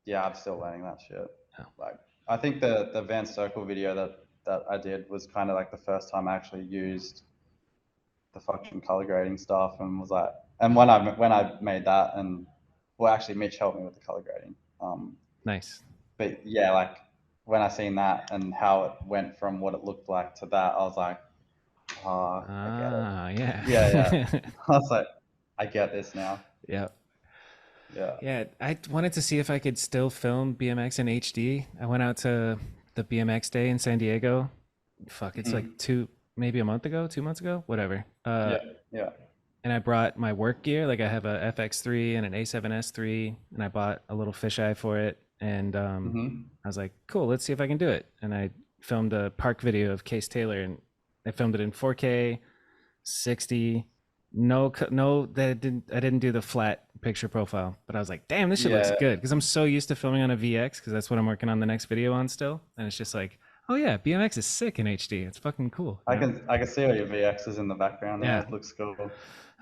Speaker 2: yeah, I'm still learning that shit.
Speaker 1: Oh,
Speaker 2: Like, I think the Van Circle video that I did was kind of like the first time I actually used the fucking color grading stuff, and was like, and when I made that, and well, actually, Mitch helped me with the color grading.
Speaker 1: nice.
Speaker 2: But yeah, like when I seen that and how it went from what it looked like to that, I was like, oh, I get it.
Speaker 1: Ah, yeah.
Speaker 2: Yeah, yeah. I was like, I get this now.
Speaker 1: Yeah.
Speaker 2: Yeah.
Speaker 1: Yeah, I wanted to see if I could still film BMX in HD. I went out to the BMX day in San Diego. Fuck, it's like maybe a month ago, 2 months ago, whatever.
Speaker 2: Yeah, yeah.
Speaker 1: And I brought my work gear. Like I have a FX3 and an A7S3, and I bought a little fisheye for it. And I was like, cool, let's see if I can do it. And I filmed a park video of Case Taylor, and I filmed it in 4K, 60. No, I didn't do the flat picture profile, but I was like, damn, this shit looks
Speaker 2: Yeah,
Speaker 1: good, because I'm so used to filming on a VX, because that's what I'm working on the next video on still. And it's just like, oh yeah, BMX is sick in HD. It's fucking cool.
Speaker 2: I can see all your VXs in the background. Yeah,
Speaker 1: Yeah.
Speaker 2: it looks cool.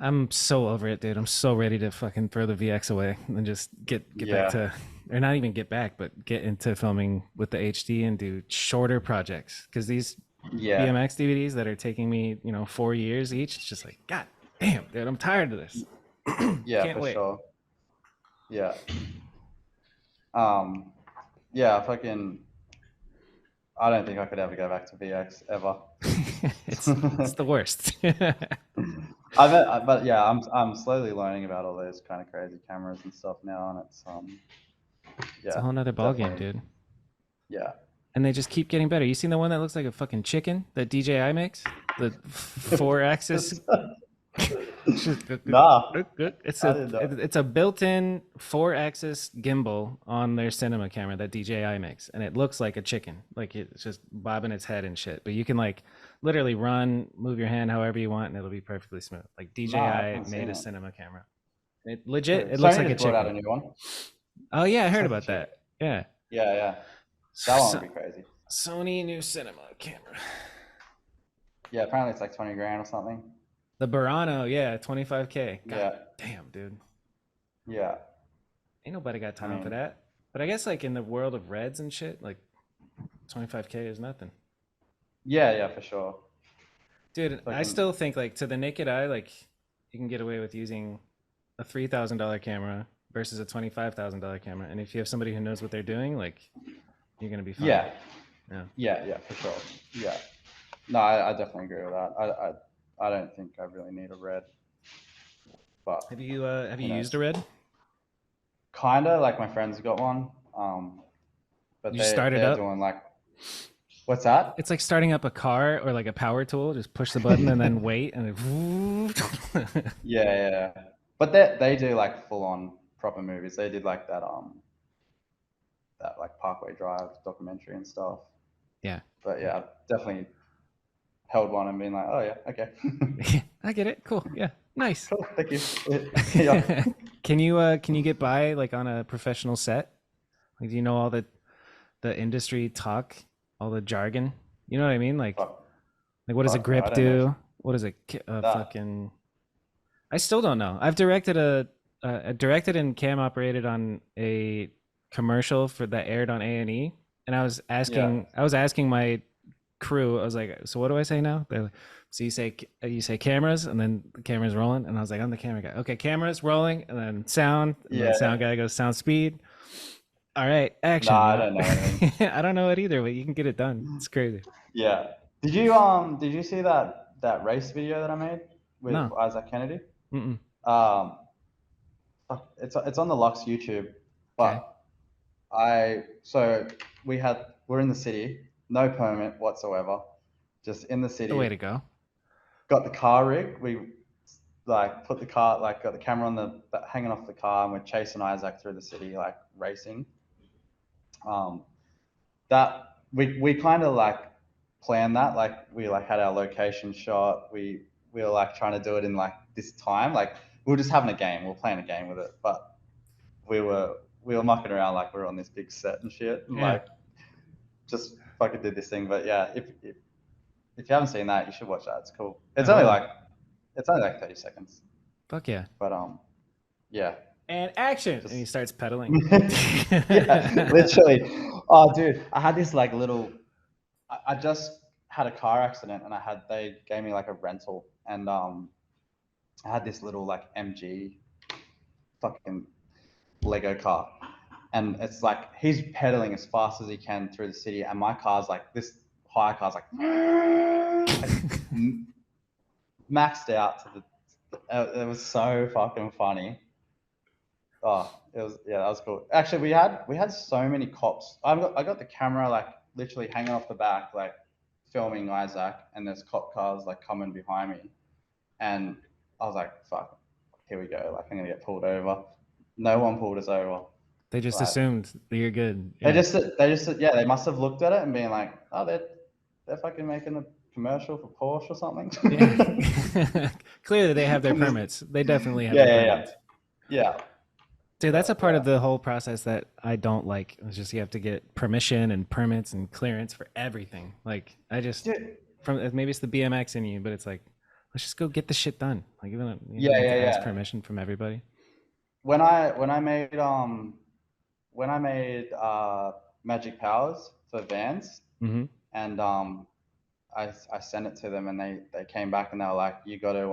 Speaker 1: I'm so over it, dude. I'm so ready to fucking throw the VX away and just get
Speaker 2: Yeah.
Speaker 1: back to or not even get back, but get into filming with the HD and do shorter projects. Because these
Speaker 2: Yeah,
Speaker 1: BMX DVDs that are taking me, 4 years each, it's just like, God damn, dude, I'm tired of this.
Speaker 2: yeah,
Speaker 1: Can't
Speaker 2: for
Speaker 1: wait.
Speaker 2: sure. Yeah. Um, yeah, fucking. I don't think I could ever go back to VX ever.
Speaker 1: It's the worst.
Speaker 2: But yeah, I'm slowly learning about all those kind of crazy cameras and stuff now, and it's
Speaker 1: It's a
Speaker 2: yeah,
Speaker 1: whole nother ball game,
Speaker 2: definitely,
Speaker 1: dude.
Speaker 2: yeah.
Speaker 1: And they just keep getting better. You seen the one that looks like a fucking chicken that DJI makes? The four axis.
Speaker 2: Nah,
Speaker 1: It's
Speaker 2: I
Speaker 1: a
Speaker 2: didn't know.
Speaker 1: it's a built-in four-axis gimbal on their cinema camera that DJI makes, and it looks like a chicken, like it's just bobbing its head and shit. But you can like literally move your hand however you want, and it'll be perfectly smooth. Like
Speaker 2: Nah, I
Speaker 1: DJI
Speaker 2: haven't
Speaker 1: made
Speaker 2: seen
Speaker 1: a
Speaker 2: it.
Speaker 1: cinema camera. It legit. It looks
Speaker 2: Sony
Speaker 1: like a
Speaker 2: just brought out
Speaker 1: chicken.
Speaker 2: a new one.
Speaker 1: Oh yeah, I
Speaker 2: Looks
Speaker 1: heard
Speaker 2: like a
Speaker 1: about
Speaker 2: chicken.
Speaker 1: that. Yeah.
Speaker 2: Yeah, yeah. That one
Speaker 1: So,
Speaker 2: would be crazy.
Speaker 1: Sony new cinema camera.
Speaker 2: Yeah, apparently it's like 20 grand or something.
Speaker 1: The Burano, yeah, 25K. God
Speaker 2: Yeah,
Speaker 1: damn, dude.
Speaker 2: yeah.
Speaker 1: Ain't nobody got
Speaker 2: I
Speaker 1: time for
Speaker 2: mean,
Speaker 1: that. But I guess like in the world of reds and shit, like 25K is nothing.
Speaker 2: yeah, yeah, for sure.
Speaker 1: Dude, I
Speaker 2: Fucking,
Speaker 1: still think like to the naked eye, like you can get away with using a $3,000 camera versus a $25,000 camera. And if you have somebody who knows what they're doing, like you're gonna be fine.
Speaker 2: yeah,
Speaker 1: Yeah.
Speaker 2: yeah, yeah, for sure. Yeah. No, I definitely agree with that. I don't think I really need a red, but
Speaker 1: Have you
Speaker 2: who
Speaker 1: used a
Speaker 2: knows?
Speaker 1: red?
Speaker 2: Kinda like my friends got one, but
Speaker 1: You just start it
Speaker 2: they're
Speaker 1: up.
Speaker 2: doing like, what's that?
Speaker 1: It's like starting up a car or like a power tool. Just push the button and then wait and it
Speaker 2: Yeah, yeah, yeah. But they do like full on proper movies. They did like that like Parkway Drive documentary and stuff.
Speaker 1: yeah.
Speaker 2: But yeah, I've definitely held one and been like, oh yeah, okay,
Speaker 1: I get it. Cool. Yeah. Nice.
Speaker 2: cool, thank you. Yeah.
Speaker 1: Can you get by like on a professional set? Like, do you know all the industry talk, all the jargon? You know what I mean?
Speaker 2: Fuck,
Speaker 1: Like what does a
Speaker 2: fuck no, I
Speaker 1: grip
Speaker 2: don't know
Speaker 1: do? What does a
Speaker 2: that.
Speaker 1: fucking? I still don't know. I've directed and cam operated on a commercial for that aired on A&E, and
Speaker 2: Yeah,
Speaker 1: I was asking my crew. I was like, so what do I say now? They're like, so you say cameras, and then the camera's rolling, and I was like, I'm the camera guy. Okay, cameras rolling, and then sound, and then the
Speaker 2: yeah.
Speaker 1: sound guy goes sound speed. All right, action.
Speaker 2: Nah, I don't know anything.
Speaker 1: I don't know it either, but you can get it done. It's crazy.
Speaker 2: Yeah. Did you see that race video that I made with
Speaker 1: No.
Speaker 2: Isaac Kennedy?
Speaker 1: Mm-mm.
Speaker 2: Um, it's on the Lux YouTube,
Speaker 1: Okay.
Speaker 2: but so we're in the city, no permit whatsoever, just in the
Speaker 1: The way
Speaker 2: city.
Speaker 1: to go.
Speaker 2: Got the car rig. We like put the car, like got the camera on the hanging off the car, and we're chasing Isaac through the city, like racing. Um, that we kind of like planned that, like we like had our location shot. We were like trying to do it in like this time, like we were just having a game. We were playing a game with it, but we were we were mucking around like we were on this big set and shit, and
Speaker 1: Yeah.
Speaker 2: like just fucking did this thing. But yeah, if you haven't seen that, you should watch that. It's cool.
Speaker 1: I will.
Speaker 2: It's only like 30 seconds,
Speaker 1: Fuck yeah.
Speaker 2: but yeah,
Speaker 1: And action. And he
Speaker 2: just
Speaker 1: starts pedaling.
Speaker 2: yeah, literally. Oh, dude, I had this like little. I just had a car accident, and they gave me like a rental, and I had this little like MG fucking Lego car, and it's like he's pedaling as fast as he can through the city, and my car's like this hire car's like maxed out to the. It was so fucking funny. Oh, it was, yeah, that was cool. Actually, we had so many cops. I got the camera like literally hanging off the back, like filming Isaac, and there's cop cars like coming behind me, and I was like, fuck, here we go. Like I'm gonna get pulled over. No one pulled us over.
Speaker 1: They just
Speaker 2: Like
Speaker 1: assumed that you're good. Yeah.
Speaker 2: yeah, they must have looked at it and been like, oh, they're fucking making a commercial for Porsche or something.
Speaker 1: Yeah. Clearly they have their permits. They definitely have
Speaker 2: Yeah,
Speaker 1: their
Speaker 2: yeah, yeah,
Speaker 1: permits.
Speaker 2: yeah.
Speaker 1: Dude, that's a part
Speaker 2: Yeah.
Speaker 1: of the whole process that I don't like. It's just you have to get permission and permits and clearance for everything. Like I just
Speaker 2: Dude,
Speaker 1: from maybe it's the BMX in you, but it's like let's just go get the shit done. Like you don't
Speaker 2: yeah,
Speaker 1: need
Speaker 2: yeah,
Speaker 1: to ask
Speaker 2: yeah.
Speaker 1: permission from everybody.
Speaker 2: When I made when I made Magic Powers for Vans,
Speaker 1: Mm-hmm.
Speaker 2: and I sent it to them, and they came back and they were like, you gotta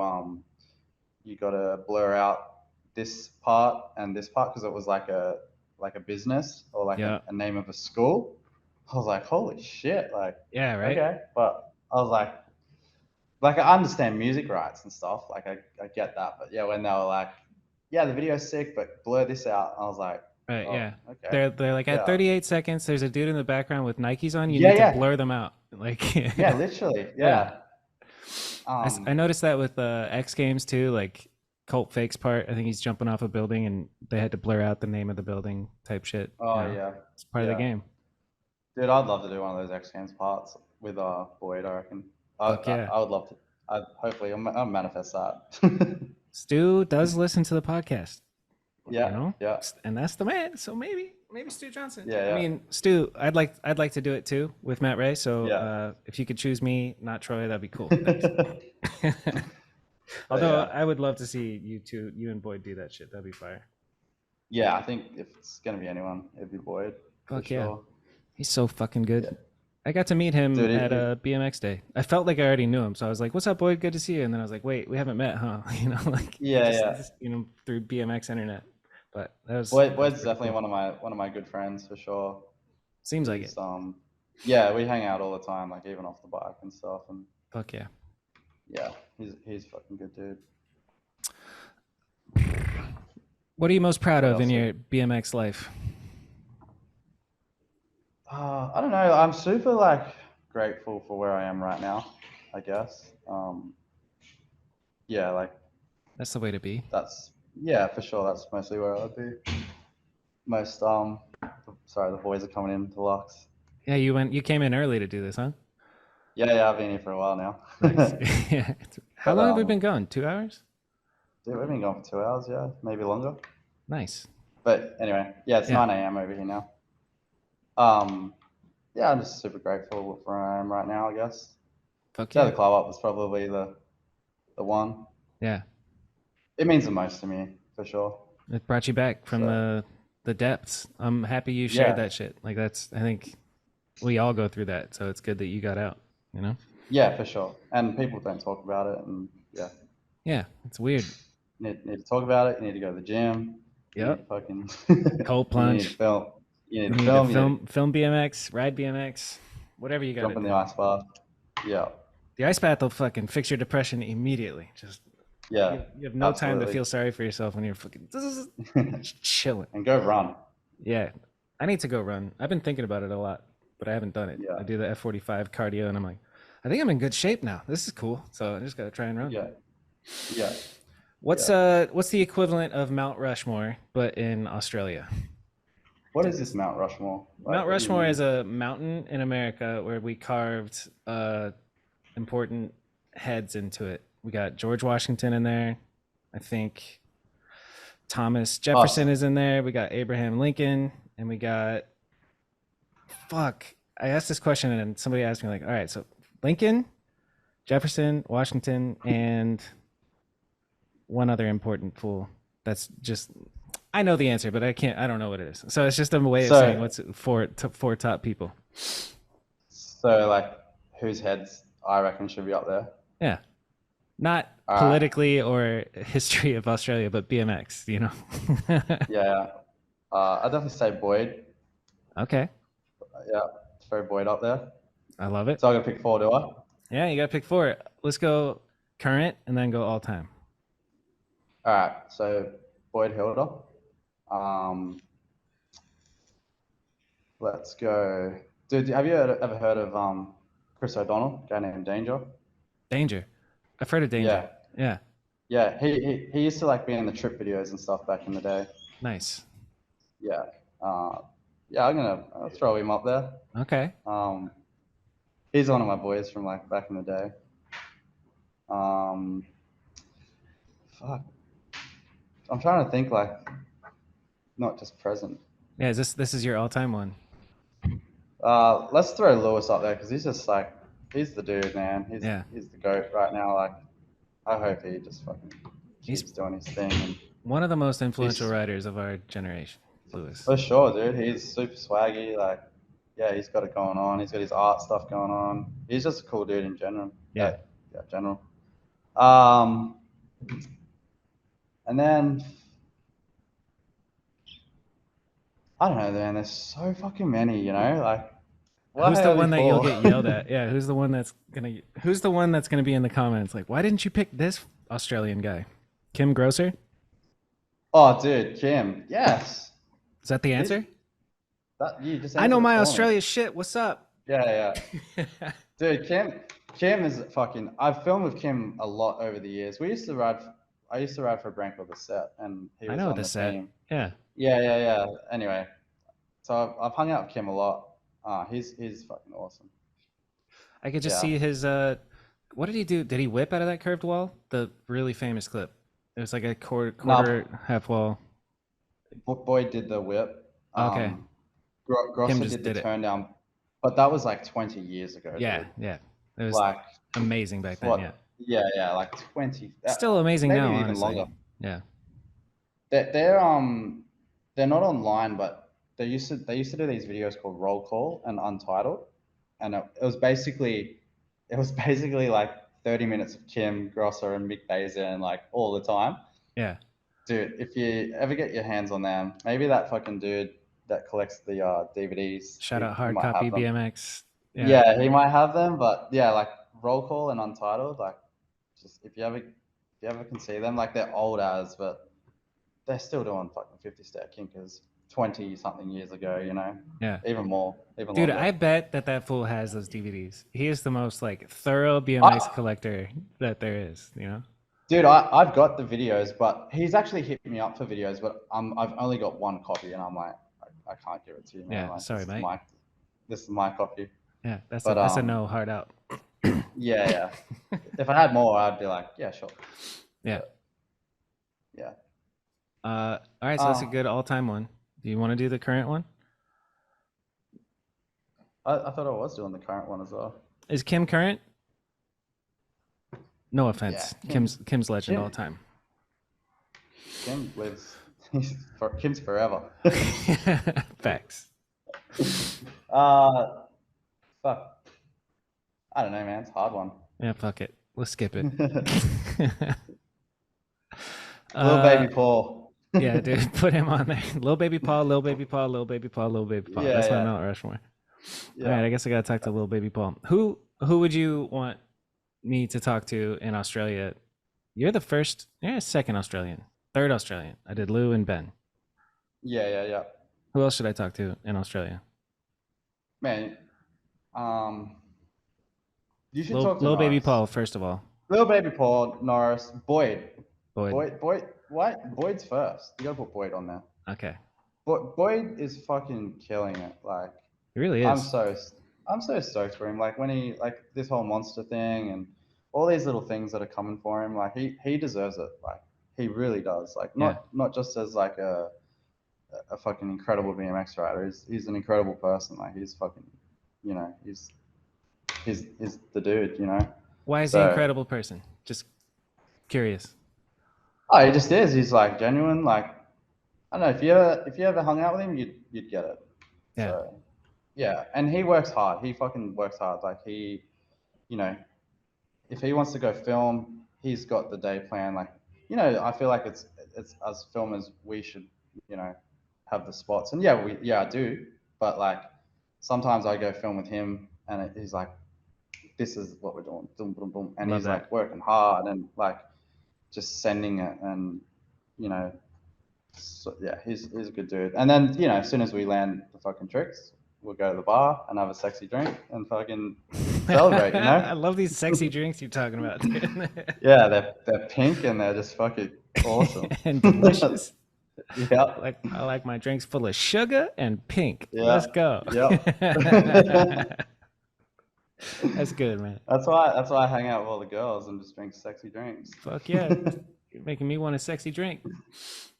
Speaker 2: blur out this part and this part because it was like a business or like
Speaker 1: Yeah.
Speaker 2: a name of a school. I was like, holy shit, like
Speaker 1: Yeah. Right.
Speaker 2: okay, but I was like I understand music rights and stuff, like I get that, but yeah, when they were like, yeah, the video's sick, but blur this out, I was like,
Speaker 1: Right.
Speaker 2: oh,
Speaker 1: Yeah.
Speaker 2: okay,
Speaker 1: They're like at
Speaker 2: yeah,
Speaker 1: 38 seconds. There's a dude in the background with Nikes on. You
Speaker 2: yeah,
Speaker 1: need to
Speaker 2: yeah,
Speaker 1: blur them out. Like.
Speaker 2: yeah, literally,
Speaker 1: Yeah.
Speaker 2: yeah,
Speaker 1: I noticed that with X Games too. Like Colt Fake's part. I think he's jumping off a building, and they had to blur out the name of the building type shit. You
Speaker 2: oh
Speaker 1: know,
Speaker 2: yeah,
Speaker 1: it's part of the
Speaker 2: yeah.
Speaker 1: game.
Speaker 2: Dude, I'd love to do one of those X Games parts with Boyd. I reckon.
Speaker 1: Fuck yeah.
Speaker 2: I would love to. Hopefully, I'll manifest that.
Speaker 1: Stu does listen to the podcast, you
Speaker 2: Yeah,
Speaker 1: know,
Speaker 2: yeah,
Speaker 1: and that's the man. So maybe Stu Johnson.
Speaker 2: yeah,
Speaker 1: I
Speaker 2: yeah,
Speaker 1: mean, Stu, I'd like to do it too with Matt Ray. So
Speaker 2: yeah.
Speaker 1: if you could choose me, not Troy, that'd be cool. Thanks.
Speaker 2: But
Speaker 1: Although
Speaker 2: yeah,
Speaker 1: I would love to see you and Boyd do that shit. That'd be fire.
Speaker 2: yeah. I think if it's gonna be anyone, it'd be Boyd for
Speaker 1: Fuck yeah.
Speaker 2: sure.
Speaker 1: He's so fucking
Speaker 2: Yeah,
Speaker 1: good. I got to meet him
Speaker 2: dude.
Speaker 1: at a BMX day. I felt like I already knew him, so I was like, "What's up, Boyd? Good to see you." And then I was like, "Wait, we haven't met, huh?" You know, like
Speaker 2: Yeah, yeah.
Speaker 1: just through BMX internet. But
Speaker 2: Boyd's
Speaker 1: pretty
Speaker 2: definitely
Speaker 1: cool.
Speaker 2: one of my good friends for sure.
Speaker 1: Seems like it.
Speaker 2: He's yeah, we hang out all the time, like even off the bike and stuff. And
Speaker 1: Fuck yeah.
Speaker 2: yeah, he's fucking good, dude.
Speaker 1: What are you most proud
Speaker 2: What
Speaker 1: of in
Speaker 2: else?
Speaker 1: your BMX life?
Speaker 2: I don't know. I'm super like grateful for where I am right now, I guess. Yeah, like
Speaker 1: That's the way to be.
Speaker 2: that's yeah, for sure. That's mostly where I'd be. Most sorry, the boys are coming in to Lux.
Speaker 1: Yeah, you came in early to do this, huh?
Speaker 2: Yeah, yeah, I've been here for a while now.
Speaker 1: Nice. Yeah. How
Speaker 2: But
Speaker 1: long have we been going? 2 hours?
Speaker 2: dude, we've been going for 2 hours, yeah, maybe longer.
Speaker 1: Nice.
Speaker 2: But anyway, yeah, it's
Speaker 1: Yeah.
Speaker 2: 9 a.m. over here now. Um, yeah, I'm just super grateful for where I am right now, I guess.
Speaker 1: Fuck
Speaker 2: Yeah,
Speaker 1: yeah.
Speaker 2: the club up was probably the one.
Speaker 1: Yeah.
Speaker 2: It means the most to me, for sure.
Speaker 1: It brought you back from
Speaker 2: So
Speaker 1: the depths. I'm happy you shared
Speaker 2: yeah,
Speaker 1: that shit. Like I think we all go through that, so it's good that you got out, you know?
Speaker 2: yeah, for sure. And people don't talk about it, and yeah,
Speaker 1: Yeah, it's weird.
Speaker 2: need to talk about it. You need to go to the gym. You need
Speaker 1: Yep.
Speaker 2: to fucking,
Speaker 1: Cold
Speaker 2: you need to
Speaker 1: plunge.
Speaker 2: film. You need
Speaker 1: You
Speaker 2: to
Speaker 1: need to
Speaker 2: film. You need to
Speaker 1: film BMX, ride BMX, whatever you got to
Speaker 2: jump in the
Speaker 1: do.
Speaker 2: ice bath. Yeah,
Speaker 1: The ice bath will fucking fix your depression immediately. Just
Speaker 2: yeah,
Speaker 1: you have no time to
Speaker 2: absolutely.
Speaker 1: feel sorry for yourself when you're fucking just chilling.
Speaker 2: And go run.
Speaker 1: Yeah, I need to go run. I've been thinking about it a lot, but I haven't done it.
Speaker 2: Yeah,
Speaker 1: I do the F45 cardio, and I'm like, I think I'm in good shape now. This is cool. So I just gotta try and run.
Speaker 2: yeah, yeah,
Speaker 1: What's
Speaker 2: yeah.
Speaker 1: what's the equivalent of Mount Rushmore, but in Australia?
Speaker 2: What is this Mount Rushmore? Like,
Speaker 1: Mount
Speaker 2: what do you
Speaker 1: Rushmore
Speaker 2: mean?
Speaker 1: is a mountain in America where we carved important heads into it. We got George Washington in there. I think Thomas
Speaker 2: Oh,
Speaker 1: Jefferson is in there. We got Abraham Lincoln, and we got fuck. I asked this question, and somebody asked me like, "All right, so Lincoln, Jefferson, Washington, and one other important fool." That's just I know the answer, but I don't know what it is. So it's just a way of saying
Speaker 2: so
Speaker 1: what's four top people.
Speaker 2: so like, whose heads I reckon should be up there?
Speaker 1: Yeah. Not
Speaker 2: All right.
Speaker 1: politically or history of Australia, but BMX, you know.
Speaker 2: Yeah. I'd definitely say Boyd.
Speaker 1: Okay.
Speaker 2: Yeah, throw Boyd up there.
Speaker 1: I love it.
Speaker 2: So I'm gonna pick four, do I?
Speaker 1: Yeah, you got to pick four. Let's go current and then go all time.
Speaker 2: All right. So Boyd Hilda. Um, let's go. Dude, have you ever heard of Chris O'Donnell, guy named Danger?
Speaker 1: Danger. I've heard of Danger.
Speaker 2: Yeah,
Speaker 1: Yeah.
Speaker 2: yeah. He used to like be in the trip videos and stuff back in the day.
Speaker 1: Nice.
Speaker 2: Yeah. Uh, yeah, I'll throw him up there.
Speaker 1: Okay.
Speaker 2: He's one of my boys from like back in the day. Um, fuck. I'm trying to think like not just present.
Speaker 1: Yeah, this is your all-time one?
Speaker 2: Let's throw Lewis up there because he's just like he's the dude, man.
Speaker 1: Yeah.
Speaker 2: He's the goat right now. Like I hope he just fucking
Speaker 1: He's
Speaker 2: keeps doing his thing. And
Speaker 1: one of the most influential
Speaker 2: he's
Speaker 1: writers of our generation. Lewis.
Speaker 2: For sure, dude. He's super swaggy. Like, yeah, he's got it going on. He's got his art stuff going on. He's just a cool dude in general.
Speaker 1: Yeah.
Speaker 2: Yeah, general. Um, and then I don't know, man. There's so fucking many, you know. Like, what
Speaker 1: Who's
Speaker 2: the
Speaker 1: the
Speaker 2: hell
Speaker 1: one that you'll
Speaker 2: for?
Speaker 1: get yelled at? Yeah, who's the one that's gonna be in the comments like, why didn't you pick this Australian guy? Kim Grosser?
Speaker 2: Oh, dude, Kim. Yes.
Speaker 1: Is that the
Speaker 2: He's
Speaker 1: answer?
Speaker 2: that you just
Speaker 1: I know
Speaker 2: answered it
Speaker 1: my
Speaker 2: for me.
Speaker 1: Australia shit. What's up?
Speaker 2: Yeah, yeah. Dude, Kim is fucking. I've filmed with Kim a lot over the years. I used to ride for a brand called The Set, and he
Speaker 1: I
Speaker 2: was
Speaker 1: know
Speaker 2: on
Speaker 1: the
Speaker 2: the
Speaker 1: set.
Speaker 2: team.
Speaker 1: Yeah.
Speaker 2: Yeah. Anyway, so I've hung out with Kim a lot. He's fucking awesome.
Speaker 1: I could just
Speaker 2: Yeah.
Speaker 1: see his what did he do? Did he whip out of that curved wall? The really famous clip. It was like a quarter
Speaker 2: No,
Speaker 1: half wall.
Speaker 2: Boyd did the whip.
Speaker 1: Okay. Kim
Speaker 2: Grosser
Speaker 1: just
Speaker 2: did the
Speaker 1: did it.
Speaker 2: turn down, but that was like 20 years ago,
Speaker 1: Yeah,
Speaker 2: dude.
Speaker 1: yeah. It was
Speaker 2: Like
Speaker 1: amazing back then, yeah.
Speaker 2: what? Yeah, like 20.
Speaker 1: Still amazing
Speaker 2: Maybe
Speaker 1: now,
Speaker 2: even
Speaker 1: honestly.
Speaker 2: longer.
Speaker 1: Yeah.
Speaker 2: They're not online, but they used to do these videos called Roll Call and Untitled, and it was basically like 30 minutes of Kim Grosser and Mick Baser and like all the time.
Speaker 1: Yeah.
Speaker 2: Dude, if you ever get your hands on them, maybe that fucking dude that collects the DVDs,
Speaker 1: Shout out
Speaker 2: he
Speaker 1: hard
Speaker 2: might
Speaker 1: copy
Speaker 2: have them.
Speaker 1: BMX. Yeah.
Speaker 2: Yeah, he might have them, but yeah, like Roll Call and Untitled, like just if you ever can see them, like they're old as, but they're still doing fucking 50 step kinkers 20 something years ago, you know,
Speaker 1: Yeah.
Speaker 2: even more, even
Speaker 1: Dude,
Speaker 2: longer.
Speaker 1: I bet that fool has those DVDs. He is the most like thorough BMX
Speaker 2: I,
Speaker 1: collector that there is, you know?
Speaker 2: dude, I've got the videos, but he's actually hit me up for videos, but I've only got one copy, and I'm like, I can't give it to you, man.
Speaker 1: Yeah,
Speaker 2: Like
Speaker 1: sorry, mate.
Speaker 2: this is my copy.
Speaker 1: Yeah,
Speaker 2: But
Speaker 1: that's a no, hard out.
Speaker 2: yeah. If I had more, I'd be like, yeah, sure.
Speaker 1: Yeah.
Speaker 2: But, yeah.
Speaker 1: All right, so that's a good all-time one. Do you want to do the current one?
Speaker 2: I thought I was doing the current one as well.
Speaker 1: Is Kim current? No
Speaker 2: Yeah,
Speaker 1: offense. Kim's legend all time.
Speaker 2: Kim lives. Kim's forever.
Speaker 1: Facts.
Speaker 2: Fuck. I don't know, man. It's a hard one.
Speaker 1: Yeah, fuck it. Let's skip it.
Speaker 2: Little baby Paul.
Speaker 1: Yeah, dude, put him on there. Little baby Paul, little baby Paul, little baby Paul, little baby Paul. That's my Mount Rushmore. Yeah. All right, I guess I gotta talk to little baby Paul. Who would you want me to talk to in Australia? You're the first, you're second Australian, third Australian. I did Lou and Ben.
Speaker 2: Yeah.
Speaker 1: Who else should I talk to in Australia?
Speaker 2: Man, you should talk to
Speaker 1: little baby
Speaker 2: Norris.
Speaker 1: Paul first of all.
Speaker 2: Little baby Paul, Norris, Boyd.
Speaker 1: Boyd.
Speaker 2: What? Boyd's first. You gotta put Boyd on there.
Speaker 1: Okay.
Speaker 2: Boyd is fucking killing it. Like,
Speaker 1: He really is.
Speaker 2: I'm so stoked for him. Like when he like this whole monster thing and all these little things that are coming for him. Like he deserves it. Like he really does. Like not just as like a fucking incredible BMX rider. He's an incredible person. Like he's fucking, you know, he's the dude. You know.
Speaker 1: Why is he an incredible person? Just curious.
Speaker 2: Oh, he just is. He's like genuine. Like I don't know, if you ever hung out with him, you'd get it.
Speaker 1: Yeah.
Speaker 2: So, yeah, and he works hard. He fucking works hard. Like he, you know, if he wants to go film, he's got the day plan. Like, you know, I feel like it's as filmers we should, you know, have the spots. And yeah, I do. But like sometimes I go film with him, and he's like, "This is what we're doing," boom, boom, boom, and he's like working hard and like just sending it, and you know. So, yeah, he's a good dude. And then, you know, as soon as we land the fucking tricks, we'll go to the bar and have a sexy drink and fucking celebrate, you know?
Speaker 1: I love these sexy drinks you're talking about, dude.
Speaker 2: Yeah, they're pink and they're just fucking awesome.
Speaker 1: And delicious.
Speaker 2: Yeah.
Speaker 1: I like my drinks full of sugar and pink.
Speaker 2: Yeah.
Speaker 1: Let's go.
Speaker 2: Yeah.
Speaker 1: That's good, man.
Speaker 2: That's why I hang out with all the girls and just drink sexy drinks.
Speaker 1: Fuck yeah. You're making me want a sexy drink.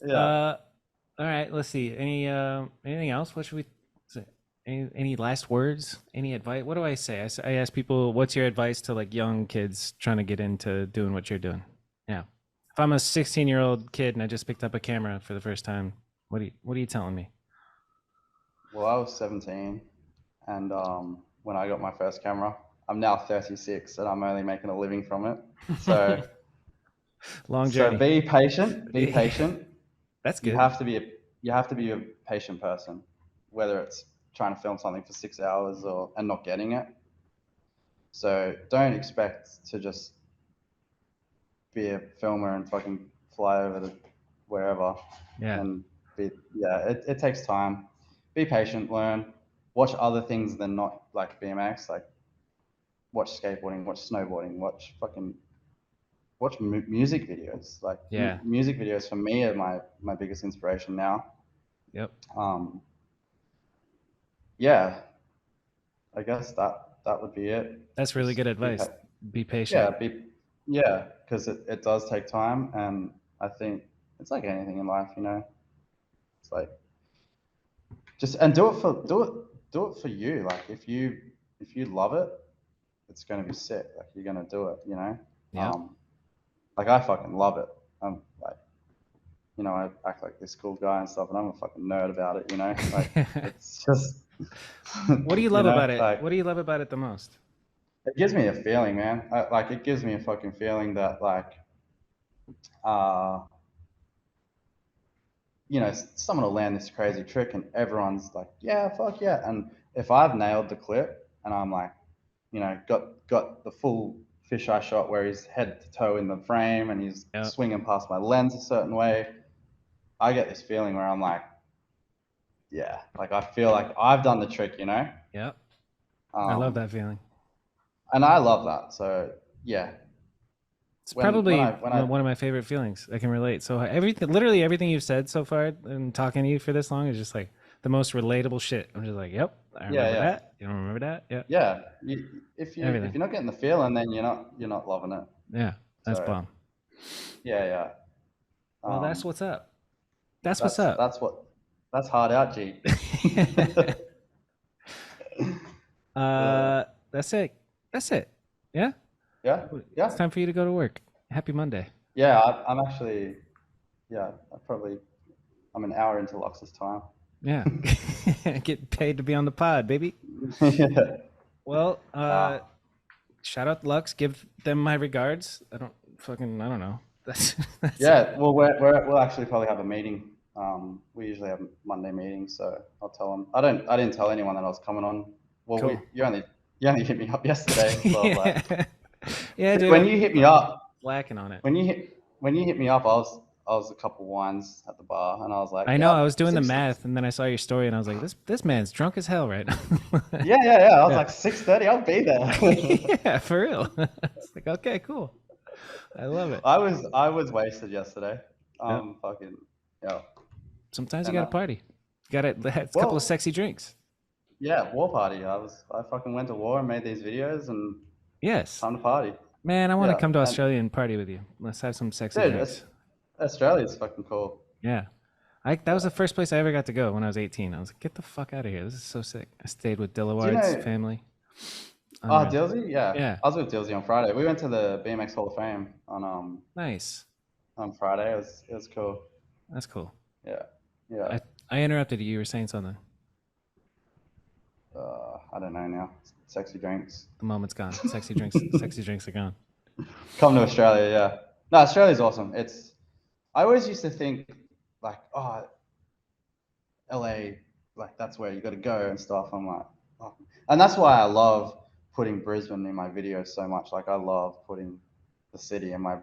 Speaker 2: Yeah.
Speaker 1: All right, let's see. Anything else? What should we say? Any last words? Any advice? What do I say? I ask people, what's your advice to like young kids trying to get into doing what you're doing? Yeah. If I'm a 16-year-old kid and I just picked up a camera for the first time, what are you telling me?
Speaker 2: Well, I was 17, and when I got my first camera, I'm now 36, and I'm only making a living from it. So,
Speaker 1: Long
Speaker 2: so
Speaker 1: journey.
Speaker 2: be patient. Be patient.
Speaker 1: That's
Speaker 2: You
Speaker 1: good.
Speaker 2: have to be a patient person, whether it's trying to film something for 6 hours and not getting it. So don't expect to just be a filmer and fucking fly over to wherever
Speaker 1: Yeah.
Speaker 2: and it takes time. Be patient, learn, watch other things than not like BMX, like watch skateboarding, watch snowboarding, watch music videos. Like
Speaker 1: Yeah.
Speaker 2: music videos for me are my biggest inspiration now.
Speaker 1: Yep.
Speaker 2: Um, yeah, I guess that would be it.
Speaker 1: That's really
Speaker 2: Just
Speaker 1: good advice. Be patient.
Speaker 2: yeah, yeah, because it does take time, and I think it's like anything in life, you know. It's like just and do it for you. Like if you love it, it's gonna be sick. Like you're gonna do it, you know.
Speaker 1: Yep.
Speaker 2: Um, like I fucking love it. I'm like, you know, I act like this cool guy and stuff, and I'm a fucking nerd about it, you know. Like it's just,
Speaker 1: What do you
Speaker 2: you
Speaker 1: love about
Speaker 2: know,
Speaker 1: it?
Speaker 2: like
Speaker 1: What do you love about it the most?
Speaker 2: it gives me a feeling, man. Like it gives me a fucking feeling that like, uh, you know, someone will land this crazy trick, and everyone's like, yeah, fuck yeah. And if I've nailed the clip, and I'm like, you know, got the full fisheye shot where he's head to toe in the frame and he's
Speaker 1: Yep.
Speaker 2: swinging past my lens a certain way, I get this feeling where I'm like, yeah, like I feel like I've done the trick, you know.
Speaker 1: Yep. I love
Speaker 2: Um,
Speaker 1: that feeling.
Speaker 2: and I love that. So yeah,
Speaker 1: It's
Speaker 2: when
Speaker 1: probably
Speaker 2: I
Speaker 1: one of my favorite feelings. I can relate. So everything, literally everything you've said so far and talking to you for this long is just like the most relatable shit. I'm just like, yep, I
Speaker 2: yeah
Speaker 1: remember
Speaker 2: yeah
Speaker 1: that. You don't remember that? Yep.
Speaker 2: yeah, if
Speaker 1: Everything.
Speaker 2: you're not getting the feeling, then you're not loving it.
Speaker 1: Yeah. That's
Speaker 2: So
Speaker 1: bomb.
Speaker 2: yeah yeah.
Speaker 1: Well, that's
Speaker 2: Um,
Speaker 1: what's up. That's what's up.
Speaker 2: that's hard out, G. uh,
Speaker 1: That's it. That's it. Yeah.
Speaker 2: yeah,
Speaker 1: It's
Speaker 2: yeah,
Speaker 1: time for you to go to work. Happy Monday.
Speaker 2: yeah. I'm actually, yeah. I'm an hour into Lux's time.
Speaker 1: Yeah. Get paid to be on the pod, baby.
Speaker 2: Yeah.
Speaker 1: Well,
Speaker 2: Uh,
Speaker 1: shout out Lux. Give them my regards. I don't know. That's it.
Speaker 2: yeah. Well, we'll actually probably have a meeting. We usually have Monday meetings, so I'll tell them. I didn't tell anyone that I was coming on. Well,
Speaker 1: Cool.
Speaker 2: you only hit me up yesterday, so I was like,
Speaker 1: Yeah. Yeah, dude.
Speaker 2: when you hit me up,
Speaker 1: Lacking on it.
Speaker 2: when you hit me up, I was a couple wines at the bar, and I was like,
Speaker 1: I know. I
Speaker 2: yep,
Speaker 1: was doing the
Speaker 2: 6.
Speaker 1: math, and then I saw your story, and I was like, this man's drunk as hell right now.
Speaker 2: Yeah. I was
Speaker 1: Yeah.
Speaker 2: like 6:30. I'll be there.
Speaker 1: Yeah, for real. It's like, okay, cool. I love it.
Speaker 2: I was wasted yesterday.
Speaker 1: Yep.
Speaker 2: Fucking yeah.
Speaker 1: Sometimes you
Speaker 2: And
Speaker 1: got to party. You got to have a couple of
Speaker 2: well,
Speaker 1: sexy drinks.
Speaker 2: yeah, war party. I fucking went to war and made these videos, and
Speaker 1: Yes.
Speaker 2: time to party.
Speaker 1: Man, I want to
Speaker 2: Yeah,
Speaker 1: come to
Speaker 2: and
Speaker 1: Australia and party with you. Let's have some sexy
Speaker 2: dude,
Speaker 1: drinks.
Speaker 2: Australia's fucking cool.
Speaker 1: Yeah. That was
Speaker 2: Yeah.
Speaker 1: the first place I ever got to go when I was 18. I was like, get the fuck out of here. This is so sick. I stayed with
Speaker 2: Do you
Speaker 1: Dillaward's
Speaker 2: know?
Speaker 1: family.
Speaker 2: Oh,
Speaker 1: Unreal.
Speaker 2: Dilsey. Yeah,
Speaker 1: Yeah.
Speaker 2: I was with Dilsey on Friday. We went to the BMX Hall of Fame
Speaker 1: Nice.
Speaker 2: on Friday. It was cool.
Speaker 1: That's cool.
Speaker 2: Yeah, yeah.
Speaker 1: I interrupted you. You were saying something.
Speaker 2: I don't know now. Sexy drinks.
Speaker 1: The moment's gone. Sexy drinks. Sexy drinks are gone.
Speaker 2: Come to Australia. Yeah. No, Australia's awesome. I always used to think like, oh, LA, like that's where you got to go and stuff. I'm like, oh. And that's why I love putting Brisbane in my videos so much. Like I love putting the city in my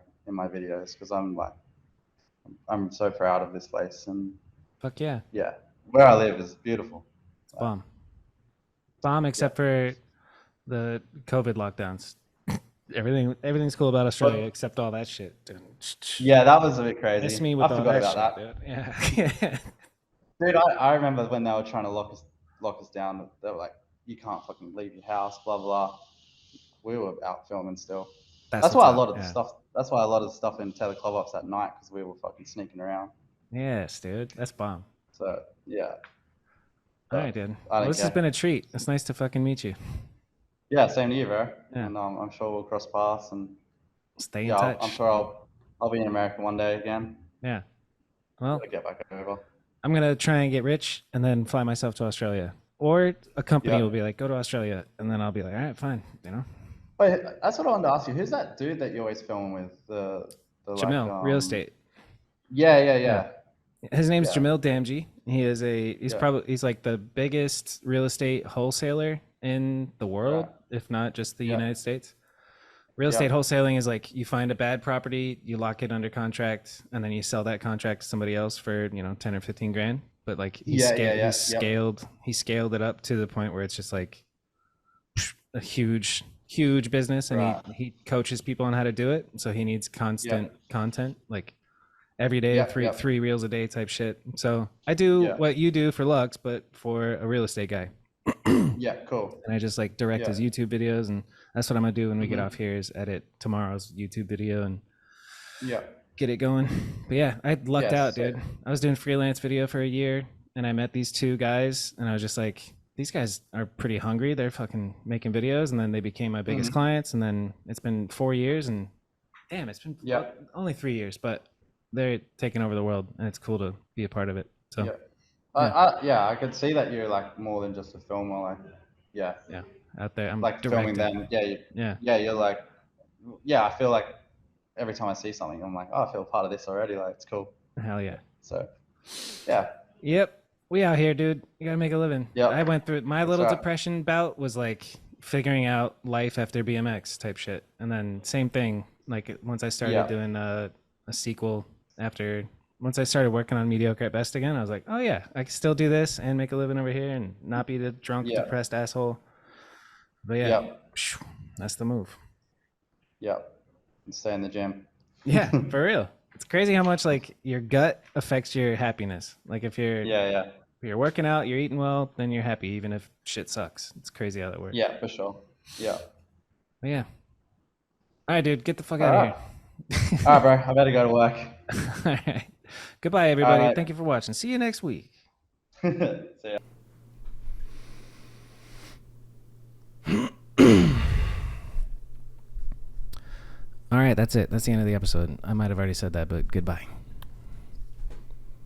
Speaker 2: videos because I'm so proud of this place, and
Speaker 1: Fuck yeah.
Speaker 2: yeah, where I live is beautiful.
Speaker 1: It's bomb. Bomb
Speaker 2: Yeah.
Speaker 1: except for the COVID lockdowns. Everything's cool about Australia except all that shit.
Speaker 2: Yeah, that was a bit crazy.
Speaker 1: Miss me
Speaker 2: I
Speaker 1: with all
Speaker 2: forgot
Speaker 1: that
Speaker 2: about
Speaker 1: shit,
Speaker 2: that.
Speaker 1: dude. Yeah.
Speaker 2: Dude, I remember when they were trying to lock us down. They were like, "You can't fucking leave your house." Blah blah. We were out filming still.
Speaker 1: That's
Speaker 2: That's
Speaker 1: what's
Speaker 2: why a
Speaker 1: up.
Speaker 2: lot of the
Speaker 1: Yeah.
Speaker 2: stuff. That's why a lot of the stuff in Taylor Club Ops at night because we were fucking sneaking around.
Speaker 1: Yes, dude. That's bomb.
Speaker 2: So yeah,
Speaker 1: All right,
Speaker 2: but
Speaker 1: dude.
Speaker 2: I
Speaker 1: Well,
Speaker 2: don't
Speaker 1: this has
Speaker 2: care.
Speaker 1: been a treat. It's nice to fucking meet you.
Speaker 2: Yeah, same to you, bro.
Speaker 1: Yeah.
Speaker 2: And I'm sure we'll cross paths. And
Speaker 1: Stay in
Speaker 2: yeah, I'm
Speaker 1: touch.
Speaker 2: sure I'll be in America one day again.
Speaker 1: Yeah. Well,
Speaker 2: Gotta get back over.
Speaker 1: I'm gonna try and get rich and then fly myself to Australia. Or a company
Speaker 2: Yeah.
Speaker 1: will be like, go to Australia, and then I'll be like, all right, fine, you know.
Speaker 2: Wait, that's what I wanted to ask you. Who's that dude that you always film with? The like
Speaker 1: Jamil, real estate.
Speaker 2: Yeah, yeah,
Speaker 1: Yeah.
Speaker 2: yeah,
Speaker 1: His name's
Speaker 2: yeah,
Speaker 1: Jamil Damji.
Speaker 2: yeah,
Speaker 1: He's like the biggest real estate wholesaler in the
Speaker 2: right,
Speaker 1: world, if not just the
Speaker 2: yeah,
Speaker 1: United States. Real
Speaker 2: yeah,
Speaker 1: estate wholesaling is like you find a bad property, you lock it under contract, and then you sell that contract to somebody else for 10 or 15 grand. But like
Speaker 2: yeah, yeah, yeah, yep,
Speaker 1: he scaled it up to the point where it's just like a huge business, and
Speaker 2: right,
Speaker 1: he coaches people on how to do it. So he needs constant
Speaker 2: yep,
Speaker 1: content, like every day,
Speaker 2: yep,
Speaker 1: three
Speaker 2: yep,
Speaker 1: three reels a day type shit. So I do
Speaker 2: yeah,
Speaker 1: what you do for Lux, but for a real estate guy.
Speaker 2: yeah, cool,
Speaker 1: And I just like direct
Speaker 2: yeah,
Speaker 1: his YouTube videos, and that's what I'm gonna do when we get off
Speaker 2: mm-hmm.
Speaker 1: here is edit tomorrow's YouTube video and
Speaker 2: Yeah,
Speaker 1: get it going. But yeah, I lucked
Speaker 2: yeah,
Speaker 1: out,
Speaker 2: sweet,
Speaker 1: dude. I was doing freelance video for a year, and I met these two guys, and I was just like, these guys are pretty hungry. They're fucking making videos, and then they became my biggest
Speaker 2: mm-hmm.
Speaker 1: clients, and then it's been 4 years, and damn, it's been
Speaker 2: Yeah,
Speaker 1: only 3 years, but they're taking over the world, and it's cool to be a part of it. So
Speaker 2: yeah.
Speaker 1: yeah,
Speaker 2: Yeah, I could see that you're like more than just a filmer, like, yeah,
Speaker 1: yeah, out there, I'm
Speaker 2: like filming
Speaker 1: directing.
Speaker 2: them. Yeah,
Speaker 1: Yeah,
Speaker 2: yeah, you're like, yeah, I feel like every time I see something, I'm like, oh, I feel part of this already. Like, it's cool.
Speaker 1: hell yeah.
Speaker 2: So, yeah,
Speaker 1: Yep. We out here, dude. You gotta make a living. I
Speaker 2: yep,
Speaker 1: went through my
Speaker 2: that's
Speaker 1: little
Speaker 2: right.
Speaker 1: depression bout was like figuring out life after BMX type shit. And then same thing, like once I started
Speaker 2: Yeah,
Speaker 1: doing a sequel after once I started working on Mediocre at Best again, I was like, oh yeah, I can still do this and make a living over here and not be the drunk,
Speaker 2: yeah,
Speaker 1: depressed asshole. But yeah,
Speaker 2: yep,
Speaker 1: that's the move.
Speaker 2: yep. And stay in the gym.
Speaker 1: Yeah, for real. It's crazy how much like your gut affects your happiness. Like if
Speaker 2: Yeah, yeah,
Speaker 1: you're working out, you're eating well, then you're happy, even if shit sucks. It's crazy how that works.
Speaker 2: yeah, for sure. Yeah.
Speaker 1: But yeah. All right, dude, get the fuck
Speaker 2: All
Speaker 1: out of
Speaker 2: right,
Speaker 1: here.
Speaker 2: all right, bro. I better go to work.
Speaker 1: All right. Goodbye,
Speaker 2: All
Speaker 1: everybody.
Speaker 2: right,
Speaker 1: Thank you for watching. See you next week.
Speaker 2: mate. See ya.
Speaker 1: All right, that's it. That's the end of the episode. I might have already said that, but goodbye.